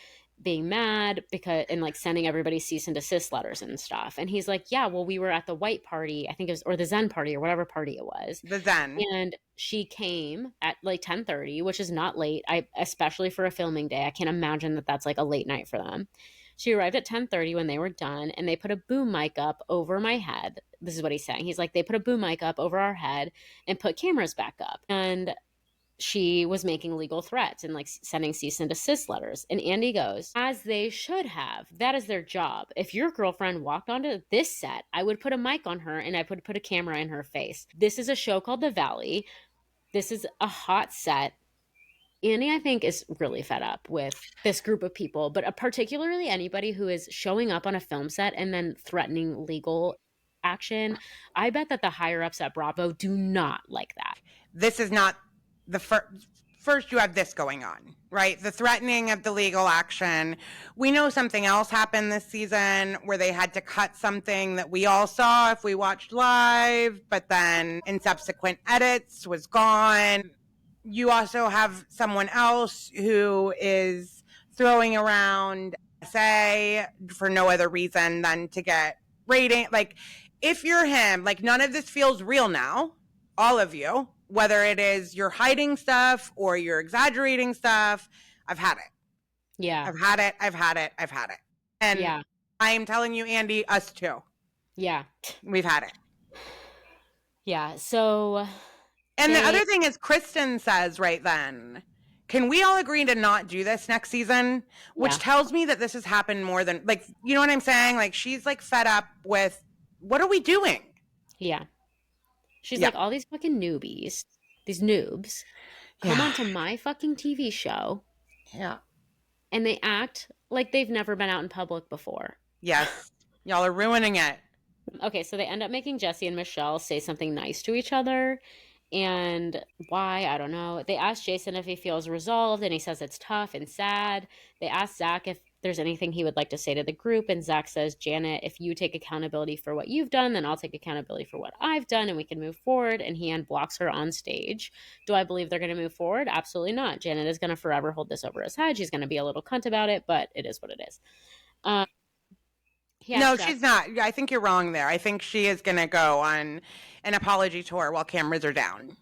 being mad because and like sending everybody cease and desist letters and stuff. And he's like, yeah, well, we were at the white party, I think it was, or the Zen party or whatever party it was. The Zen. And she came at like 10:30, which is not late. Especially for a filming day, I can't imagine that that's like a late night for them. She arrived at 10:30 when they were done, and they put a boom mic up over my head. This is what he's saying. He's like, they put a boom mic up over our head and put cameras back up. And she was making legal threats and like sending cease and desist letters. And Andy goes, as they should have. That is their job. If your girlfriend walked onto this set, I would put a mic on her and I would put a camera in her face. This is a show called The Valley. This is a hot set. Andy, I think, is really fed up with this group of people, but particularly anybody who is showing up on a film set and then threatening legal action. I bet that the higher ups at Bravo do not like that. This is not the first you have this going on, right? The threatening of the legal action. We know something else happened this season where they had to cut something that we all saw if we watched live, but then in subsequent edits was gone. You also have someone else who is throwing around say for no other reason than to get rating. Like, if you're him, like, none of this feels real now, all of you, whether it is you're hiding stuff or you're exaggerating stuff. I've had it. Yeah. I've had it. And yeah. I am telling you, Andy, us too. Yeah. We've had it. Yeah. So. And the other thing is, Kristen says right then, can we all agree to not do this next season? Which tells me that this has happened more than, like, you know what I'm saying? Like, she's like fed up with, what are we doing? Yeah. She's like, all these fucking newbies, these noobs, come onto my fucking TV show. Yeah. And they act like they've never been out in public before. Yes. Y'all are ruining it. Okay, so they end up making Jesse and Michelle say something nice to each other. And why, I don't know. They asked Jason if he feels resolved, and he says it's tough and sad. They asked Zach if there's anything he would like to say to the group, and Zach says, Janet, if you take accountability for what you've done, then I'll take accountability for what I've done, and we can move forward. And he unblocks her on stage. Do I believe they're going to move forward? Absolutely not. Janet is going to forever hold this over his head. She's going to be a little cunt about it, but it is what it is. No, she's not. I think you're wrong there. I think she is going to go on an apology tour while cameras are down.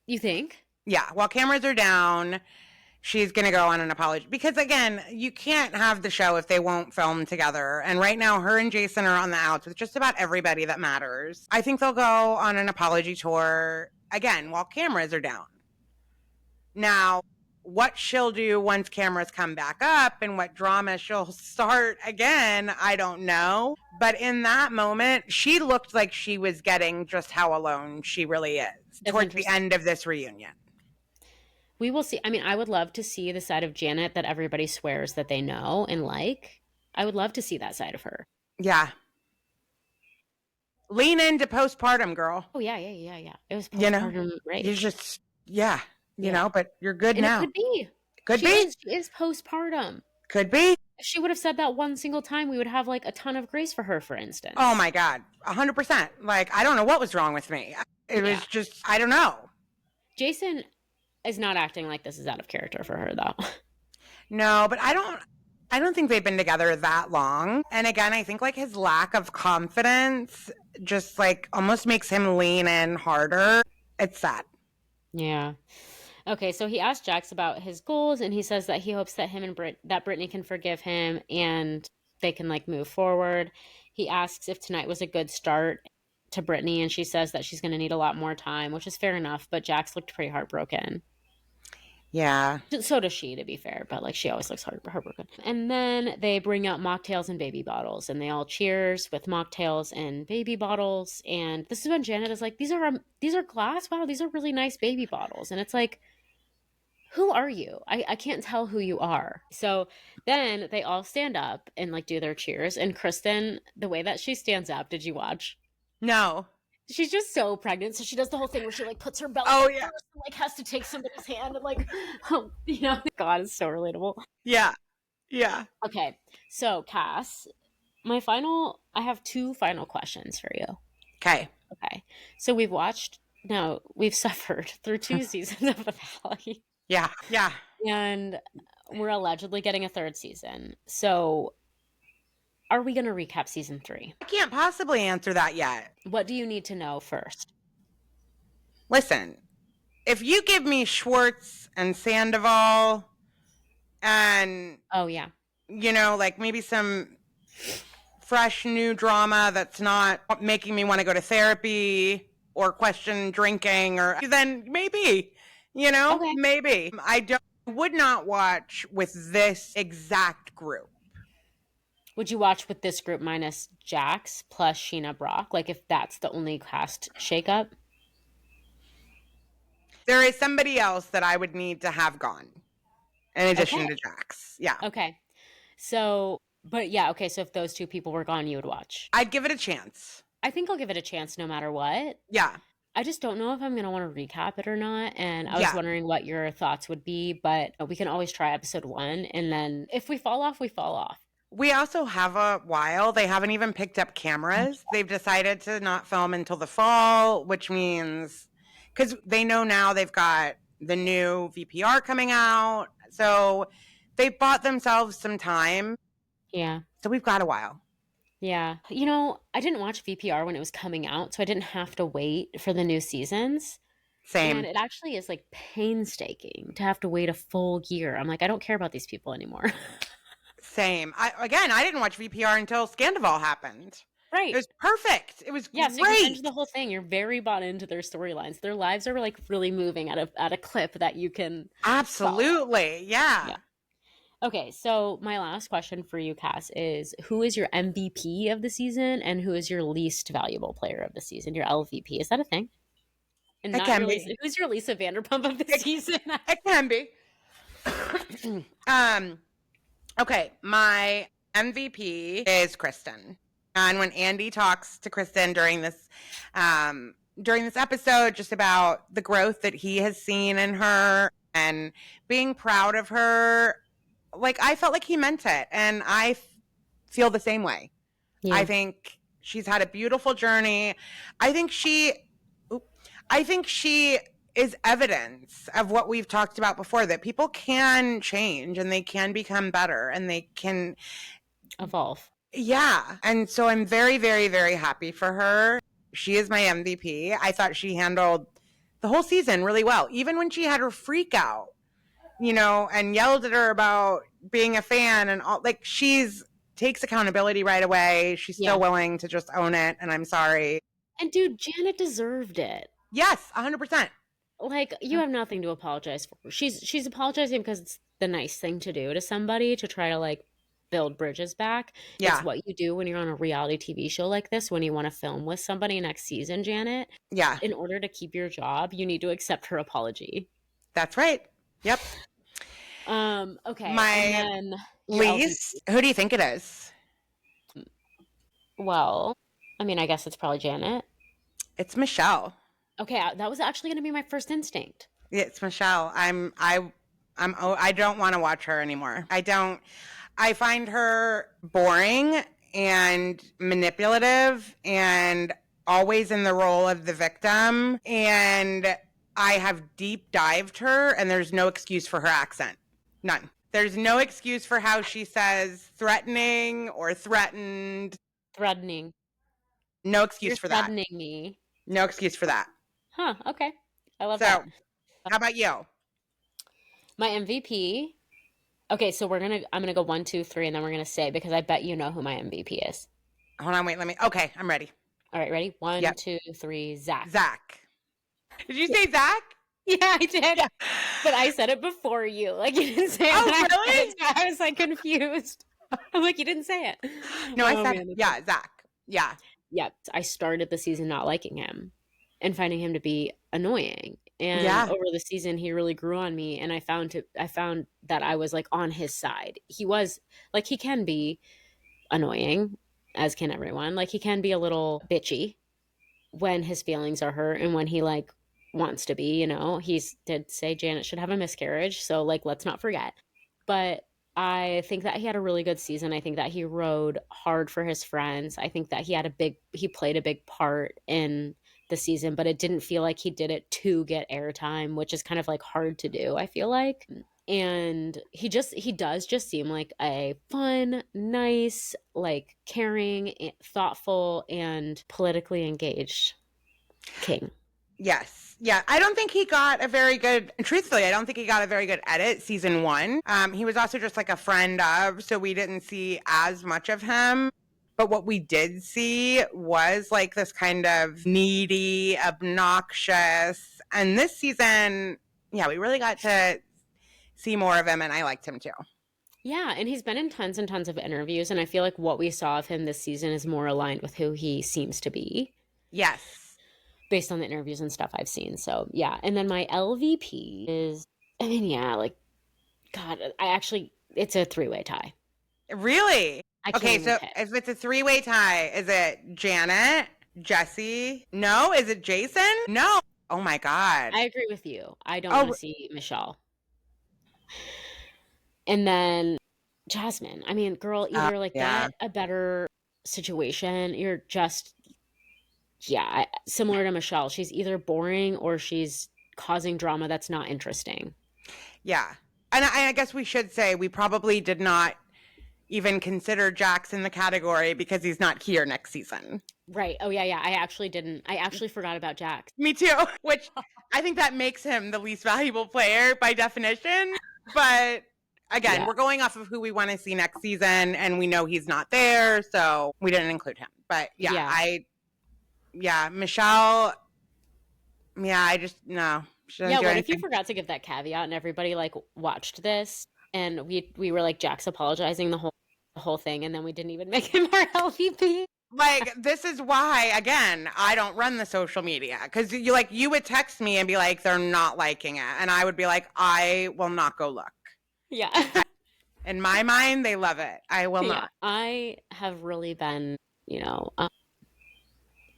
You think? Yeah, while cameras are down, she's going to go on an apology. Because, again, you can't have the show if they won't film together. And right now, her and Jason are on the outs with just about everybody that matters. I think they'll go on an apology tour, again, while cameras are down. Now, what she'll do once cameras come back up and what drama she'll start again, I don't know. But in that moment, she looked like she was getting just how alone she really is towards the end of this reunion. We will see. I mean, I would love to see the side of Janet that everybody swears that they know and like. I would love to see that side of her. Yeah. Lean into postpartum, girl. Oh, yeah. It was postpartum, right? You just, you know, but you're good and now. It could be. She is postpartum. Could be. If she would have said that one single time, we would have like a ton of grace for her, for instance. Oh my God. 100%. Like, I don't know what was wrong with me. It was just, I don't know. Jason is not acting like this is out of character for her, though. No, but I don't think they've been together that long. And again, I think like his lack of confidence just like almost makes him lean in harder. It's sad. Yeah. Okay, so he asked Jax about his goals, and he says that he hopes that him and that Brittany can forgive him and they can like move forward. He asks if tonight was a good start to Brittany, and she says that she's going to need a lot more time, which is fair enough, but Jax looked pretty heartbroken. Yeah. So does she, to be fair, but like she always looks heartbroken. And then they bring out mocktails and baby bottles, and they all cheers with mocktails and baby bottles. And this is when Janet is like, these are glass. Wow, these are really nice baby bottles. And it's like, who are you? I can't tell who you are. So then they all stand up and like do their cheers. And Kristen, the way that she stands up, did you watch? No. She's just so pregnant. So she does the whole thing where she like puts her belly first and like has to take somebody's hand and like, you know, God, it's so relatable. Yeah. Yeah. Okay. So Cass, I have two final questions for you. Okay. Okay. So we've watched Now, we've suffered through 2 seasons of The Valley, Yeah. Yeah. and we're allegedly getting a 3rd season. So, are we going to recap season 3? I can't possibly answer that yet. What do you need to know first? Listen, if you give me Schwartz and Sandoval and, Oh, yeah. like maybe some fresh new drama that's not making me want to go to therapy or question drinking, or then maybe, Okay. maybe. Would not watch with this exact group. Would you watch with this group minus Jax plus Sheena Brock? Like, if that's the only cast shakeup? There is somebody else that I would need to have gone in addition to Jax. Yeah. Okay. So, but yeah, okay. So if those 2 people were gone, you would watch. I'd give it a chance. I think I'll give it a chance no matter what. Yeah. I just don't know if I'm going to want to recap it or not. And I was Yeah. wondering what your thoughts would be, but we can always try episode 1. And then if we fall off, we fall off. We also have a while. They haven't even picked up cameras. They've decided to not film until the fall, which means because they know now they've got the new VPR coming out. So they bought themselves some time. Yeah. So we've got a while. Yeah. I didn't watch VPR when it was coming out, so I didn't have to wait for the new seasons. Same. And it actually is like painstaking to have to wait a full year. I'm like, I don't care about these people anymore. Same. I didn't watch VPR until Scandival happened. Right. It was perfect. It was Yeah, great. so you can binge the whole thing. You're very bought into their storylines. Their lives are like really moving at a clip that you can Absolutely. Yeah. Okay, so my last question for you, Cass, is who is your MVP of the season and who is your least valuable player of the season? Your LVP. Is that a thing? And It not can your be. Lisa, who's your Lisa Vanderpump of the season? It can be. Okay, my MVP is Kristen. And when Andy talks to Kristen during this episode, just about the growth that he has seen in her and being proud of her, like I felt like he meant it, and I feel the same way. Yeah. I think she's had a beautiful journey. I think she is evidence of what we've talked about before, that people can change and they can become better and they can Evolve. Yeah. And so I'm very, very, very happy for her. She is my MVP. I thought she handled the whole season really well. Even when she had her freak out, and yelled at her about being a fan and all, like takes accountability right away. She's still willing to just own it. And I'm sorry. And dude, Janet deserved it. Yes, 100%. Like, you have nothing to apologize for. She's apologizing because it's the nice thing to do to somebody to try to like build bridges back. Yeah. It's what you do when you're on a reality TV show like this, when you want to film with somebody next season, Janet. Yeah. In order to keep your job, you need to accept her apology. That's right. Yep. Okay. My and then least, who do you think it is? Well, I mean, I guess it's probably Janet. It's Michelle. Okay, that was actually going to be my first instinct. It's Michelle. I don't want to watch her anymore. I find her boring and manipulative and always in the role of the victim. And I have deep dived her, and there's no excuse for her accent. None. There's no excuse for how she says threatening or threatened. Threatening. No excuse You're for that. threatening me. No excuse for that. Huh, okay. I love So, that. how about you? My MVP. Okay, so I'm gonna go 1, 2, 3, and then we're gonna say, because I bet you know who my MVP is. Hold on, wait, okay, I'm ready. All right, ready? 1, Yep. 2, 3, Zach. Zach. Did you say Zach? Yeah, I did. Yeah. But I said it before you. Like, you didn't say it. Oh, really? I was like confused. I'm like, you didn't say it. No, I said, man. yeah, Zach. Yeah. Yeah, I started the season not liking him and finding him to be annoying. And over the season, he really grew on me. And I found that I was like on his side. He was like, he can be annoying, as can everyone. Like, he can be a little bitchy when his feelings are hurt and when he like wants to be, he did say Janet should have a miscarriage. So like, let's not forget. But I think that he had a really good season. I think that he rode hard for his friends. I think that he played a big part in the season, but it didn't feel like he did it to get airtime, which is kind of like hard to do, I feel like. And he does just seem like a fun, nice, like caring, thoughtful, and politically engaged king. Yes. Yeah. I don't think he got a very good, truthfully, I don't think he got a very good edit season 1. He was also just like a friend of, so we didn't see as much of him. But what we did see was like this kind of needy, obnoxious. And this season, yeah, we really got to see more of him, and I liked him too. Yeah, and he's been in tons and tons of interviews, and I feel like what we saw of him this season is more aligned with who he seems to be. Yes. Based on the interviews and stuff I've seen. So, yeah. And then my LVP is, I mean, yeah, like, God, it's a 3-way tie. Really? Okay, so pick. if it's a 3-way tie, is it Janet, Jesse? No? Is it Jason? No. Oh my God. I agree with you. I don't want to see Michelle. And then Jasmine. I mean, girl, either get a better situation. You're just, similar to Michelle. She's either boring or she's causing drama that's not interesting. Yeah. And I guess we should say we probably did not even consider Jax in the category because he's not here next season. Right. Oh, yeah. I actually didn't. I actually forgot about Jax. Me too, which I think that makes him the least valuable player by definition. But again, we're going off of who we want to see next season, and we know he's not there, so we didn't include him. But Michelle, I just, no. What if you forgot to give that caveat and everybody like watched this and we were like Jax apologizing the whole thing, and then we didn't even make him our LVP? Like, this is why, again, I don't run the social media, because you would text me and be like, they're not liking it, and I would be like, I will not go look. Yeah. In my mind, they love it. I will not. I have really been,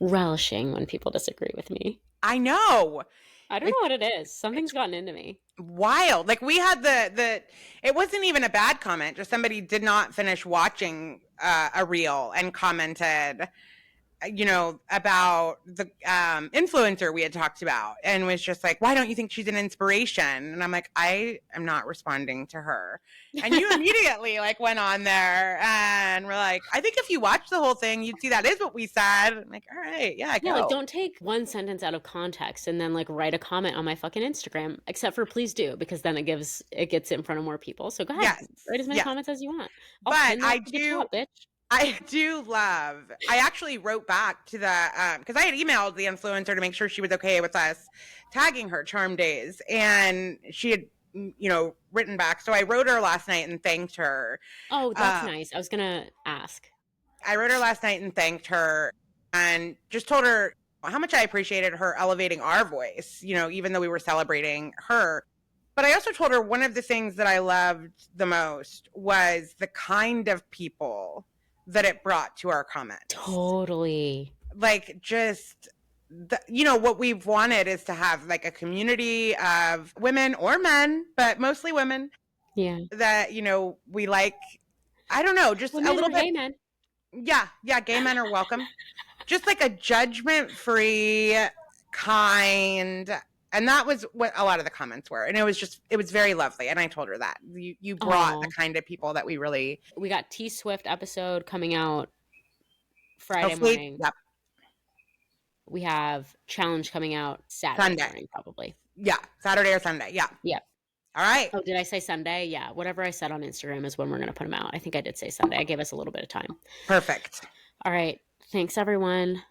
relishing when people disagree with me. I know. I don't know what it is. Something's gotten into me. Wild. Like, we had it wasn't even a bad comment. Just somebody did not finish watching a reel and commented, about the influencer we had talked about, and was just like, why don't you think she's an inspiration? And I'm like, I am not responding to her. And you immediately went on there and were like, I think if you watch the whole thing, you'd see that is what we said. I'm like, all right, go. Don't take one sentence out of context and then write a comment on my fucking Instagram, except for please do, because then it gets it in front of more people. So go ahead, write as many comments as you want. But I actually wrote back to the, because I had emailed the influencer to make sure she was okay with us tagging her Charm Days, and she had, written back. So I wrote her last night and thanked her. Oh, that's nice. I was going to ask. I wrote her last night and thanked her and just told her how much I appreciated her elevating our voice, even though we were celebrating her. But I also told her one of the things that I loved the most was the kind of people that it brought to our comments. Totally. What we've wanted is to have a community of women or men, but mostly women. Yeah. That, we I don't know, just women a little bit. Gay men. Yeah. Gay men are welcome. Just a judgment-free, kind. And that was what a lot of the comments were. And it was very lovely. And I told her that. You brought the kind of people that we got T Swift episode coming out Friday morning. Yep. We have Challenge coming out Saturday morning, probably. Yeah. Saturday or Sunday. Yeah. Yep. All right. Oh, did I say Sunday? Yeah. Whatever I said on Instagram is when we're going to put them out. I think I did say Sunday. I gave us a little bit of time. Perfect. All right. Thanks, everyone.